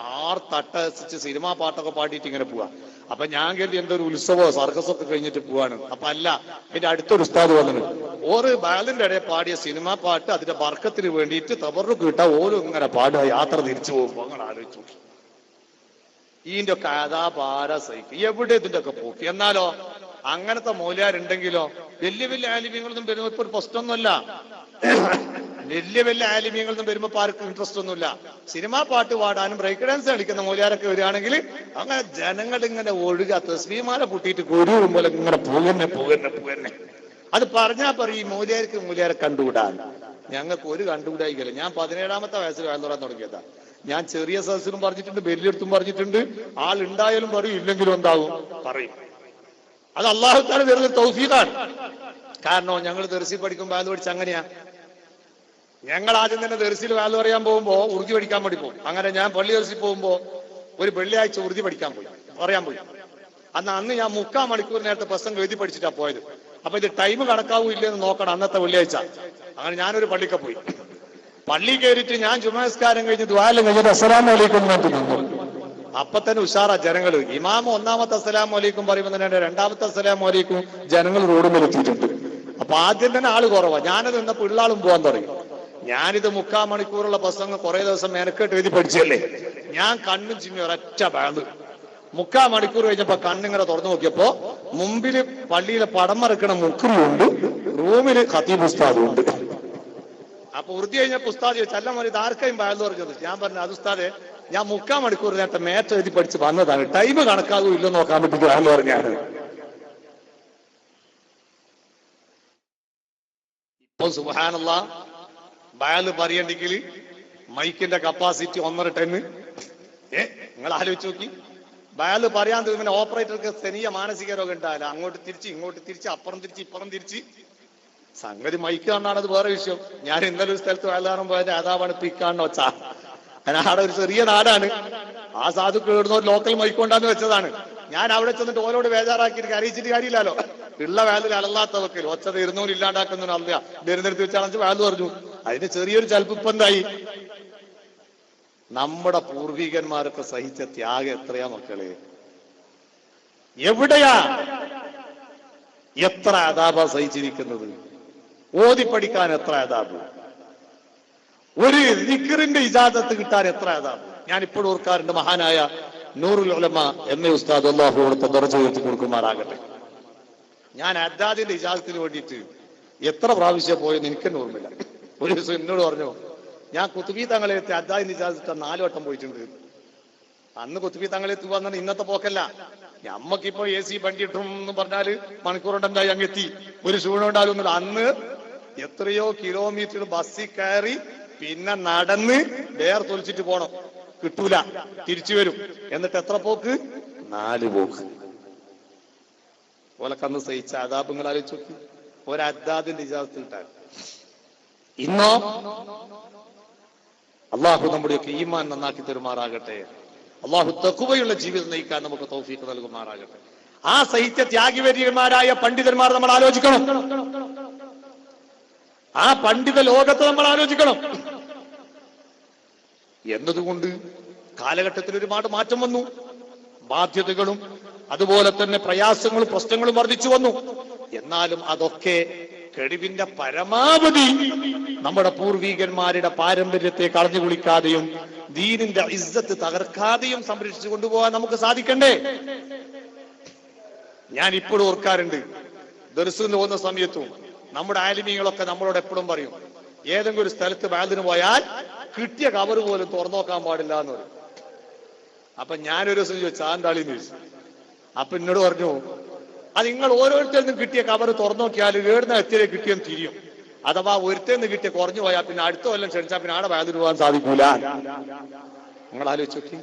തട്ടസിച്ച് സിനിമാ പാട്ടൊക്കെ പാടിയിട്ട് ഇങ്ങനെ പോവാ. അപ്പൊ ഞാൻ കരുതി എന്തൊരു ഉത്സവോ സർക്കസൊക്കെ കഴിഞ്ഞിട്ട് പോവാണ്. അപ്പൊ അല്ല, എന്റെ അടുത്തൊരു ഉസ്താദ് വന്നിട്ട് ഓരോ ബാലിന്റെ ഇടയിൽ പാടിയ സിനിമാ പാട്ട് അതിന്റെ ബർക്കത്തിന് വേണ്ടിയിട്ട് തബറുക്ക് കിട്ടാ ഓരോ ഇങ്ങനെ പാടുക, യാത്ര തിരിച്ചു പോകുമ്പോ. അങ്ങനെ ആലോചിച്ചു ഇതിന്റെ ഒക്കെ അതാ പാര സഹിക്കും, എവിടെ ഇതിന്റെ ഒക്കെ പോക്കി. എന്നാലോ അങ്ങനത്തെ മൗലിയാരുണ്ടെങ്കിലോ വലിയ വലിയ ആലിമ്യങ്ങളൊന്നും വരുമ്പോ ഇപ്പൊ ഒരു പ്രശ്നമൊന്നുമല്ല. വലിയ വലിയ ആലിമ്യങ്ങളൊന്നും വരുമ്പോ ആർക്കും ഇൻട്രസ്റ്റ് ഒന്നുമില്ല. സിനിമാ പാട്ട് പാടാനും ബ്രേക്ക് ഡാൻസ് കളിക്കുന്ന മൗലിയാരൊക്കെ വരികയാണെങ്കിൽ അങ്ങനെ ജനങ്ങൾ ഇങ്ങനെ ഒഴുകാ തസ്ബീഹ്മാല പൊട്ടിയിട്ട് കൊരുവും പോലെ ഇങ്ങനെ പോകന്നെ. അത് പറഞ്ഞാൽ പറയും മൗലിയാരെ കണ്ടുകൂടാ. ഞങ്ങൾക്ക് ഒരു കണ്ടുകൂടായില്ല. ഞാൻ 17ാമത്തെ വയസ്സിൽ വേല തുറന്ന് തുടങ്ങിയതാ. ഞാൻ ചെറിയ സദസ്സിലും പറഞ്ഞിട്ടുണ്ട്, വലിയടത്തും പറഞ്ഞിട്ടുണ്ട്. ആൾ ഉണ്ടായാലും പറയും, ഇല്ലെങ്കിലും എന്താവും പറയും. അത് അല്ലാഹു തആല തരുന്ന തൗഫീഖാണ്. കാരണം ഞങ്ങൾ ദർസിൽ പഠിക്കുമ്പോൾ വേല പഠിച്ച അങ്ങനെയാ. ഞങ്ങൾ ആദ്യം തന്നെ ദർസിൽ വേല പറയാൻ പോകുമ്പോ ഉറുദു പഠിക്കാൻ വേണ്ടി പോകും. അങ്ങനെ ഞാൻ പള്ളി ദർസിൽ പോകുമ്പോ ഒരു വെള്ളിയാഴ്ച ഉറുദു പറയാൻ പോയി. അന്ന് ഞാൻ 3/4 മണിക്കൂർ നേരത്തെ പ്രസംഗം എഴുതി പഠിച്ചിട്ടാ പോയത്. അപ്പൊ ഇത് ടൈം കണക്കാവൂ ഇല്ലെന്ന് നോക്കണം അന്നത്തെ വെള്ളിയാഴ്ച. അങ്ങനെ ഞാനൊരു പള്ളിക്ക് പോയി. പള്ളി കയറിയിട്ട് ഞാൻ ജുമാസ്കാരം കഴിഞ്ഞ് ദുആലും കഴിഞ്ഞിട്ട് അസ്സലാമു അലൈക്കും എന്ന് നിന്നു. അപ്പൊ തന്നെ ഉഷാറാ ജനങ്ങള്. ഇമാമ 1ാമത്തെ അസ്സലാമു അലൈക്കും പറയുമ്പോൾ തന്നെ 2ാമത്തെ അസ്സലാമു അലൈക്കും ജനങ്ങൾ റോഡുമേൽ എത്തിയിട്ടുണ്ട്. അപ്പൊ ആദ്യം തന്നെ ആള് കുറവാ. ഞാനത് നിന്നപ്പോ പിള്ളാളും പോകാൻ തുടങ്ങി. ഞാനിത് 3/4 മണിക്കൂറുള്ള പ്രസംഗം കുറെ ദിവസം മെനക്കെട്ട് എഴുതി പഠിച്ചല്ലേ. ഞാൻ കണ്ണും ചിമ്മി ഒരൊറ്റ ബാങ്ക്. 3/4 മണിക്കൂർ കഴിഞ്ഞപ്പോ കണ്ണിങ്ങനെ തുറന്നു നോക്കിയപ്പോ മുമ്പില് പള്ളിയിലെ പടം മറക്കണ മുക്രിയുണ്ട്, റൂമില് ഖതീബ് ഉസ്താദും ഉണ്ട്. അപ്പൊ ഉറുദു കഴിഞ്ഞപ്പോ ഉസ്താദ് ചോദിച്ചു, അല്ല മോനെ ഇത് ആർക്കായും ബാങ്ക് പറഞ്ഞത്? ഞാൻ പറഞ്ഞു, അത് ഉസ്താദെ ഞാൻ 3/4 മണിക്കൂർ നേരത്തെ മേറ്റ് എഴുതി പഠിച്ച് വന്നതാണ്, ടൈം കണക്കാകും ഇല്ലെന്ന് നോക്കാൻ വേണ്ടി ബാങ്ക് പറഞ്ഞാണ്. ഇപ്പൊ സുബ്ഹാനല്ലാഹ് ബയാല് പറയണ്ടെങ്കിൽ മൈക്കിന്റെ കപ്പാസിറ്റി 1.5 ടൺ. നിങ്ങൾ ആലോചിച്ച് നോക്കി. ബയാല് പറയാൻ പിന്നെ ഓപ്പറേറ്റർക്ക് സ്ഥനീയ മാനസിക രോഗം ഉണ്ടാവില്ല. അങ്ങോട്ട് തിരിച്ച് ഇങ്ങോട്ട് തിരിച്ച് അപ്പുറം തിരിച്ച് ഇപ്പുറം തിരിച്ച്. സംഗതി മൈക്ക് കാണാണ്, അത് വേറെ വിഷയം. ഞാൻ ഇന്നലെ ഒരു സ്ഥലത്ത് വയലാറും പോയത് അതാവാണ് ഇപ്പൊ ഇക്കാണെന്ന് വെച്ചാ. ആടെ ഒരു ചെറിയ നാടാണ്. ആ സാധുക്കൾ ഇടുന്ന ഒരു ലോക്കൽ മൈക്ക് കൊണ്ടാന്ന് വെച്ചതാണ്. ഞാൻ അവിടെ ചെന്നിട്ട് ഓരോട് ബേജാറാക്കിയിട്ട് അറിയിച്ചിട്ട് കാര്യമില്ലല്ലോ. ഉള്ള വാലിൽ അലല്ലാത്ത വെക്കൽ ഒച്ചത് ഇരുന്നൂറ് ഇല്ലാണ്ടാക്കുന്ന അറിയാ വരുന്നിടത്ത് വെച്ചാണെന്ന് വാല് പറഞ്ഞു. അതിന് ചെറിയൊരു ചൽപ്പിപ്പം എന്തായി? നമ്മുടെ പൂർവികന്മാരൊക്കെ സഹിച്ച ത്യാഗം എത്രയാ മക്കളെ, എവിടെയാ എത്ര അദാബ സഹിച്ചിരിക്കുന്നത്? ഓതി പഠിക്കാൻ എത്ര അദാബ്, ഒരു ദിക്റിന്റെ ഇജാസത്ത് കിട്ടാൻ എത്ര അദാബ്. ഞാൻ ഇപ്പോഴും ഓർക്കാറുണ്ട്, മഹാനായ നൂറുൽ ഉലമ എം.എ. ഉസ്താദ് അല്ലാഹു അവിടുത്തെ ദർജ ഉയർത്തി കൊടുക്കുമാറാകട്ടെ. ഞാൻ അദ്ദാദിന്റെ ഇജാസത്തിന് വേണ്ടിയിട്ട് എത്ര പ്രാവശ്യം പോയെന്ന് എനിക്കെന്നെ ഓർമ്മയില്ല. ഒരു ദിവസം എന്നോട് പറഞ്ഞു, ഞാൻ കുത്തുബി തങ്ങളെത്തി അദ്ദാദിന്റെ ഇജാസത്ത് 4 വട്ടം പോയിട്ടുണ്ട്. അന്ന് കുത്തുബി തങ്ങളെത്തി വന്നത് ഇന്നത്തെ പോക്കല്ല. നമ്മക്കിപ്പോ AC വണ്ടി ഇട്ടും എന്ന് പറഞ്ഞാല് മണിക്കൂറുണ്ടായി അങ്ങെത്തി, ഒരു ക്ഷീണമുണ്ടാകുന്നില്ല. അന്ന് എത്രയോ കിലോമീറ്റർ ബസ്സിൽ കയറി പിന്നെ നടന്ന് വേർ തൊലിച്ചിട്ട് പോണം. കിട്ടൂല, തിരിച്ചു വരും. എന്നിട്ട് എത്ര പോക്ക്? 4 പോക്ക്. ഓലക്കന്ന് സഹിച്ച അദാബുകൾ ആലോചിച്ച് നോക്കി. ഒരു അദ്ദാദിന്റെ ഇജാസത്ത് കിട്ടാൻ. ഇന്നോ അള്ളാഹു നമ്മുടെയൊക്കെ ഈമാൻ നന്നാക്കി തരുമാറാകട്ടെ. അള്ളാഹു തഖ്വയുള്ള ജീവിതം നയിക്കാൻ നമുക്ക് തൗഫീഖ് നൽകുമാറാകട്ടെ. ആ സഹിത്യ ത്യാഗിവര്യന്മാരായ പണ്ഡിതന്മാർ നമ്മൾ ആലോചിക്കണം. ആ പണ്ഡിത ലോകത്ത് നമ്മൾ ആലോചിക്കണം. എന്നതുകൊണ്ട് കാലഘട്ടത്തിൽ ഒരുപാട് മാറ്റം വന്നു. ബാധ്യതകളും അതുപോലെ തന്നെ പ്രയാസങ്ങളും പ്രശ്നങ്ങളും വർദ്ധിച്ചു വന്നു. എന്നാലും അതൊക്കെ കഴിവിന്റെ പരമാവധി നമ്മുടെ പൂർവികന്മാരുടെ പാരമ്പര്യത്തെ കളഞ്ഞു കുളിക്കാതെയും ദീനിന്റെ ഇസ്സത്ത് തകർക്കാതെയും സംരക്ഷിച്ചു കൊണ്ടുപോകാൻ നമുക്ക് സാധിക്കണ്ടേ? ഞാൻ ഇപ്പോഴും ഓർക്കാറുണ്ട്, ദർസിന് പോകുന്ന സമയത്തും നമ്മുടെ ആലിമീങ്ങളൊക്കെ നമ്മളോട് എപ്പോഴും പറയും, ഏതെങ്കിലും ഒരു സ്ഥലത്ത് ബാലിന് പോയാൽ കിട്ടിയ കവർ പോലും തുറന്നു നോക്കാൻ പാടില്ല എന്ന് പറയും. അപ്പൊ ഞാനൊരു ദിവസം ചോദിച്ചു, ആന്താളിന്ന് ചോദിച്ചു. അപ്പൊ എന്നോട് പറഞ്ഞു, അത് നിങ്ങൾ ഓരോരുത്തരിൽ കിട്ടിയ കവർ തുറന്നു നോക്കിയാൽ ഏടുന്ന എത്തിയെ കിട്ടിയെന്ന് തിരിയും. അഥവാ ഒരുത്തേന്ന് കിട്ടിയ കുറഞ്ഞു പോയാൽ പിന്നെ അടുത്ത കൊല്ലം ക്ഷണിച്ചാൽ പിന്നെ ആടെ ബാലിന് പോകാൻ സാധിക്കൂല. നിങ്ങൾ ആലോചിച്ച് നോക്കി.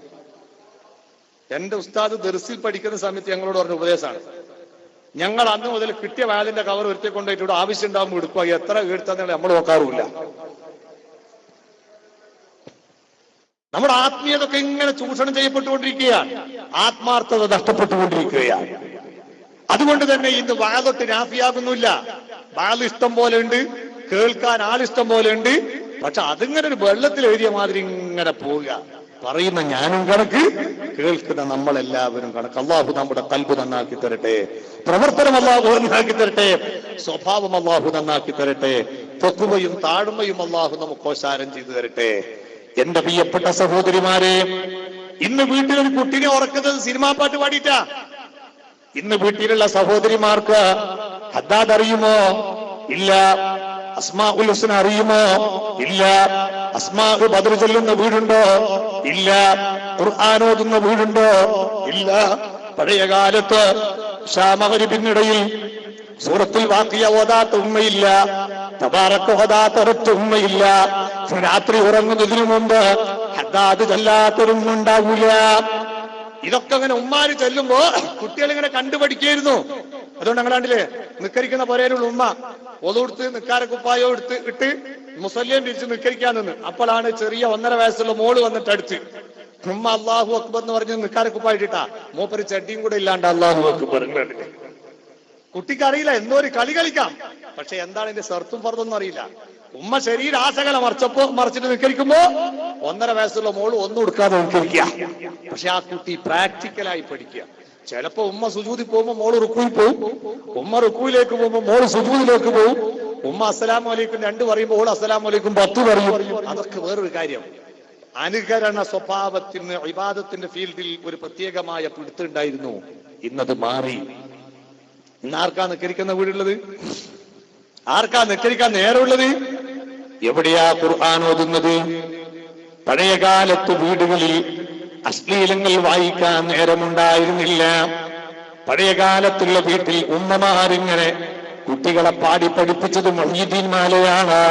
എന്റെ ഉസ്താദ് ദർസിൽ പഠിക്കുന്ന സമയത്ത് ഞങ്ങളോട് പറഞ്ഞ ഉപദേശമാണ്, ഞങ്ങൾ അന്ന് മുതൽ കിട്ടിയ വാലിന്റെ കവർ ഒരുത്തെ കൊണ്ടുപോയിട്ട് ഇവിടെ ആവശ്യം ഉണ്ടാകുമ്പോൾ എടുക്കുക. എത്ര എടുത്താൽ നമ്മൾ നോക്കാറുമില്ല. നമ്മുടെ ആത്മീയതൊക്കെ ഇങ്ങനെ ചൂഷണം ചെയ്യപ്പെട്ടുകൊണ്ടിരിക്കുകയാണ്, ആത്മാർത്ഥത നഷ്ടപ്പെട്ടുകൊണ്ടിരിക്കുകയാണ്. അതുകൊണ്ട് തന്നെ ഇന്ന് വാതൊട്ട് നാഫിയാകുന്നില്ല. വാൽ ഇഷ്ടം പോലെ ഉണ്ട്, കേൾക്കാൻ ആളിഷ്ടം പോലെ ഉണ്ട്. പക്ഷെ അതിങ്ങനെ ഒരു വെള്ളത്തിൽ എഴുതിയ മാതിരി ഇങ്ങനെ പോവുക. പറയുന്ന ഞാനും കണക്ക്, കേൾക്കുന്ന നമ്മളെല്ലാവരും കണക്ക്. അള്ളാഹു നമ്മുടെ ഖൽബ് നന്നാക്കി തരട്ടെ, പ്രവർത്തനം അള്ളാഹു നന്നാക്കി തരട്ടെ, സ്വഭാവം അള്ളാഹു നന്നാക്കി തരട്ടെ, തഖ്വയും താഴ്മയും അള്ളാഹു നമുക്ക് ഓശാരം ചെയ്തു തരട്ടെ. എന്റെ പ്രിയപ്പെട്ട സഹോദരിമാരെ, ഇന്ന് വീട്ടിലൊരു കുട്ടിനെ ഉറക്കുന്നത് സിനിമാ പാട്ട് പാടിയിട്ടാ. ഇന്ന് വീട്ടിലുള്ള സഹോദരിമാർക്ക് ഹദ്ദാദ് അറിയുമോ? ഇല്ല. അസ്മാഉൽ ഹുസ്ന അറിയുമോ? ഇല്ല. അസ്മാഉ ബദർ ചൊല്ലുന്ന വീടുണ്ടോ? ഇല്ല. ഖുർആൻ ഓതുന്ന വീടുണ്ടോ? ഇല്ല. പഴയ കാലത്ത് മഗ്‌രിബിനിടയിൽ സൂറത്തുൽ വാഖിയ ഓതാത്ത ഉമ്മയില്ല, തബാറക ഓതാത്ത ഒരൊറ്റ ഉമ്മയില്ല. രാത്രി ഉറങ്ങുന്നതിനു മുമ്പ് ഹദ്ദാദ് ചൊല്ലാത്തൊരു ഉമ്മ ഉണ്ടാവൂല. ഇതൊക്കെ അങ്ങനെ ഉമ്മാര് ചെല്ലുമ്പോ കുട്ടികൾ ഇങ്ങനെ കണ്ടുപഠിക്കായിരുന്നു. അതുകൊണ്ട് ഞങ്ങൾ കണ്ടില്ലേ, നിക്കരിക്കുന്ന പുരയിലുള്ള ഉമ്മ ഒതുകൊടുത്ത് നിക്കാരക്കുപ്പായോ ഇട്ട് മുസല്ലിയും തിരിച്ച് നിക്കരിക്കാൻ നിന്ന്. അപ്പോഴാണ് ചെറിയ 1.5 വയസ്സുള്ള മോള് വന്നിട്ട് അടുത്ത് ഉമ്മ അല്ലാഹു അക്ബർ എന്ന് പറഞ്ഞ് നിക്കാരക്കുപ്പായിട്ടാ മൂപ്പര് ചട്ടിയും കൂടെ ഇല്ലാണ്ട് അല്ലാഹു അക്ബർ. കുട്ടിക്ക് അറിയില്ല, എന്തോ ഒരു കളി കളിക്കാം, പക്ഷെ എന്താണ് ഇതിന്റെ സർത്തും ഫർദൊന്നും അറിയില്ല. ഉമ്മ ശരീരാശകല മറിച്ചിട്ട് നിക്കരിക്കുമ്പോ 1.5 വയസ്സുള്ള മോള് ഒന്നും കൊടുക്കാതെ നിക്കരിക്കുക. പക്ഷെ ആ കുട്ടി പ്രാക്ടിക്കലായി പഠിക്കുക. ചിലപ്പോ ഉമ്മ സുജൂദിൽ പോകുമ്പോ മോള് റുക്കൂയിൽ പോകും, ഉമ്മ റുക്കൂയിലേക്ക് പോകുമ്പോ മോള് സുജൂദിലേക്ക് പോകും. ഉമ്മ അസ്സലാമു അലൈക്കും 2 പറയുമ്പോൾ ഓള് അസ്സലാമു അലൈക്കും 10 പറയും. അതൊക്കെ വേറൊരു കാര്യം. അനുകരണ സ്വഭാവത്തിന് ഇബാദത്തിന്റെ ഫീൽഡിൽ ഒരു പ്രത്യേകമായ പിടുത്തുണ്ടായിരുന്നു. ഇന്നത് മാറി. ഇന്ന് ആർക്കാ നിക്കരിക്കുന്ന വീടുള്ളത്? ആർക്കാ നിക്കരിക്കാൻ നേരമുള്ളത്? എവിടെയാ ഖുർആൻ ഓതുന്നത്? പഴയകാലത്ത് വീടുകളിൽ അശ്ലീലങ്ങൾ വായിക്കാൻ നേരമുണ്ടായിരുന്നില്ല. പഴയകാലത്തുള്ള വീട്ടിൽ ഉമ്മമാരിങ്ങനെ കുട്ടികളെ പാടി പഠിപ്പിച്ചത് മുഹ്യിദ്ദീൻ മാലയാണ്,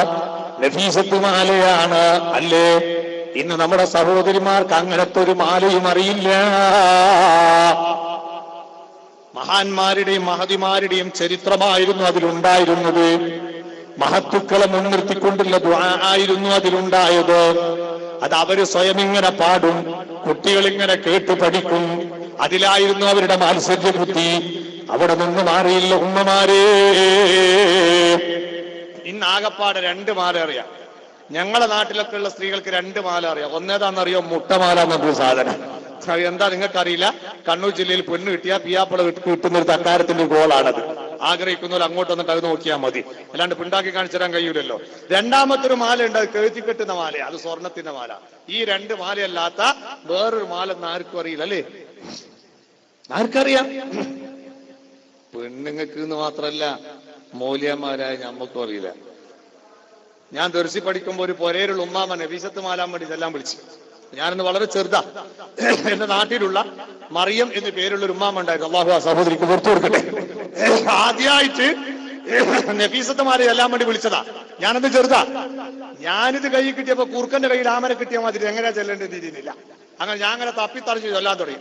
നഫീസത്ത് മാലയാണ്. അല്ലേ? ഇന്ന് നമ്മുടെ സഹോദരിമാർക്ക് അങ്ങനത്തെ ഒരു മാലയും അറിയില്ല. മഹാന്മാരുടെയും മഹതിമാരുടെയും ചരിത്രമായിരുന്നു അതിലുണ്ടായിരുന്നത്. മഹത്തുക്കളെ മുൻനിർത്തിക്കൊണ്ടുള്ള ദുആ ആയിരുന്നു അതിലുണ്ടായത്. അത് അവര് സ്വയം ഇങ്ങനെ പാടും, കുട്ടികൾ ഇങ്ങനെ കേട്ടു പഠിക്കും. അതിലായിരുന്നു അവരുടെ മാത്സര്യ ബുദ്ധി. അവിടെ നിന്ന് മാറിയില്ല ഉമ്മമാരേ. ഇന്ന് ആകപ്പാടെ 2 മാല അറിയാം. ഞങ്ങളെ നാട്ടിലൊക്കെ ഉള്ള സ്ത്രീകൾക്ക് 2 മാല അറിയാം. ഒന്നേതാണെന്നറിയോ? മുട്ടമാല എന്നൊരു സാധനം. എന്താ നിങ്ങൾക്കറിയില്ല. കണ്ണൂർ ജില്ലയിൽ പെണ്ണ് കിട്ടിയാൽ പിയാപ്പള കിട്ടുന്ന ഒരു തക്കാരത്തിന്റെ ഗോളാണത്. ആഗ്രഹിക്കുന്നവർ അങ്ങോട്ട് വന്നിട്ട് അത് നോക്കിയാൽ മതി, അല്ലാണ്ട് പിണ്ടാക്കി കാണിച്ചു തരാൻ കഴിയൂലല്ലോ. രണ്ടാമത്തെ ഒരു മാല ഉണ്ട്, അത് കഴുത്തി കെട്ടുന്ന മാല, അത് സ്വർണത്തിന്റെ മാല. ഈ 2 മാലയല്ലാത്ത വേറൊരു മാല ഒന്നും ആർക്കും അറിയില്ല. അല്ലേ? ആർക്കറിയാം? പെണ്ണുങ്ങൾക്ക് എന്ന് മാത്രല്ല, മൗലിയന്മാരായ ഞമ്മക്കും അറിയില്ല. ഞാൻ ദർസി പഠിക്കുമ്പോ ഒരു പൊരയിലുള്ള ഉമ്മാമ നഫീസത്ത് മാലാൻ വേണ്ടി ഇതെല്ലാം വിളിച്ചു. ഞാനിന്ന് വളരെ ചെറുതാ. എന്റെ നാട്ടിലുള്ള മറിയം എന്ന് പേരുള്ള ഒരു ഉമ്മാമ ഉണ്ടായിരുന്നു. അല്ലാഹു ആ സഹോദരിക്ക് പുറത്തു കൊടുക്കട്ടെ. ആദ്യമായിട്ട് നഫീസത്ത് മാല എല്ലാം വേണ്ടി വിളിച്ചതാ. ഞാനത് ചെറുതാ. ഞാനിത് കൈ കിട്ടിയപ്പോ കുറുക്കന്റെ കയ്യിൽ ആമന കിട്ടിയ മാതിരി എങ്ങനെയാ ചെല്ലേണ്ടത് തിരിയുന്നില്ല. അങ്ങനെ ഞാൻ അങ്ങനെ തപ്പിത്തറിഞ്ഞ് ചൊല്ലാൻ തുടങ്ങി.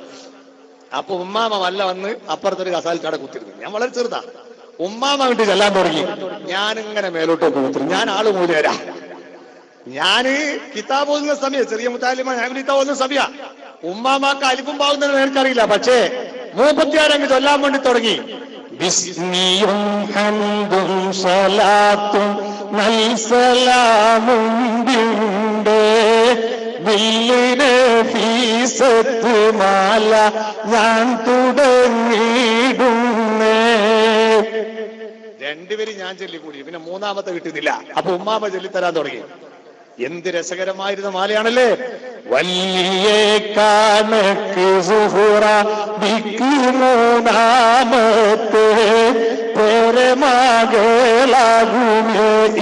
അപ്പൊ ഉമ്മാമ വല്ല വന്ന് അപ്പുറത്തൊരു കസാലിച്ചാടെ കുത്തിരുന്നു. ഞാൻ വളരെ ചെറുതാ. ഉമ്മാമ കിട്ടി ചെല്ലാൻ തുടങ്ങി. ഞാനിങ്ങനെ മേലോട്ടൊക്കെ കുത്തിരുന്നു. ഞാൻ ആള് മൂലരാ. ഞാന് കിതാബ് ഓതുന്ന സമയം, ചെറിയ മുത്താലിമ ഞാൻ കിതാബ് ഓതുന്ന സമയ. ഉമ്മാമാക്ക് അലിഫും പാവുന്നതിന് എനിക്കറിയില്ല. പക്ഷേ 36 അങ്ങ് ചൊല്ലാൻ വേണ്ടി തുടങ്ങി. ബിസ്മിയും ഹംദും സ്വലാത്തും നൽസലാമും ഫീസത്ത് മാല ഞാൻ തുടങ്ങിയിടുന്നേ. 2 പേര് ഞാൻ ചൊല്ലിക്കൂടി. പിന്നെ 3ാമത്തെ കിട്ടുന്നില്ല. അപ്പൊ ഉമ്മാമ ചൊല്ലിത്തരാൻ തുടങ്ങി. എന്ത് രസകരമായിരുന്ന മാലയാണല്ലേ. വലിയ കണക്ക് സുഹറ ബിക്കുമൂന്നാമത്തെ പേരമകളാകുമേ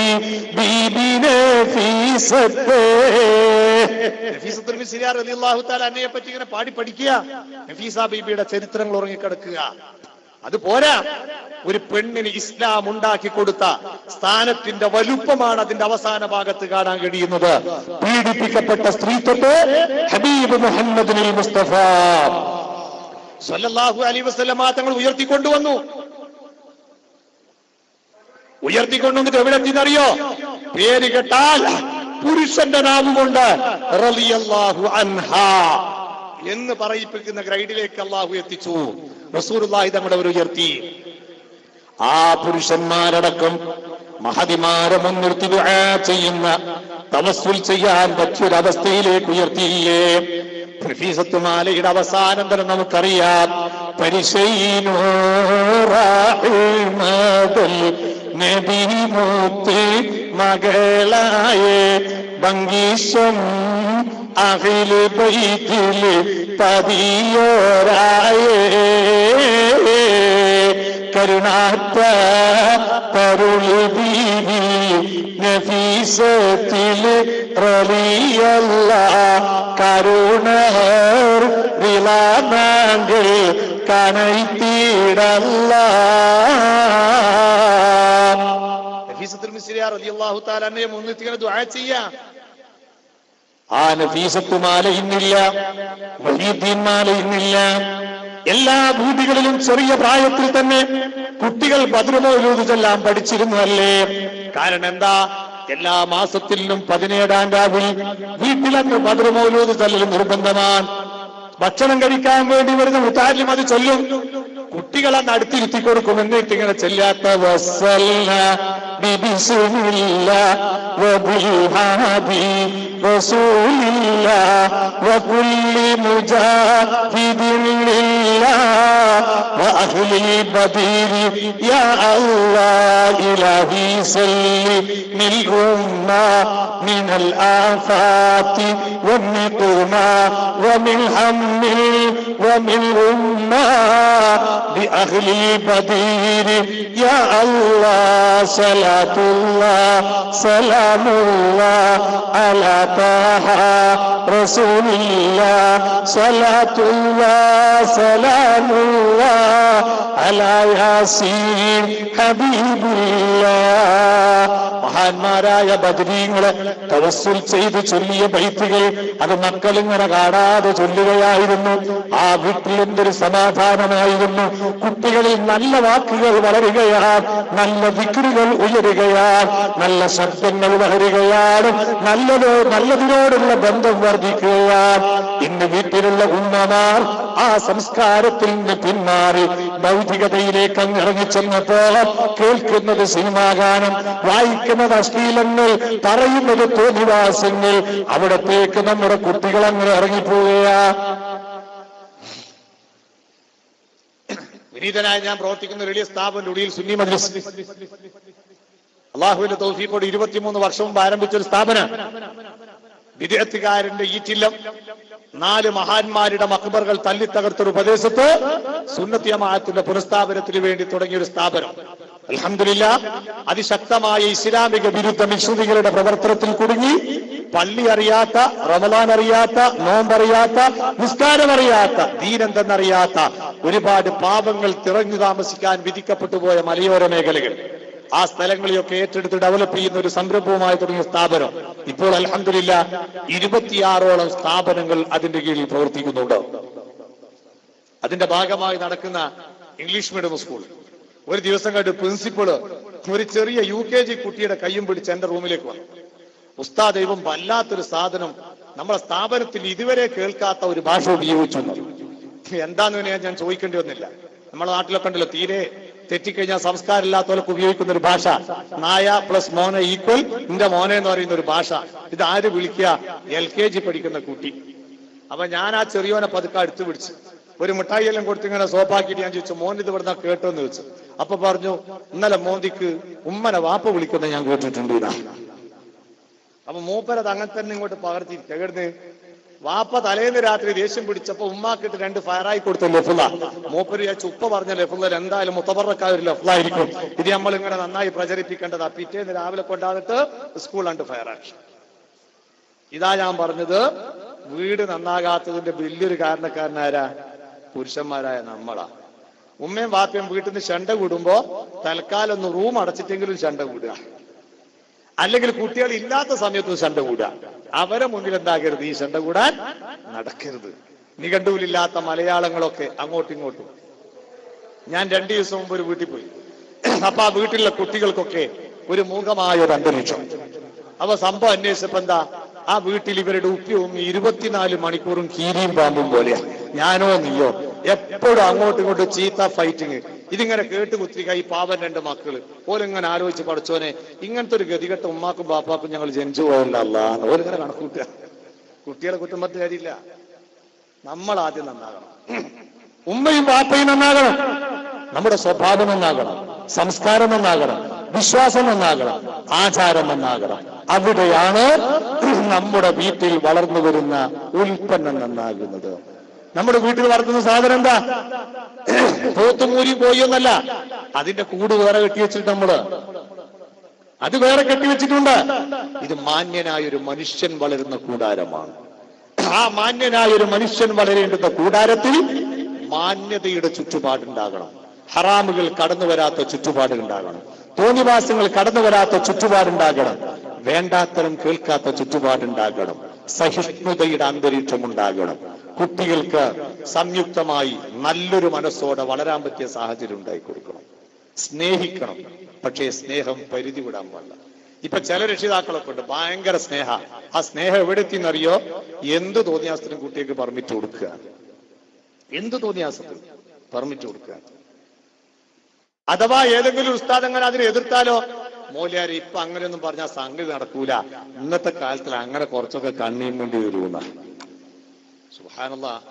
ഈ ബീബിനെ ഫീസത്തെ. നഫീസത്തുൽ മിസ്രിയ റളിയല്ലാഹു തആല അന്നയെ പറ്റി ഇങ്ങനെ പാടി പഠിക്കുക. നഫീസ ബീബിയുടെ ചരിത്രങ്ങൾ ഉറങ്ങിക്കിടക്കുക. അത് പോരാ, ഒരു പെണ്ണിന് ഇസ്ലാം ഉണ്ടാക്കി കൊടുത്ത സ്ഥാനത്തിന്റെ വലുപ്പമാണ് അതിന്റെ അവസാന ഭാഗത്ത് കാണാൻ കഴിയുന്നത്. പീഡിപ്പിക്കപ്പെട്ട സ്ത്രീത്വത്തെ ഹബീബ് മുഹമ്മദ് മുസ്തഫ സല്ലല്ലാഹു അലൈഹി വസല്ലമ തങ്ങൾ ഉയർത്തിക്കൊണ്ടുവന്നു. ഉയർത്തിക്കൊണ്ടുവന്നിട്ട് എവിടെ എത്തിയെന്നറിയോ? പേര് കേട്ടാൽ പുരുഷന്റെ നാവുകൊണ്ട് റളിയല്ലാഹു അൻഹാ എന്ന് പറയിപ്പിക്കുന്ന ഗ്രൈഡിലേക്ക് അള്ളാഹു എത്തിച്ചു. റസൂലുള്ളാഹി തങ്ങളെ ഉയർത്തി. ആ പുരുഷന്മാരടക്കം മഹതിമാരെ മുൻനിർത്തി ദുആ ചെയ്യുന്ന, തവസ്സുൽ ചെയ്യാൻ പറ്റിയൊരവസ്ഥയിലേക്ക് ഉയർത്തിയില്ലേ? നഫീസത്ത് മാലയുടെ അവസാനം തന്നെ നമുക്കറിയാം. പരിശൈനോ റഹ്മത്തുൽ നബി മുത്ത് മകളായേ ഭംഗീശം അഖില് ബൈത്തില് പതിയോരായേ. കരുണാറ്റ തരുളി ബീവി നഫീസത്തിൽ റളിയല്ല കരുണർ റിളാനാങ്കിൽ കനൈത്തീടല്ല. നഫീസത്തുൽ മിസ്രിയ റളിയല്ലാഹു തആല അൻഹയെ മുൻനിർത്തി ഇങ്ങനെ ദുആ ചെയ്യാ. ആ നഫീസത്ത് മാല ഇന്നില്ല, വഹീദ്ദീൻ മാല ഇന്നില്ല. എല്ലാ ഭൂതികളിലും ചെറിയ പ്രായത്തിൽ തന്നെ കുട്ടികൾ ബദ്ർ മൗലൂദ് ചൊല്ലാൻ പഠിച്ചിരുന്നതല്ലേ? കാരണം എന്താ? എല്ലാ മാസത്തിലും 17-ാം രാവിൽ വീട്ടിലന്ന് ബദ്ർ മൗലൂദ് ചൊല്ലൽ നിർബന്ധമാണ്. ഭക്ഷണം കഴിക്കാൻ വേണ്ടി വരുന്ന മുത്താലിം അത് ചൊല്ലും. കുട്ടികളന്ന് അടുത്തിരുത്തി കൊടുക്കും. എന്നിട്ട് ഇങ്ങനെ ചെല്ലാത്ത വസല്ല ബിബിസ്മില്ലാ വബിൽഹാദി റസൂലില്ലാ വകുല്ലി മുജാഹിദിൻ ലില്ലാഹ് വഅഹ്ലി ബദീരി യാ അല്ലാഹ് ഇലാഹി സല്ലി മിൽ ഉമ്മ മിനൽ ആഫാതി വന്നിഖ്മ വമിൻ ഹമ്മിൽ വമിൻ ഉമ്മ ബിഅഹ്ലി ബദീരി യാ അല്ലാഹ് സലാത്തുല്ലാഹ് സലാമുല്ലാഹ് അലാ താഹ റസൂലില്ലാഹ് സലാത്തുല്ലാഹ് സലാമുല്ലാഹ് അലാ യാസീൻ ഹബീബില്ലാഹ്. മഹാന്മാരായ ബദരീങ്ങളെ തവസ്സുൽ ചെയ്ത് ചൊല്ലിയ ബൈത്തുകൾ അത് മക്കളിങ്ങനെ കാണാതെ ചൊല്ലുകയായിരുന്നു. ആ വീട്ടിൽ എന്തൊരു സമാധാനമായിരുന്നു. കുട്ടികളിൽ നല്ല വാക്കുകൾ വളരുകയാണ്, നല്ല ദിക്റുകൾ ഉയരുകയാണ്, നല്ല ശബ്ദങ്ങൾ വളരുകയാണ്, നല്ലതിനോടുള്ള ബന്ധം വർദ്ധിക്കുകയാണ്. ഇന്ന് വീട്ടിലുള്ള ഉമ്മമാർ ആ സംസ്കാരത്തിൽ നിന്ന് പിന്മാറി ഭൗതികതയിലേക്ക് അങ്ങ് ഇറങ്ങിച്ചെന്നപ്പോ കേൾക്കുന്നത് സിനിമാ ഗാനം, വായിക്കുന്നത് അശ്ലീലങ്ങൾ, പറയുന്നത് തോന്നിവാസങ്ങൾ. അവിടത്തേക്ക് നമ്മുടെ കുട്ടികൾ അങ്ങനെ ഇറങ്ങിപ്പോവുകയാ. വിനീതനായ ഞാൻ പ്രവർത്തിക്കുന്ന വലിയ സ്ഥാപനം ഉടിയിൽ സുന്നി മജ്ലിസ് അള്ളാഹുവിന്റെ തൗഫീഖോട് 23 വർഷം മുമ്പ് ആരംഭിച്ചൊരു സ്ഥാപനം. വിദേഹത്തുകാരന്റെ ഈറ്റില്ലം 4 മഹാന്മാരുടെ മക്ബറുകൾ തല്ലിത്തകർത്തൊരു പ്രദേശത്ത് സുന്നത്തി ജമാഅത്തിന്റെ പുനഃസ്ഥാപനത്തിന് വേണ്ടി തുടങ്ങിയൊരു സ്ഥാപനം. അൽഹംദുലില്ലാഹ് അതിശക്തമായ ഇസ്ലാമിക വിരുദ്ധ മിശ്രിതികളുടെ പ്രവർത്തനത്തിൽ കുടുങ്ങി പള്ളി അറിയാത്ത, റമളാൻ അറിയാത്ത, നോമ്പറിയാത്ത, നിസ്കാരം അറിയാത്ത, ദീനെന്തെന്നറിയാത്ത ഒരുപാട് പാപങ്ങൾ തിറഞ്ഞു താമസിക്കാൻ വിധിക്കപ്പെട്ടു പോയ മലയോര മേഖലകൾ, ആ സ്ഥലങ്ങളെയൊക്കെ ഏറ്റെടുത്ത് ഡെവലപ്പ് ചെയ്യുന്ന ഒരു സംരംഭവുമായി തുടങ്ങിയ സ്ഥാപനം ഇപ്പോൾ അൽഹംദുലില്ലാഹ് 26ഓളം സ്ഥാപനങ്ങൾ അതിന്റെ കീഴിൽ പ്രവർത്തിക്കുന്നുണ്ട്. അതിന്റെ ഭാഗമായി നടക്കുന്ന ഇംഗ്ലീഷ് മീഡിയം സ്കൂൾ ഒരു ദിവസം കണ്ട് പ്രിൻസിപ്പള് ഒരു ചെറിയ UKG കുട്ടിയുടെ കയ്യും പിടിച്ച് എന്റെ റൂമിലേക്ക് വന്നു. ഉസ്താദ്, ദൈവം വല്ലാത്തൊരു സാധനം, നമ്മുടെ സ്ഥാപനത്തിൽ ഇതുവരെ കേൾക്കാത്ത ഒരു ഭാഷ ഉപയോഗിച്ചു. എന്താന്ന് ഞാൻ ചോദിക്കേണ്ടി വന്നില്ല. നമ്മുടെ നാട്ടിലൊക്കെ ഉണ്ടല്ലോ, തീരെ തെറ്റിക്കഴിഞ്ഞാൽ സംസ്കാരം ഇല്ലാത്തവർക്ക് ഉപയോഗിക്കുന്ന ഒരു ഭാഷ, നായ പ്ലസ് മോനെ ഈക്വൽ എന്റെ മോനെ എന്ന് പറയുന്ന ഒരു ഭാഷ. ഇത് ആര് വിളിക്കുക? LKG പഠിക്കുന്ന കുട്ടി. അപ്പൊ ഞാൻ ആ ചെറിയോനെ പതുക്കെ അടുത്ത് പിടിച്ച് ഒരു മിഠായി എല്ലാം കൊടുത്ത് ഇങ്ങനെ സോപ്പാക്കിയിട്ട് ഞാൻ ചോദിച്ചു, മോൻ ഇത് ഇവിടുന്ന് കേട്ടോന്ന് ചോദിച്ചു. അപ്പൊ പറഞ്ഞു, ഇന്നലെ മോന്തിക്ക് ഉമ്മനെ വാപ്പ വിളിക്കുന്ന ഞാൻ കേട്ടിട്ടുണ്ട്. അപ്പൊ മൂപ്പരത് അങ്ങനെ തന്നെ ഇങ്ങോട്ട് പകർത്തിരിക്കുന്നു. വാപ്പ തലേന്ന് രാത്രി ദേഷ്യം പിടിച്ചപ്പോ ഉമ്മാക്കിട്ട് 2 ഫയറായി കൊടുത്ത ലഫ്ല. മൂപ്പര് വിചാരിച്ചു ഉപ്പ പറഞ്ഞ ലഫ്ല എന്തായാലും മുത്തബറക്കായ ഒരു ലഫ്ലായിരിക്കും, ഇത് നമ്മൾ ഇങ്ങനെ നന്നായി പ്രചരിപ്പിക്കേണ്ടതാ. പിറ്റേന്ന് രാവിലെ കൊണ്ടാന്നിട്ട് സ്കൂൾ 2 ഫയറാക്കി. ഇതാ ഞാൻ പറഞ്ഞത്, വീട് നന്നാകാത്തതിന്റെ വലിയൊരു കാരണക്കാരനാരാ? പുരുഷന്മാരായ നമ്മളാ. ഉമ്മയും വാപ്പയും വീട്ടിൽ നിന്ന് ശണ്ട കൂടുമ്പോ തൽക്കാലം ഒന്ന് റൂം അടച്ചിട്ടെങ്കിലും ശണ്ട കൂടുക, അല്ലെങ്കിൽ കുട്ടികൾ ഇല്ലാത്ത സമയത്തും ശണ്ട കൂടുക. അവരെ മുന്നിൽ എന്താകരുത്? ഈ ശണ്ട കൂടാൻ നടക്കരുത്. നിഘണ്ടുവിലില്ലാത്ത മലയാളങ്ങളൊക്കെ അങ്ങോട്ടും ഇങ്ങോട്ടും. ഞാൻ 2 ദിവസം മുമ്പ് ഒരു വീട്ടിൽ പോയി. അപ്പൊ ആ വീട്ടിലുള്ള കുട്ടികൾക്കൊക്കെ ഒരു മൂകമായ ഒരു അന്തരീക്ഷം. അപ്പൊ സംഭവം അന്വേഷിച്ചപ്പോ എന്താ, ആ വീട്ടിൽ ഇവരുടെ ഉപ്പിയും 24 മണിക്കൂറും കീരിയും പാമ്പും പോലെയാ. ഞാനോ നീയോ എപ്പോഴും അങ്ങോട്ടും ഇങ്ങോട്ടും ചീത്ത ഫൈറ്റിങ്. ഇതിങ്ങനെ കേട്ട് കുത്തിരിക്ക. ഈ പാവൻ 2 മക്കള് ഓലിങ്ങനെ ആലോചിച്ച്, പഠിച്ചോനെ ഇങ്ങനത്തെ ഒരു ഗതികെട്ട ഉമ്മാക്കും ബാപ്പാക്കും ഞങ്ങൾ ജനിച്ചു പോയല്ല അല്ലാന്ന് ഓലിങ്ങനെ കണക്കൂട്ടുക. കുട്ടികളെ കുറ്റം പറഞ്ഞിട്ട് കാര്യമില്ല. നമ്മൾ ആദ്യം നന്നാകണം. ഉമ്മയും ബാപ്പയും നന്നാകണം, നമ്മുടെ സ്വഭാവം നന്നാകണം, സംസ്കാരം നന്നാകണം, വിശ്വാസം നന്നാകണം, ആചാരം നന്നാകണം. അവിടെയാണ് നമ്മുടെ വീട്ടിൽ വളർന്നു വരുന്ന ഉൽപ്പന്നം നന്നാകുന്നത്. നമ്മുടെ വീട്ടിൽ വളർത്തുന്ന സാധനം എന്താ? പോത്തുമൂരി പോയൊന്നല്ല, അതിന്റെ കൂട് വേറെ കെട്ടിവെച്ചിട്ട് അത് വേറെ കെട്ടിവെച്ചിട്ടുണ്ട്. ഇത് മാന്യനായ ഒരു മനുഷ്യൻ വളരുന്ന കൂടാരമാണ്. ആ മാന്യനായ ഒരു മനുഷ്യൻ വളരേണ്ടുന്ന കൂടാരത്തിൽ മാന്യതയുടെ ചുറ്റുപാടുണ്ടാകണം. ഹറാമുകൾ കടന്നു വരാത്ത ചുറ്റുപാടുണ്ടാകണം. തോന്നിവാസങ്ങൾ കടന്നു വരാത്ത ചുറ്റുപാടുണ്ടാകണം. വേണ്ടാത്തരം കേൾക്കാത്ത ചുറ്റുപാടുണ്ടാകണം. സഹിഷ്ണുതയുടെ അന്തരീക്ഷം ഉണ്ടാകണം. കുട്ടികൾക്ക് സംയുക്തമായി നല്ലൊരു മനസ്സോടെ വളരാൻ പറ്റിയ സാഹചര്യം ഉണ്ടായി കൊടുക്കണം. സ്നേഹിക്കണം, പക്ഷേ സ്നേഹം പരിധി വിടാൻ പാടില്ല. ഇപ്പൊ ചില രക്ഷിതാക്കളൊക്കെ ഉണ്ട് ഭയങ്കര സ്നേഹ. ആ സ്നേഹം എവിടെ എത്തിയെന്നറിയോ? എന്ത് തോന്നിയാസത്തിനും കുട്ടികൾക്ക് പെർമിറ്റ് കൊടുക്കുക. എന്ത് തോന്നിയാസത്തിനും പെർമിറ്റ് കൊടുക്കുക. അഥവാ ഏതെങ്കിലും ഉസ്താദ് അങ്ങനെ അതിനെ എതിർത്താലോ, മോലിയാർ ഇപ്പൊ അങ്ങനെയൊന്നും പറഞ്ഞാൽ സംഗതി നടക്കൂല, ഇന്നത്തെ കാലത്തിൽ അങ്ങനെ കുറച്ചൊക്കെ കണ്ണിയും വേണ്ടി വരുന്ന. സുബ്ഹാനല്ലാഹ്,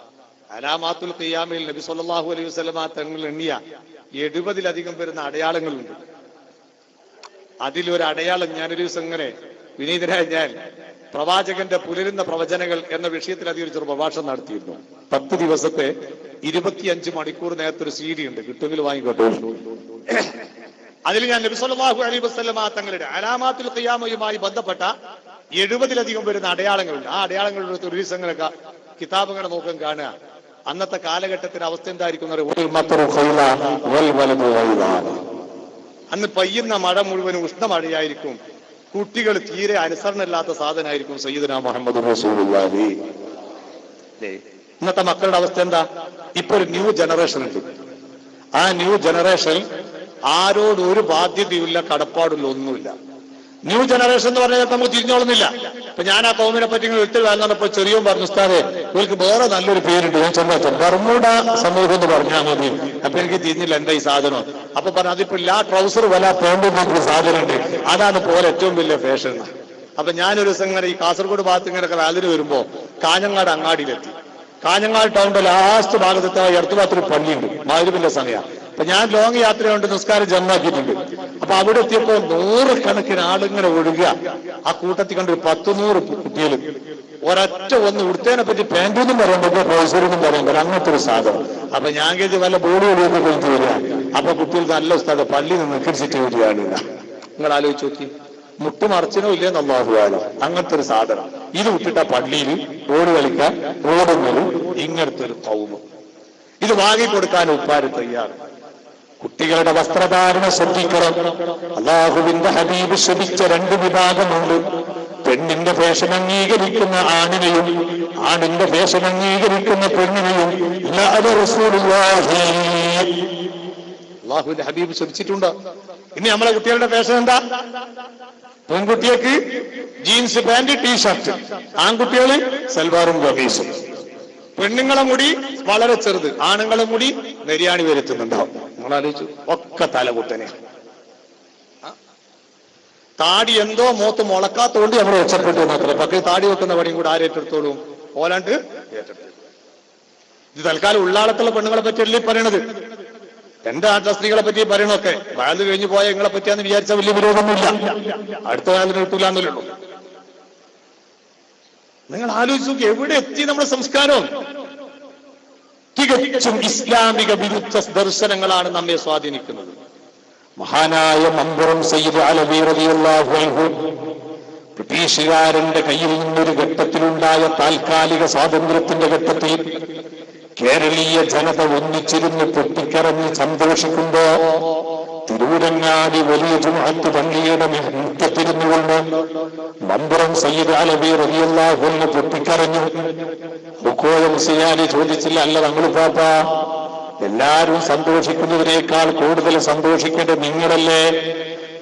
അലാമാത്തുൽ ഖിയാമിൽ നബി സല്ലല്ലാഹു അലൈഹി വസല്ലമ തങ്ങൾ എണ്ണിയ 70-ലധികം വരുന്ന അടയാളങ്ങളുണ്ട്. അതിലൊരു അടയാളം ഞാനൊരു ദിവസം ഇങ്ങനെ വിനീതനായ ഞാൻ പ്രവാചകന്റെ പുലരുന്ന പ്രവചനങ്ങൾ എന്ന വിഷയത്തിൽ അധികരിച്ചൊരു പ്രഭാഷണം നടത്തിയിരുന്നു. 10 ദിവസത്തെ 25 മണിക്കൂർ നേരത്തെ ഒരു CD ഉണ്ട്, കിട്ടുമെങ്കിൽ വാങ്ങിക്കോട്ടെ. അതിൽ ഞാൻ നബി സല്ലല്ലാഹു അലൈഹി വസല്ലമ തങ്ങളുടെ അലാമാത്തുൽ ഖിയാമയുമായി ബന്ധപ്പെട്ട 70-ലധികം വരുന്ന അടയാളങ്ങളുണ്ട്. ആ അടയാളങ്ങളുടെ ഒരു ദിവസം ഇങ്ങനെ കിതാബുകളെ നോക്കാൻ കാണുക. അന്നത്തെ കാലഘട്ടത്തിന്റെ അവസ്ഥ എന്തായിരിക്കും? അന്ന് പെയ്യുന്ന മഴ മുഴുവനും ഉഷ്ണമഴയായിരിക്കും. കുട്ടികൾ തീരെ അനുസരണമില്ലാത്ത സാധനമായിരിക്കും. സയ്യിദുനാ മുഹമ്മദ് റസൂലുള്ളാഹി. ഇന്നത്തെ മക്കളുടെ അവസ്ഥ എന്താ? ഇപ്പൊ ഒരു ന്യൂ ജനറേഷൻ ഉണ്ട്. ആ ന്യൂ ജനറേഷൻ ആരോടും ഒരു ബാധ്യതയില്ല, കടപ്പാടില്ല, ഒന്നുമില്ല. ന്യൂ ജനറേഷൻ എന്ന് പറഞ്ഞാൽ നമുക്ക് തിരിഞ്ഞോളുന്നില്ല. ഇപ്പൊ ഞാൻ ആ കൗമിനെ പറ്റി എടുത്തു വാങ്ങാനപ്പോ ചെറിയോൻ പറഞ്ഞു, ഉസ്താദേ ഇവർക്ക് വേറെ നല്ലൊരു പേരുണ്ട്, ഞാൻ ചെന്ന ബർമുഡ സമൂഹം എന്ന് പറഞ്ഞാൽ മതി. അപ്പൊ എനിക്ക് തിരിഞ്ഞില്ല എന്താ ഈ സാധനം. അപ്പൊ പറഞ്ഞു അതിപ്പോ ലാ ട്രൗസർ വല പേണ്ടുന്ന സാധനം ഉണ്ട്, അതാണ് പോലെ ഏറ്റവും വലിയ ഫാഷൻ. അപ്പൊ ഞാനൊരു ദിവസം ഇങ്ങനെ ഈ കാസർഗോഡ് ഭാഗത്ത് ഇങ്ങനെയൊക്കെ വാതിന് വരുമ്പോ കാഞ്ഞങ്ങാട് അങ്ങാടിയിലെത്തി. കാഞ്ഞങ്ങാട് ടൗണിന്റെ ലാസ്റ്റ് ഭാഗത്തെ ഇടത്തു ഭാഗത്തൊരു പള്ളിയുണ്ട്, മഗ്‌രിബിന്റെ സമയം. അപ്പൊ ഞാൻ ലോങ് യാത്രയുണ്ട്, നിസ്കാരം ജമാക്കിയിട്ടുണ്ട്. അപ്പൊ അവിടെ എത്തിയപ്പോ 100 കണക്കിന് ആളിങ്ങനെ ഒഴുകുക. ആ കൂട്ടത്തിൽ കണ്ട് 100 കുട്ടികൾ. ഒരൊറ്റ ഒന്ന് ഉടുത്തേനെ പറ്റി പാൻറ്റൊന്നും പറയാൻ പറ്റില്ല, ട്രൗസറൊന്നും പറയാൻ പറ്റില്ല, അങ്ങനത്തെ ഒരു സാധനം. അപ്പൊ ഞാൻ കേട്ട് വല്ല ബോഡി ഒഴിയൊക്കെ കൊണ്ടു വരിക. അപ്പൊ കുട്ടികൾ നല്ല ഉസ്താദ് പള്ളിയിൽ നിന്ന് നിൽക്കിച്ചിട്ട് വരികയാണ്. നിങ്ങൾ ആലോചിച്ച് നോക്കി, മുട്ടുമറച്ചിനോ ഇല്ലെന്ന് അല്ലാഹു അഅലം. അങ്ങനത്തെ ഒരു സാധനം. ഇത് വിട്ടിട്ട പള്ളിയിൽ റോഡ് കളിക്കാൻ റോഡുകളും ഇങ്ങനത്തെ ഒരു കൗമ്. ഇത് വാങ്ങിക്കൊടുക്കാൻ ഉപ്പാര് തയ്യാറ്. കുട്ടികളുടെ വസ്ത്രധാരണ ശ്രദ്ധിക്കണം. അല്ലാഹുവിന്റെ ഹബീബ് ശ്രദ്ധിച്ച 2 വിഭാഗമുണ്ട്. പെണ്ണിന്റെ ഫാഷൻ അംഗീകരിക്കുന്ന ആണിനെയും ആണിന്റെ ഫാഷൻ അംഗീകരിക്കുന്ന പെണ്ണിനെയും അല്ലാഹുവിന്റെ ഹബീബ് ശ്രദ്ധിച്ചിട്ടുണ്ട്. ഇനി നമ്മളെ കുട്ടികളുടെ ഫാഷൻ എന്താ? പെൺകുട്ടികൾക്ക് ജീൻസ് പാന്റ് ടീഷർട്ട്, ആൺകുട്ടികൾ സൽവാറും കമീസും. പെണ്ണുങ്ങളെ മുടി വളരെ ചെറുത്, ആണുങ്ങളെ മുടി നെരിയാണി വരുത്തുന്നുണ്ടാവും. നിങ്ങൾ ആലോചിച്ചു, ഒക്കെ തലകുത്തനെ. താടി എന്തോ മോത്ത് മുളക്കാത്തോണ്ട് നമ്മൾ രക്ഷപ്പെട്ടു മാത്രം. പക്ഷേ താടി വെക്കുന്ന പണിയും കൂടെ ആരേറ്റെടുത്തോളും? ഓലാണ്ട് ഏറ്റെടുത്തു. ഇത് തൽക്കാലം ഉള്ളാളത്തുള്ള പെണ്ണുങ്ങളെ പറ്റിയല്ലേ പറയണത്. എന്റെ നാട്ടിലെ സ്ത്രീകളെ പറ്റി പറയണൊക്കെ വയല് കഴിഞ്ഞു പോയ നിങ്ങളെ പറ്റിയാന്ന് വിചാരിച്ച വലിയ വിരോധമൊന്നുമില്ല. അടുത്ത വയലിന് കിട്ടൂലെന്നല്ലേ ഉള്ളൂ. നിങ്ങൾ ആലോചിച്ചു നോക്കി, എവിടെ എത്തി നമ്മുടെ സംസ്കാരം? തികച്ചും ഇസ്ലാമിക വിരുദ്ധ ദർശനങ്ങളാണ് നമ്മെ സ്വാധീനിക്കുന്നത്. മഹാനായ മമ്പുറം സയ്യിദ് അലവി റളിയല്ലാഹു അൻഹു ബ്രിട്ടീഷുകാരന്റെ കയ്യിൽ നിന്നൊരു ഘട്ടത്തിലുണ്ടായ താൽക്കാലിക സ്വാതന്ത്ര്യത്തിന്റെ ഘട്ടത്തിൽ കേരളീയ ജനത ഒന്നിച്ചിരുന്ന് പൊട്ടിക്കരഞ്ഞ് സന്തോഷിക്കുമ്പോ തിരൂരങ്ങാടി വലിയ ജുമുഅത്ത് പള്ളിയുടെ മുറ്റത്തിരുന്നുകൊണ്ട് മമ്പുറം സയ്യിദ് അലവി റളിയല്ലാഹു അൻഹു പൊട്ടിക്കരഞ്ഞു. ഹുക്കോയ മുസ്ലിയാരി ചോദിച്ചില്ല, അല്ല തങ്ങൾ പാപ്പ, എല്ലാവരും സന്തോഷിക്കുന്നതിനേക്കാൾ കൂടുതൽ സന്തോഷിക്കേണ്ടത് നിങ്ങളല്ലേ?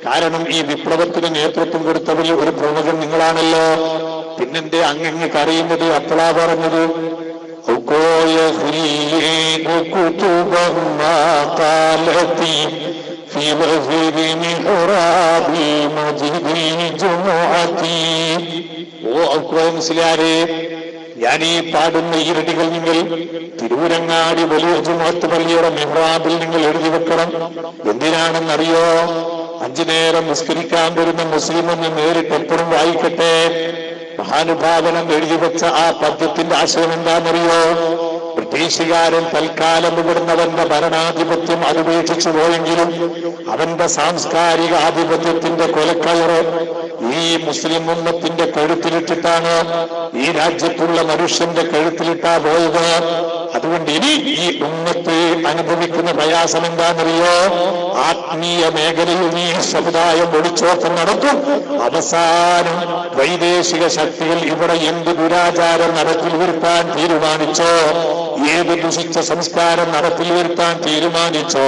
കാരണം ഈ വിപ്ലവത്തിന് നേതൃത്വം കൊടുത്തവരിൽ ഒരു പ്രമുഖൻ നിങ്ങളാണല്ലോ. പിന്നെന്തേ അങ്ങ് കരയുന്നത്? അപ്പോഴാ പറഞ്ഞത് മുസ്ലിയാരെ, ഞാൻ ഈ പാടുന്ന ഈരടികൾ നിങ്ങൾ തിരൂരങ്ങാടി വലിയ ജുമുഅത്ത് പള്ളിയുടെ മിഹ്റാബിൽ നിങ്ങൾ എഴുതി വെക്കണം. എന്തിനാണെന്നറിയോ? 5 നേരം നിസ്കരിക്കാൻ വരുന്ന മുസ്ലിം എന്ന് നേരിട്ട് എപ്പോഴും വായിക്കട്ടെ. മഹാനുഭാവനം എഴുതി വെച്ച ആ പദ്യത്തിന്റെ ആശയം എന്താണെന്നറിയോ? പേശുകാരൻ തൽക്കാലം ഇവിടുന്നവന്റെ ഭരണാധിപത്യം അനുപേക്ഷിച്ചു പോയെങ്കിലും അവന്റെ സാംസ്കാരിക ആധിപത്യത്തിന്റെ കൊലക്കയറ് ഈ മുസ്ലിം ഉമ്മത്തിന്റെ കഴുത്തിലിട്ടിട്ടാണ്, ഈ രാജ്യത്തുള്ള മനുഷ്യന്റെ കഴുത്തിലിട്ടാ പോയത്. അതുകൊണ്ട് ഇനി ഈ ഉമ്മത്ത് അനുഭവിക്കുന്ന പ്രയാസം എന്താണെന്നറിയോ? ആത്മീയ മേഖലയിൽ ഈ സമുദായം ഒളിച്ചോട്ടം നടത്തും. അവസാനം വൈദേശിക ശക്തികൾ ഇവിടെ എന്ത് ദുരാചാരം നടപ്പിൽ വരുത്താൻ തീരുമാനിച്ചോ, ഏത് ദുഷിച്ച സംസ്കാരം നടപ്പിൽ വരുത്താൻ തീരുമാനിച്ചോ,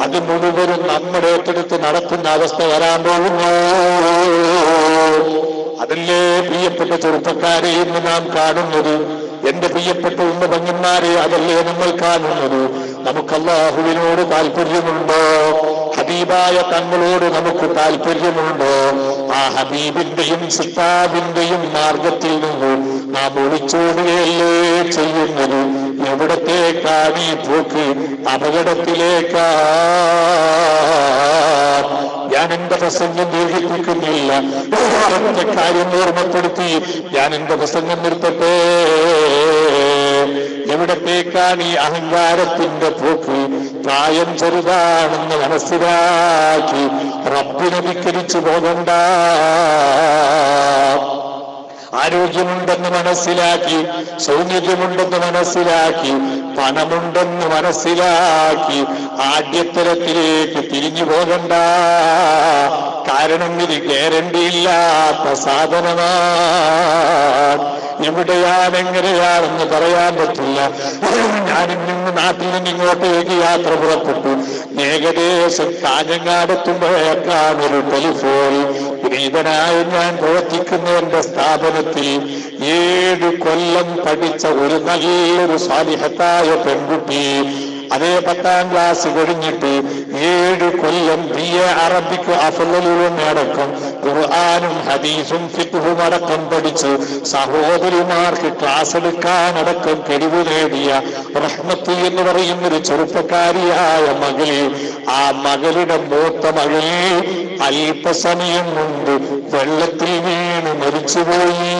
അത് മുഴുവനും നമ്മുടെ ഏറ്റെടുത്ത് നടത്തുന്ന അവസ്ഥ വരാൻ പോകുന്നു. അതല്ലേ പ്രിയപ്പെട്ട ചെറുപ്പക്കാരെ ഇന്ന് നാം കാണുന്നത്? എന്റെ പ്രിയപ്പെട്ട ഉമ്മപെങ്ങന്മാരെ, അതല്ലേ നമ്മൾ കാണുന്നത്? നമുക്ക് അല്ലാഹുവിനോട് താല്പര്യമുണ്ടോ? ഹബീബായ തങ്ങളോട് നമുക്ക് താല്പര്യമുണ്ടോ? ആ ഹബീബിന്റെയും സിത്താബിന്റെയും മാർഗത്തിൽ നിന്ന് നാം ഒളിച്ചോടുകയല്ലേ ചെയ്യുന്നത്? എവിടത്തേക്കാണ് ഈ പോക്ക്? അപകടത്തിലേക്കാ. ഞാൻ എന്റെ പ്രസംഗം ദീർഘിപ്പിക്കുന്നില്ല, ഒറ്റ കാര്യം ഓർമ്മപ്പെടുത്തി ഞാൻ എന്റെ പ്രസംഗം നിർത്തട്ടെ. എവിടത്തേക്കാണ് ഈ അഹങ്കാരത്തിന്റെ പോക്ക്? പ്രായം ചെറുതാണെന്ന് മനസ്സിലാക്കി റബ്ബിനെ ധിക്കരിച്ചു പോകണ്ട. ആരോഗ്യമുണ്ടെന്ന് മനസ്സിലാക്കി, സൗന്ദര്യമുണ്ടെന്ന് മനസ്സിലാക്കി, പണമുണ്ടെന്ന് മനസ്സിലാക്കി ആഢ്യത്തരത്തിലേക്ക് തിരിഞ്ഞു പോകണ്ട. കാരണം ഇത് ഗ്യാരണ്ടിയില്ലാത്ത സാധനമാണ്. എവിടെയാണ് എങ്ങനെയാണെന്ന് പറയാൻ പറ്റില്ല. ഞാനിന്ന് നാട്ടിൽ നിന്ന് ഇങ്ങോട്ടേക്ക് യാത്ര പുറപ്പെട്ടു. ഏകദേശം കാഞ്ഞങ്ങാടെത്തുമ്പോഴേക്കാണ് ഒരു ടെലിഫോൺ. വിനീതനായി ഞാൻ പ്രവർത്തിക്കുന്ന എന്റെ സ്ഥാപനത്തിൽ 7 കൊല്ലം പഠിച്ച ഒരു നല്ലൊരു സാലിഹത്തായ പെൺകുട്ടി, അതേ 10ാം ക്ലാസ് കഴിഞ്ഞിട്ട് 7 കൊല്ലം BA അറബിക്ക് അഫ്ളലുലും അടക്കം ഖുർആനും ഹദീസും ഫിഖ്ഹും അടക്കം പഠിച്ച് സഹോദരിമാർക്ക് ക്ലാസ് എടുക്കാനടക്കം കഴിവ് നേടിയ റഹ്മത്ത് എന്ന് പറയുന്നൊരു ചെറുപ്പക്കാരിയായ മകള്, ആ മകളുടെ മൂത്ത മകള് അല്പസമയം കൊണ്ട് വെള്ളത്തിൽ വീണ് മരിച്ചുപോയി.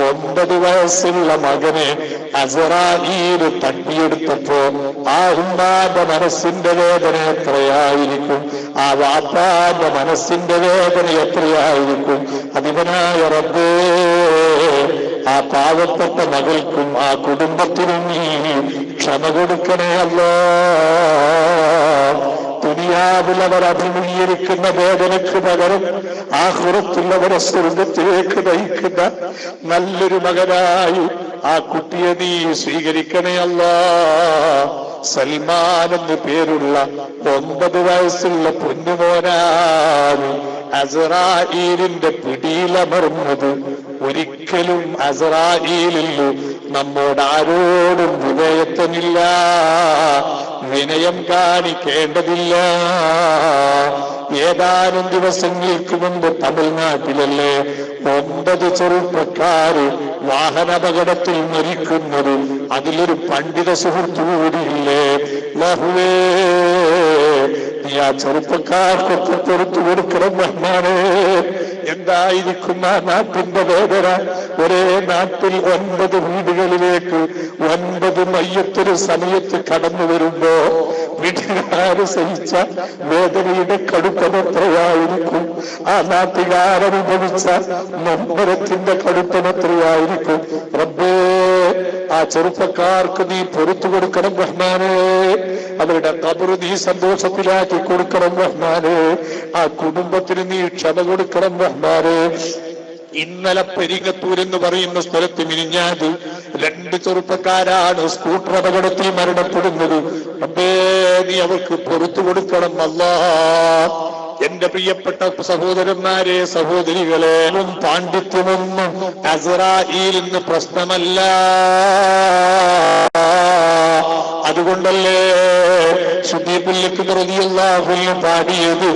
9 വയസ്സുള്ള മകനെ അസ്റായീൽ തട്ടിയെടുത്തപ്പോ ആ ഉമ്മാന്റെ മനസ്സിന്റെ വേദന എത്രയായിരിക്കും? ആ വാപ്പാന്റെ മനസ്സിന്റെ വേദന എത്രയായിരിക്കും? അതിവനായ റബ്ബേ, ആ പാവപ്പെട്ട മകൾക്കും ആ കുടുംബത്തിനും നീ ക്ഷമ കൊടുക്കണേ അല്ലാ. ദുനിയാവിലവർ അഭിമുഖീകരിക്കുന്ന വേദനയ്ക്ക് പകരം ആഖിറത്തുള്ളവരെ സ്വർഗത്തിലേക്ക് നയിക്കുന്ന നല്ലൊരു മകനായി ആ കുട്ടിയെ നീ സ്വീകരിക്കണേ അല്ലാ. സൽമാൻ എന്ന് പേരുള്ള 9 വയസ്സുള്ള പൊന്നുമോനാണ് അസ്റായീലിന്റെ പിടിയിലമർന്നത്. ഒരിക്കലും അസ്റായീലിൽ നമ്മോട് ആരോടും വിനയത്വമില്ല, വിനയം കാണിക്കേണ്ടതില്ല. ഏതാനും ദിവസങ്ങൾക്ക് മുമ്പ് തമിഴ്നാട്ടിലല്ലേ 9 ചെറുപ്പക്കാര് വാഹനാപകടത്തിൽ മരിക്കുന്നത്? അതിലൊരു പണ്ഡിത സുഹൃത്തു കൂടിയില്ലേ? അല്ലാഹുവേ, നീ ആ ചെറുപ്പക്കാർക്കൊക്കെ പുറത്തു കൊടുക്കണം റഹ്മാനേ. എന്തായിരിക്കും ആ നാട്ടിന്റെ വേദന? ഒരേ നാട്ടിൽ 9 വീടുകളിലേക്ക് 9 മയ്യത്തൊരു സമയത്ത് കടന്നു വരുമ്പോ വീട്ടുകാര് സഹിച്ച വേദനയുടെ കടുപ്പമെത്രയായിരിക്കും? ആ നാട്ടുകാരനുഭവിച്ച നൊമ്പരത്തിന്റെ കടുപ്പമെത്രയായിരിക്കും? റബ്ബേ, ആ ചെറുപ്പക്കാർക്ക് നീ പൊറത്തു കൊടുക്കണം റഹ്മാനേ. അവരുടെ ഖബർ നീ സന്തോഷത്തിലാക്കി കൊടുക്കണം റഹ്മാനേ. ആ കുടുംബത്തിന് നീ ക്ഷമ കൊടുക്കണം റഹ്മാനേ. ഇന്നലെ പെരിങ്ങത്തൂർ എന്ന് പറയുന്ന സ്ഥലത്ത് മിനിഞ്ഞാത് 2 ചെറുപ്പക്കാരാണ് സ്കൂട്ടർ അപകടത്തിൽ മരണപ്പെടുന്നത്. റബ്ബേ, നീ അവർക്ക് പൊറത്തു കൊടുക്കണം അല്ലാ. എന്റെ പ്രിയപ്പെട്ട സഹോദരന്മാരെ, സഹോദരികളെ, പാണ്ഡിത്യമൊന്നും അസ്റായീലിന് പ്രശ്നമല്ല. അതുകൊണ്ടല്ലേ ശുദ്ധീപുല്ലിക്ക് റളിയല്ലാഹു അൻഹു പാടിയത്